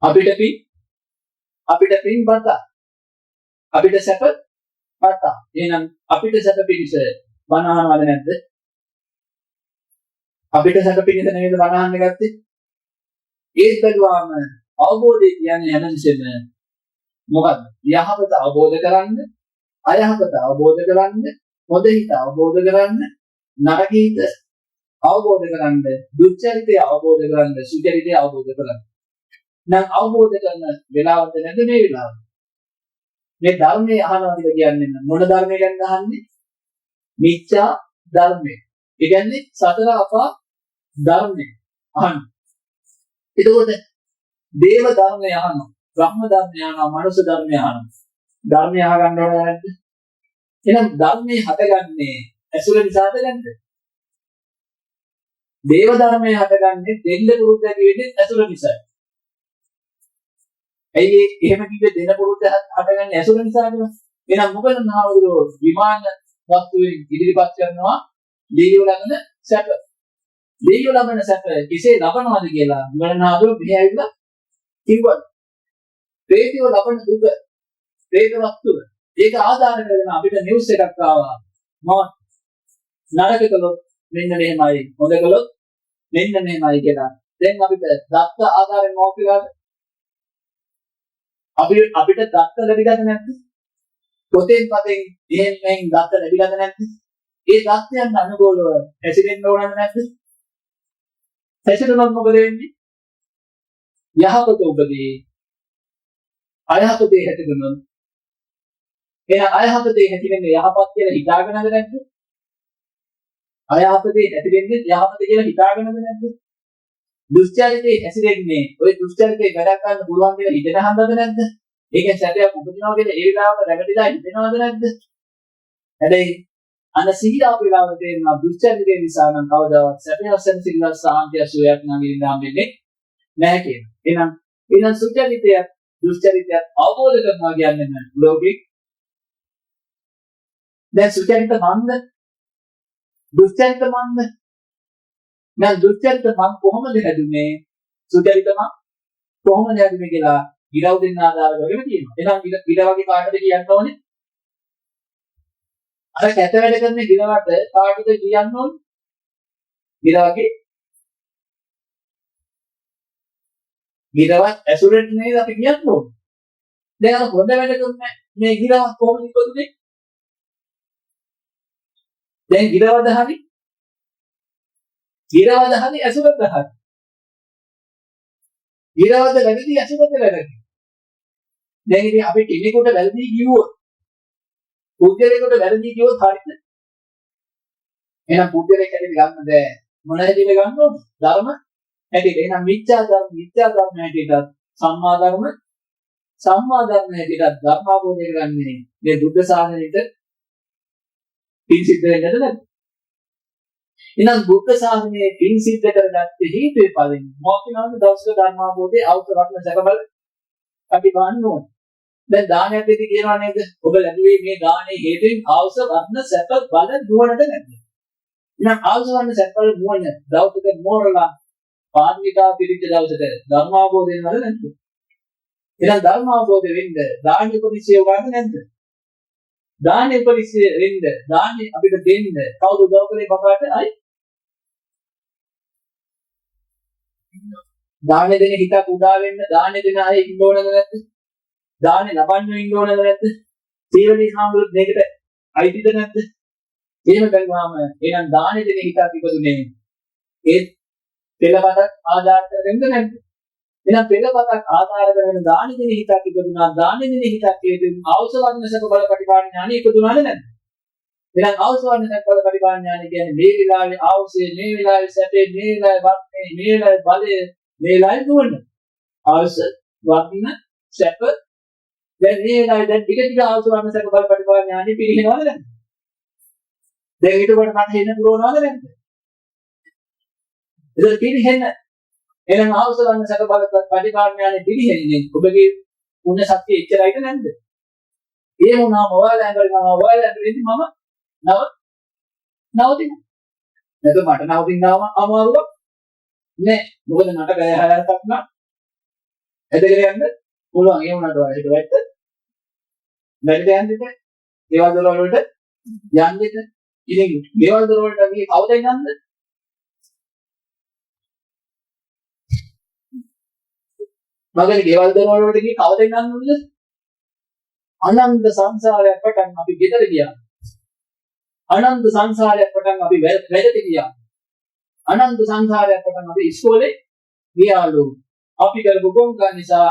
B: අපිට පින්පත. අපිට සැප පත. එහෙනම් අපිට සැප පිණිස බණ අහනවද නැද්ද? අපිට සැප පිණිස නෙවෙයි බණ අහන්න ගත්තේ. ඒත් බැලුවාම අවබෝධය කියන්නේ හැමතිස්සෙම මොකද්ද? යහපත අවබෝධ කරගන්න, අයහපත අවබෝධ කරගන්න, හොඳ හිත අවබෝධ කරගන්න, නරක හිත අවබෝධ කරගන්න, දුක්චරිතය අවබෝධ කරගන්න, සුචරිතය අවබෝධ කරගන්න. නම් අවබෝධ කරන වෙලාවද නැද්ද මේ වෙලාව? මේ ධර්මයේ අහනවා කියන්නේ මොන ධර්මය ගැන අහන්නේ? මිච්ඡා ධර්මය. ඒ කියන්නේ සතර අපා ධර්මය අහන්න. එතකොට දේව ධර්මය අහනවා, බ්‍රහ්ම ධර්මය අහනවා, මනුෂ්‍ය ධර්මය අහනවා. ධර්මය අහගන්න ඕන නැද්ද? එහෙනම් ධර්මයේ හටගන්නේ ඇසුර නිසාද නැද්ද? දේව ධර්මයේ හටගන්නේ දෙන්න පුරුද්ද ඇති වෙන්නේ ඇසුර නිසායි. ඇයි එහෙම කිව්වේ දෙන්න පුරුද්ද හටගන්නේ ඇසුර නිසාද? එහෙනම් මොකද මහවුරෝ විමාන වස්තුවේ ඉදිරිපත් කරනවා දීයෝ ළඟන සැප. දීයෝ ළඟන සැප කෙසේ ලබනවද කියලා බුදුරණාහි මෙහි ඇවිල්ලා කිව්වා. ප්‍රේතයෝ ලබන දුක, ප්‍රේත වස්තුව. ඒක ආධාර කරගෙන අපිට නිවුස් එකක් ආවා. මම නරක කළොත් මෙන්න මෙහෙමයි, හොඳ කළොත් මෙන්න මෙහෙමයි කියලා. දැන් අපිට දත්ත ආධාරයෙන් මොකක්ද කියලා අපිට දත්ත ලැබිලාද නැද්ද? පොතෙන් පතෙන් එහෙන් දත්ත ලැබිලාද නැද්ද? ඒ දත්තයන් අනුකූලව හැසිරෙන්න ඕනද නැද්ද? හැසිරුණොත් මොකද වෙන්නේ? යහපත උපදී අයහපතේ හැටෙනුනොත් එයා අයහපතේ හැටෙන්නේ යහපත් කියලා හිතාගෙනද නැද්ද? අයහපතේ හැටෙන්නේ යහපත කියලා හිතාගෙනද නැද්ද? දුස්චරිතේ හැසිරෙන්නේ ඔය දුස්චරිතේ වැඩ ගන්න පුළුවන් කියලා හිතන හන්දද නැද්ද? ඒකෙන් සැපයක් උපදිනවා කියලා ඒ විලාම රැවටිලා හිතනවද නැද්ද? හැබැයි අන සිහිලාප විලාම තේරෙනවා දුස්චරිතේ නිසා නම් කවදාවත් සැපයසන් සිල්වත් සාන්තිය සුවයක් නැගින්න හම්බෙන්නේ නැහැ කියන. එහෙනම් සුචරිතය දුස්චරිතය අවබෝධ කරනවා කියන්නේ ලෝකෙ දැන් සුචරිත මන්ද දුස්චරිත මන්ද දැන් දුස්චරිත මන් කොහොමද හැදුනේ සුචරිත මන් කොහොමද හැදුනේ කියලා ඉරව් දෙන්න ආදාර කරගෙන කියනවා. එහෙනම් ඉර වගේ කාටද කියන්න ඕනේ? අර කැත වැඩ කරන ඉරවට කාටද කියන්න ඕනේ? ඉර වගේ ඉරවත් ඇසුරෙන් නේද අපි කියන්න ඕනේ. දැන් අර හොඳ වැඩ කරන මේ ඉරවත් කොහොමද ඉපදුනේ? දැන් ඉරවද හරි ඇසුරද හරි ඉරවද වැඩි ඇසුරද වැඩි දැන් ඉතින් අපි කෙනෙකුට වැරදි කිව්වොත් පුද්ගලයෙකුට වැරදි කිව්වොත් හරිද? එහෙනම් පුද්ගලයෙක් හැටියට ගන්න බෑ. මොන හැටියට ගන්න ඕන? ධර්ම හැටියට. එහෙනම් මිත්‍යා ධර්ම හැටියට සම්මා ධර්ම හැටියට ධර්මාවබෝධය කරන්නේ මේ බුද්ධ ශාසනයට පින් සිද්ධ වෙන්නද නැද්ද? එහෙනම් බුද්ධ ශාසනයේ පින් සිද්ධ කරගත්තේ හේතුවේ ඵලෙන් මොකක්ද දවසක ධර්මාවබෝධයේ අවතරක්ම සැකබල අපි ගන්න ඕනේ. දැන් දානයක් දෙවි කියනවා නේද? ඔබ ලැබුවේ මේ දානේ හේතුවෙන් ආවස වර්ණ සැප බල දුවනද නැද්ද? එහෙනම් ආවස වර්ණ සැප බල දුවන දවසක මෝරලා පාර්මිතා පිළිච්ච දවසට ධර්මාවබෝධයෙන් වල නැද්ද? එහෙනම් ධර්මාවබෝධ වෙන්න දාන උපනිෂය උගන්න නැද්ද? දාන උපනිෂය වෙන්න දාන්නේ අපිට දෙන්න කවුද උදව් කරේ බබාට? අයි දාන දෙන හිතක් උදා වෙන්න දාන දෙන අය ඉන්න ඕනද නැද්ද? දානේ ලබන්න ඉන්න ඕනද නැද්ද? සීලදී හාමුදුරුවෝ මේකට අයිතිද නැද්ද? එහෙම බැලුවාම එහෙනම් දානේ දෙන හිතක් ඉපදුනේ ඒ පෙළපතක් ආධාර කරගෙනද නැද්ද? එහෙනම් පෙළපතක් ආධාර කරගෙන දානේ දෙන හිතක් ඉපදුනා දානේ දෙන හිතක් හේතුවෙන් ආවසවර්ණසක බල ප්‍රතිපාණ ඥානෙ ඉපදුනාද නැද්ද? එහෙනම් ආවසවර්ණසක බල ප්‍රතිපාණ ඥානෙ කියන්නේ මේ විලාවේ ආවසේ මේ විලාවේ සැපේ මේ විලාවේ වර්ණේ මේ විලාවේ බලය මේ විලාවේ දුවන ආවස වර්ණ සැප දැන් මේ වෙලාවේ දැන් ටික ආවසවර්ණසක බල ප්‍රතිපාණ ඥානෙ පිළිහෙනවද නැද්ද? දැන් ඊට කොට මට එන්න පුළුවන්වද නැද්ද? ඒක පිළිහෙන්න එහෙනම් ආවසවන්න සැක බල පරිපාලනයනේ පිළිහෙන්නේ ඔබගේ පුණ්‍ය ශක්තිය එච්චරයිද නැද්ද? ඒ වුණාම ඔයාලා ඇඟලනවා ඔයාලා ඇඟලෙදි මම නවතින. නැත්නම් මට නවතින්නවම අමාරුවක් නෑ. මොකද මට ගය 6ක් නම් ඇදගෙන යන්න පුළුවන්. ඒ වුණාට ඔයාලට වැට්ට වැඩි යන්න දෙන්න. දේවල් දොර වලට යන්න දෙන්න. ඉතින් දේවල් දොර වලට අපි කවුද යන්නේ? මගනේ ගෙවල් දොරවල් වලට ගිහින් කවද යන්නද? අනන්ත සංසාරයක් පටන් අපි ගෙදර ගියා. අනන්ත සංසාරයක් පටන් අපි වැඩට ගියා. අනන්ත සංසාරයක් පටන් අපි ඉස්කෝලේ ගියාලු. අපි කරපු ගොංගා නිසා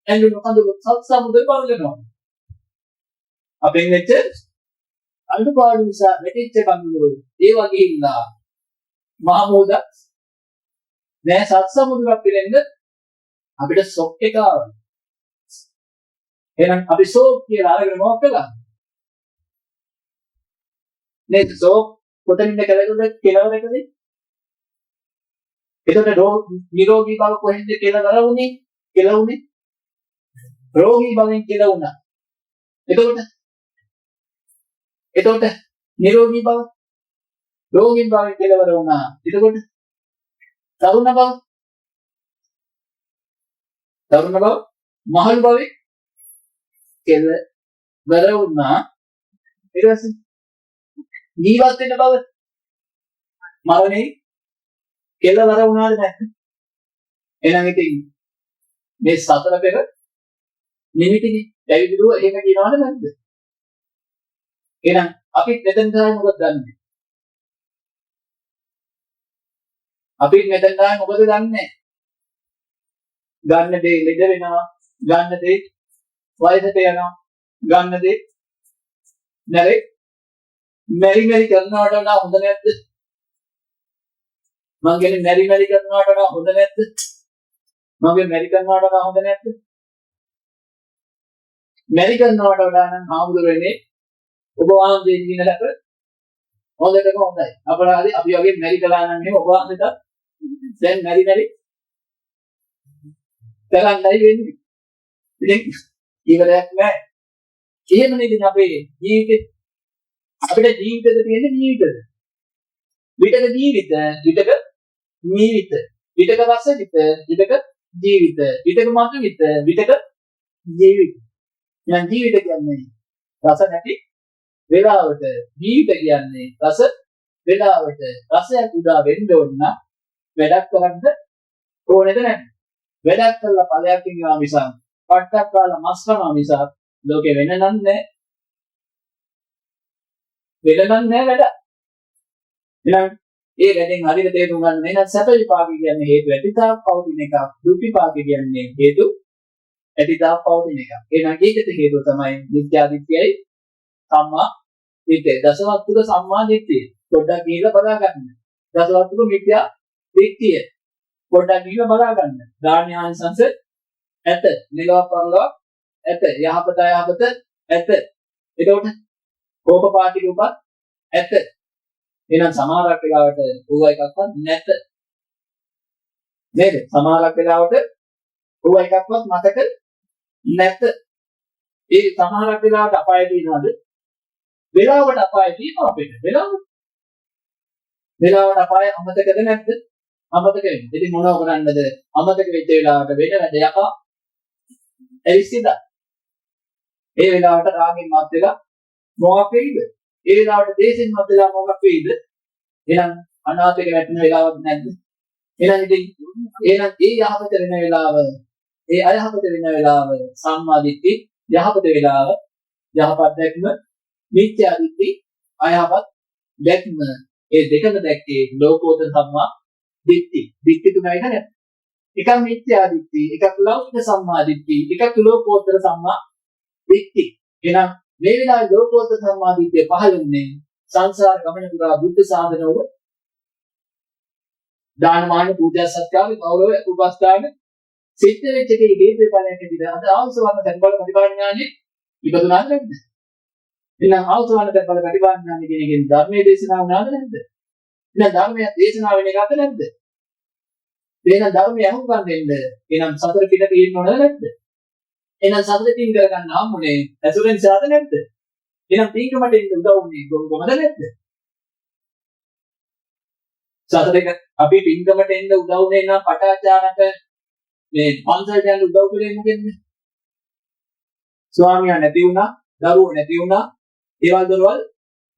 B: ඇඟුණු කඳුළු සත්සමුදේ බලනවා. අපෙන් වෙච්ච අඬපාඩු නිසා වැටිච්ච කඳුළු ඒ වගේ ඉන්නා. මහමෝද නෑ සත්සමුදයක් පිරෙන්න අපිට සොක් එක ආවා. එහෙනම් අපි සොක් කියලා අරගෙන මොකක් කළා? නේද සොක් කොතනින්ද කෙලවරකදී? එතකොට නිරෝගී බව කොහෙන්ද කෙලවරුනේ? රෝගී බවෙන් කෙලවුණා. එතකොට නිරෝගී බව රෝගී බවෙන් කෙලවර වුණා. එතකොට තරුණ බව මහලු බවේ කෙලවර වුණා. ඊට පස්සේ ජීවත් වෙන බව මරණේ කෙලවර වුණාද නැද්ද? එහෙනම් ඉතින් මේ සතර පෙර නිමිතිනේ පැවිදිව එහෙම කියනවද නැද්ද? එහෙනම් අපි මෙතෙන් තමයි මොකද දන්නේ? අපි මෙතෙන් තමයි මොකද දන්නේ? ගන්න දේ ලෙඩ වෙනවා. ගන්න දේ වයසට යනවා. ගන්න දේ මෙරි කරනවට වඩා හොඳ නැද්ද? මං කියන්නේ මෙරි කරනවට වඩා හොඳ නැද්ද? මගේ මෙරි කරනවට වඩා හොඳ නැද්ද? මෙරි කරනවට වඩා නම් හාමුදුරනේ ඔබ වහන්සේ දිනලක හොඳටම හොඳයි. අපරාධේ අපි වගේ මෙරි කළා නම් නේ ඔබ වහන්සේට දැන් මෙරි කරන්නයි වෙන්නේ. ඉතින් ඉවරයක් නැහැ. එහෙම නෙවෙයි අපේ ජීවිතේ. අපිට ජීවිතද තියෙන්නේ ජීවිතද? විතක ජීවිත, විතක ජීවිත. විතක රස විත, විතක ජීවිත. විතක මතු විත, විතක ජීවිත. දැන් ජීවිත කියන්නේ රස නැති වේලාවට, ජීවිත කියන්නේ රස වේලාවට. රසයක් උදා වෙන්න ඕන නම් වැඩක් කරන්න ඕනේද නැද්ද? වැඩක් කරලා ඵලයක් ඉන්නවා මිසක් පට්ටක් කාලා මස් කනවා මිසක් ලෝකේ වෙන නන්නේ වැඩ. එහෙනම් ඒ වැඩෙන් හරියට තේරුම් ගන්න එහෙනම් සැප විපාක කියන්නේ හේතු ඇතිතාව පවතින එක. දුක් විපාක කියන්නේ හේතු ඇතිතාව පවතින එක. එහෙනම් ඒකට හේතුව තමයි මිත්‍යා දිට්ඨියයි සම්මා දිට්ඨිය. දසවස්තුක සම්මා දිට්ඨිය. පොඩ්ඩක් ගිහිල්ලා බලා ගන්න. දසවස්තුක මිත්‍යා දිට්ඨිය. පොඩ්ඩක් ගිහිල්ලා බලා ගන්න. දානහානිසංස ඇත. නිලව පරලව ඇත. යහපත ඇත. එතකොට කෝපපාටි රූපත් ඇත. එහෙනම් සමහරක් වෙලාවට ඌව එකක්වත් නැත. නේද? සමහරක් වෙලාවට ඌව එකක්වත් මතක නැත. ඒ සමහරක් වෙලාවට අපාය තියනවාද? වෙලාවට අපාය තියනවා අපිට. වෙලාවට අපාය අමතකද නැද්ද? අමතක වෙනවා. ඉතින් මොනව කරන්නද? අමතක වෙච්ච වෙලාවට වෙන වැඩ යකා එරිසිදා. ඒ වෙලාවට රාගෙන් මත් වෙලා මොකක් වෙයිද? ඒ වෙලාවට දේශෙන් මත් වෙලා මොකක් වෙයිද? එහෙනම් අනාථක වැටෙන වෙලාවක් නැද්ද? එහෙනම් ඉතින් ඒ යහපත වෙන වෙලාව, ඒ අයහපත වෙන වෙලාව සම්මා දිට්ඨි, යහපත වෙලාව යහපත් දැක්ම, මිත්‍යා දිට්ඨි අයහපත් දැක්ම. ඒ දෙකම දැක්කේ ලෝකෝත්තර සම්මා දිට්ඨි. දිට්ඨි තුනයි නේද? එකක් මිත්‍යා දිට්ඨි, එකක් ලෞකික සම්මා දිට්ඨි, එකක් ලෝකෝත්තර සම්මා දිට්ඨි. එහෙනම් මේ වෙලාවේ ලෝකෝත්තර සම්මා දිට්ඨිය පහළුන්නේ සංසාර ගමන පුරා බුද්ධ සාධනවල දානමාන පූජා සත්කාර ගෞරව උපස්ථාන සිද්ධ වෙච්ච එකේ හේතු ඵලයක් විදිහට අද ආවසවන්න දැන්වල ප්‍රතිපාඥානේ ඉබදුනාද නැද්ද? එහෙනම් ආවසවන්න දැන්වල ප්‍රතිපාඥානේ කියන එකෙන් ධර්මයේ දේශනාව වුණාද නැද්ද? එහෙනම් ධර්මයේ දේශනාව වෙන එකද නැද්ද? එහෙනම් ධර්මය අහුම්කම් දෙන්න එහෙනම් සතර පිට තියෙන්න ඕනද නැද්ද? එහෙනම් සතර පින් කරගන්න ආමුනේ ඇසුරෙන් සාද නැද්ද? එහෙනම් පින්කමට ඉන්න උදව් වුනේ කොහොමද නැද්ද? සතරක අපි පින්කමට එන්න උදව් වුනේ නම් පටාචාරට මේ පන්සලට යන්න උදව් කළේ මොකෙන්ද? ස්වාමියා නැති වුණා, දරුවෝ නැති වුණා, ඒවල් දරුවල්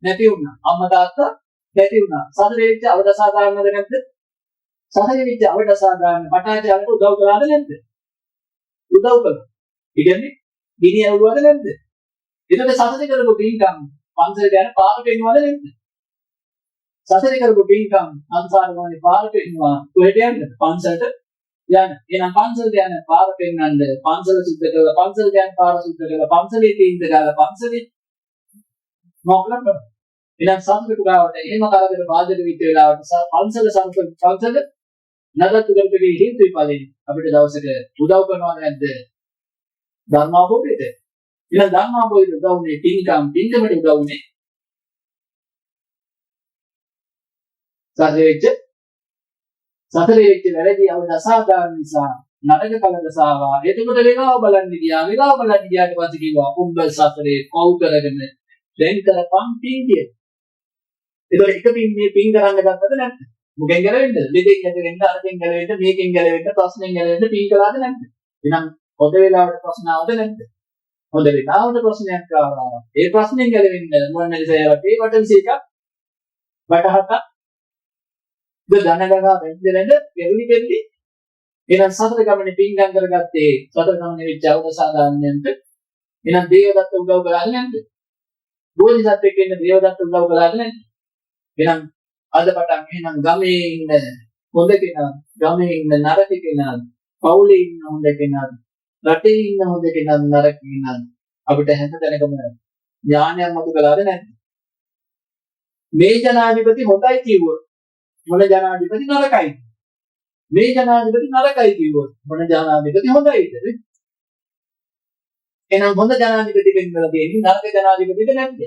B: නැති වුණා, අම්මා තාත්තා නැති වුණා. සතරේ විච්ච අවදසාදාරණද නැද්ද? සතරේ විච්ච අවදසාදාරණ පටාචාරට උදව් කළාද නැද්ද? උදව් කළා. ඒ කියන්නේ ගිනි ඇවුවද නැද්ද? එතකොට සතරේ කරපු පින්කම් පන්සලට යන පාර පෙන්වවද නැද්ද? සතරේ කරපු පින්කම් සංසාර ගමනේ පාර පෙන්වනවා. කොහෙට යන්නද? පන්සලට යන්න. එහෙනම් පන්සලට යන පාර පෙන්වන්න පන්සල සුද්ධ කරලා පන්සලට යන පාර සුද්ධ කරලා පන්සලේ තීන්ද ගාලා පන්සලේ මොකක්ද? එහෙනම් සතුට පුරාවට එහෙම කරදර බාධක විත් වෙලාවට පන්සල පන්සල නඩත්තු කරපේ හේතු විපලෙන් අපිට දවසක උදව් කරනවා නැද්ද? ධර්මාභෝධයට. එහෙනම් ධර්මාභෝධයට උදව් වෙන්නේ පින්කම් පින්කමට උදව් වෙන්නේ සතරේ වෙච්ච වැරදි අවුල අසාධාරණ නිසා නරක කල දසාවා. එතකොට වෙලාව බලන්න ගියාට පස්සේ කිව්වා උඹ සතරේ පව් කරගෙන දැන් කරපම් පින් කියන. ඒතකොට එක පින් මේ පින් කරන්න ගත්තද නැද්ද? මොකෙන් ගැලවෙන්නද? දෙදෙන් ගැලවෙන්න, අරකින් ගැලවෙන්න, මේකෙන් ගැලවෙන්න, ප්‍රශ්නෙන් ගැලවෙන්න පින් කළාද නැද්ද? එහෙනම් හොඳ වෙලාවට ප්‍රශ්න ආවද නැද්ද? හොඳ වෙලාවට ප්‍රශ්නයක් ආවා. ඒ ප්‍රශ්නෙන් ගැලවෙන්න මොන්නේ සෑයට ඒ වටවිසීක වටහට දනගා වෙන්දෙලඳ පෙරුණි පෙරලි. එහෙනම් සතර ගමනේ පින්ගම් කරගත්තේ සතර ගමනේ වෙච්ච අවසාදාන්නයන්ට. එහෙනම් දේවදත්ත උදව් කළාද නැද්ද? බෝධිසත්වෙක් වෙන්න දේවදත්ත උදව් කළාද නැද්ද? එහෙනම් අද පටන් එහෙනම් ගමේ ඉන්න හොඳ කෙනා, ගමේ ඉන්න නරක කෙනා, පවුලේ ඉන්න හොඳ කෙනාද, රටේ ඉන්න හොඳ කෙනාද, නරක කෙනාද අපිට හැම තැනකම ඥානයක් මතු කළාද නැද්ද? මේ ජනාධිපති හොඳයි කිව්වොත් මොන ජනාධිපති නරකයි? මේ ජනාධිපති නරකයි කිව්වොත් මොන ජනාධිපති හොඳයිද? එහෙනම් හොඳ ජනාධිපති වෙන්නලා තියෙන්නේ නරක ජනාධිපතිද නැද්ද?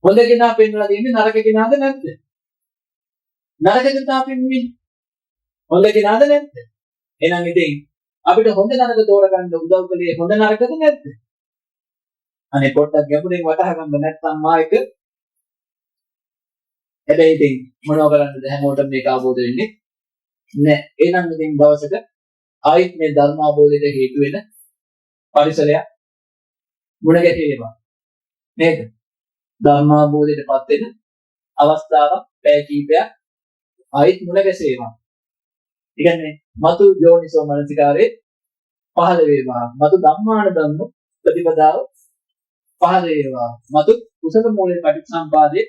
B: හොඳ කෙනා පෙන්වලා තියෙන්නේ නරක කෙනාද නැද්ද? නරක කෙනා පෙන්වන්නේ හොඳ කෙනාද නැද්ද? එහෙනම් ඉතින් අපිට හොඳ නරක තෝරගන්න උදව් කළේ හොඳ නරකද නැද්ද? අනේ පොඩ්ඩක් ගැඹුරින් වටහා ගන්න නැත්නම් මායක හැබැයි ඉතින් මොනව කරන්නද හැමෝටම මේක අවබෝධ වෙන්නේ නැහැ. එහෙනම් ඉතින් දවසක ආයිත් මේ ධර්ම අවබෝධයට හේතු වෙන පරිසරයක් මුණ ගැටේවා නේද? ධර්ම අවබෝධයටපත් වෙන අවස්ථාවක් පැය කීපයක් ආයිත් මුණ ගැසේවා. ඒ කියන්නේ මතු යෝනිසෝ මනසිකාරේ පහළ වේවා. මතු ධම්මාන ධම්ම ප්‍රතිපදාව පහළ වේවා. මතු කුසල මූලයේ පටිච්චසමුපාදේ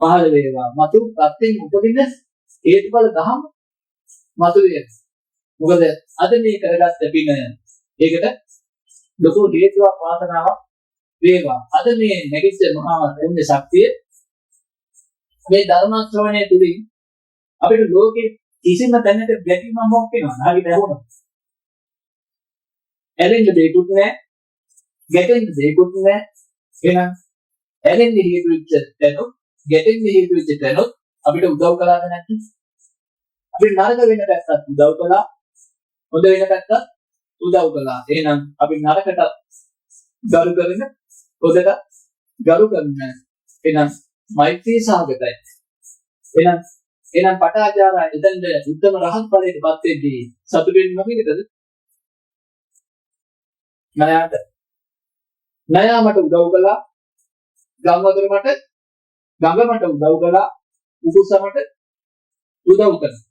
B: පහළ වේවා. මතු ප්‍රත්‍යයෙන් උපදින හේතුඵල ධම් මතු වේවා. මොකද අද මේ කරගත්ත පින ඒකට ලොකු හේතුවක් වාසනාවක් වේවා. අද මේ නැගිච්ච මහා පුණ්‍ය ශක්තිය මේ ධර්ම ශ්‍රවණය තුලින් අපිට ලෝකේ කිසිම තැනක ගැටීමක් මොකක් වෙනවද? හරියට ඇහුණා. ඇලෙන්න දෙයක්වත් නැහැ. ගැටෙන්න දෙයක්වත් නැහැ. එහෙනම් ඇලෙන්න හේතු වෙච්ච තැනොත් ගැටෙන්න හේතු වෙච්ච තැනොත් අපිට උදව් කළාද නැත්නම්? අපිට නරක වෙන පැත්තත් උදව් කළා. හොඳ වෙන පැත්තත් උදව් කළා. එහෙනම් අපි නරකට ගරු කරන හොඳට ගරු කරන එහෙනම් මෛත්‍රී සාගතයි. එහෙනම් පටාචාරා එතෙන්ද උත්තම රහත් ඵලයටපත් වෙද්දී සතුටු වෙන්නේ මොකේදද? නයා මට උදව් කළා. ගම්වතුර මට ගඟ මට උදව් කළා. උකුස්ස මට උදව් කළා.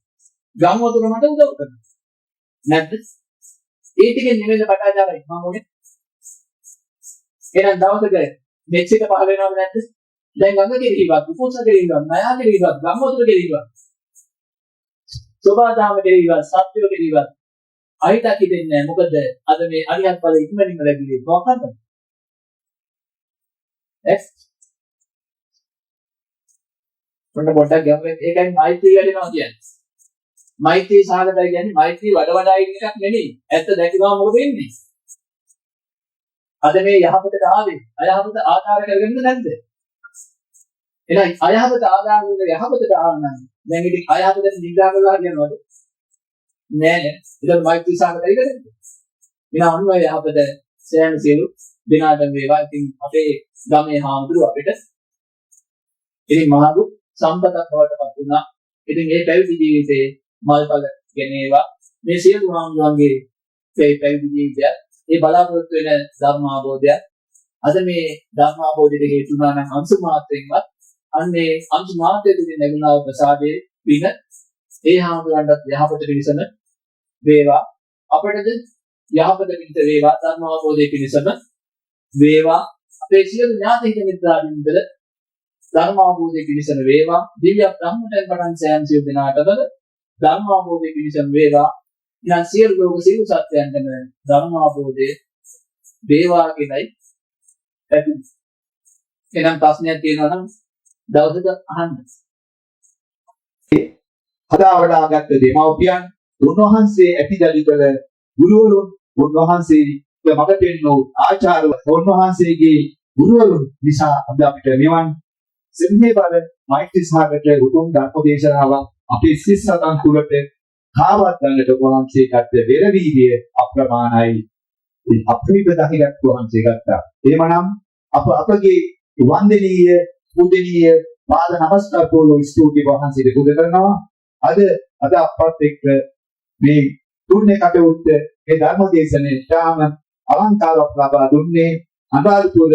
B: ගම්වතුර මට උදව් කළා. නැද්ද? ඒ ටිකෙන් නෙමෙයි පටාචාරයි මම උනේ. එහෙනම් දවසක මෙච්චර පහල වෙනවද නැද්ද? දැන් ගඟ කෙරෙහිවත් උකුස්ස කෙරෙහිවත් නයා කෙරෙහිවත් ගම්වතුර කෙරෙහිවත් සෝබාදාම කෙරෙහිවත් සත්‍යෝ කෙරෙහිවත් අහිතක් හිතෙන්නේ නැහැ. මොකද අද මේ අරියත් ඵල ඉක්මනින්ම ලැබිලි මොකක්ද? මොන පොඩ්ඩක් ගැඹුරින් ඒකයි මෛත්‍රී වැඩිනවා කියන්නේ. මෛත්‍රී සාගතයි කියන්නේ මෛත්‍රී වඩ වඩා ඉන්න එකක් නෙමෙයි. ඇත්ත දැකීම මොකද වෙන්නේ? අද මේ යහපතට ආවේ අයහපත ආකාර කරගෙනද නැද්ද? එහෙනම් අයහපත ආදාන වල යහපතට ආවනම් දැන් ඉතින් අයහපතට නිග්‍රහ කරලා කියනවද? නෑ නෑ. ඒක මෛත්‍රී සාගතයි කරන්නේ. විනා අනුමය යහපත සෑම සියලු දිනාට වේවා. ඉතින් අපේ ගමේ හාමුදුරුවෝ අපිට ඉතින් මහඟු සම්පතක් බවටපත් වුණා. ඉතින් මේ පැවිදි ජීවිතේ මල්පල ගෙනේවා. මේ සියලු හාමුදුරන්ගේ මේ පැවිදි ජීවිතය ඒ බලාපොරොත්තු වෙන ධර්ම අවබෝධය අද මේ ධර්ම අවබෝධයට හේතු වුණා නම් අංශු මාත්‍රයෙන්වත් අන්නේ අංශු මාත්‍රයේ තුලින් ලැබුණා ප්‍රසාදයේ වින ඒ හාමුදුරන්ටත් යහපත පිණිසම වේවා. අපටද යහපත පිණිස වේවා. ධර්ම අවබෝධයේ පිණිසම වේවා. අපේ සියලු ඥාති හිත මිත්‍රාදීන්ද ධර්ම අවබෝධයේ පිණිසම වේවා. දිව්‍ය බ්‍රහ්මයන් පටන් සෑම සියලු දෙනාටම ධර්ම අවබෝධයේ පිණිසම වේවා. ඉතින් සියලු ලෝක සියලු සත්‍යයන්ටම ධර්ම අවබෝධය වේවා කියලායි පැතුම්. එනම් ප්‍රශ්නයක් තියෙනවා නම් දවසක අහන්න.
C: හදාවඩාගත් දෙමව්පියන් උන්වහන්සේ ඇතිදලි කළ ගුරුවරුන් උන්වහන්සේ මඟ පෙන්වූ ආචාර්යවරුන් උන්වහන්සේගේ ගුරුවරුන් නිසා අද අපිට මෙවන් සිම්හේ බල මෛත්‍රී සාගත උතුම් ධර්ම දේශනාවක් අපේ සිස්සතන් තුළට කාවත් ගන්නට වහන්සේ ගත්ත වෙරවීර්ය අප්‍රමාණයි. අප්‍රියදහිරක් වහන්සේ ගත්තා. එහෙමනම් අපගේ වන්දනීය පූජනීය පාද නමස්කාර පොළොව ස්තුති වහන්සේට පුද කරනවා. අද අපත් එක්ක මේ තුන්නේ කටයුත්ත මේ ධර්ම දේශනේ තාම අලංකාරව ලබා දුන්නේ අදාල්පුර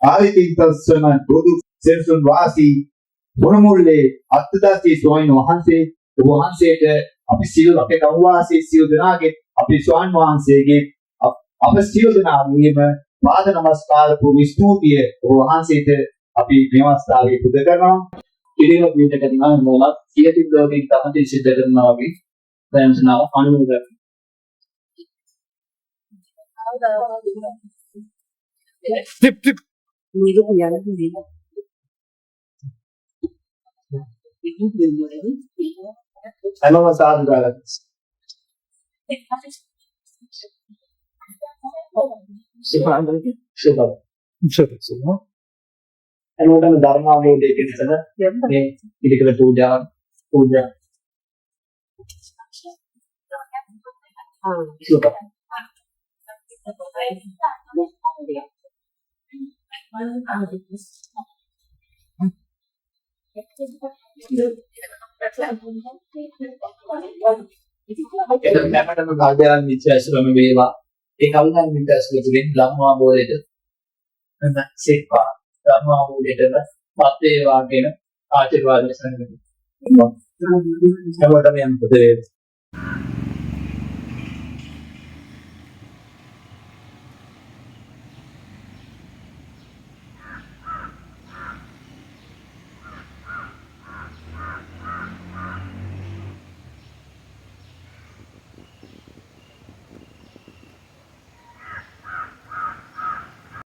C: ආවිතින්තස්සම පොදු සෙන්සුන් වාසී මොනමුල්ලේ අත්දැකී ස්වාමීන් වහන්සේ ඔබ වහන්සේට අපි සියලු අපේ ගෞවාසී සියලු දෙනාගේ අපි ස්වාමීන් වහන්සේගේ අප සියලු දෙනාගේම පාද නමස්කාර පොදු ස්තුතිය ඔබ වහන්සේට අපි මේ අවස්ථාවේ පුද කරනවා.
B: පිළිවෙල පිට කරනවා මොනවාත් සියතින් ලෝකෙක තමයි සිද්ධ කරනවා වගේ දැනසනාව අනුමත
C: හැමෝම සාදු ගාලා හැමෝටම ධර්ම අවබෝධය කියන මේ පිළිකල පූජා සුබ එතන මමටම කාර්යයන් විශ්වාසවම වේවා ඒ කවුරුන් විශ්වාසය තුළින් ධර්ම අවබෝධයට නැත්සෙක්වා ධර්ම අවබෝධයට පත් වේවා කියන ආශිර්වාද දෙසන්න. හැමෝටම යම් පුතේ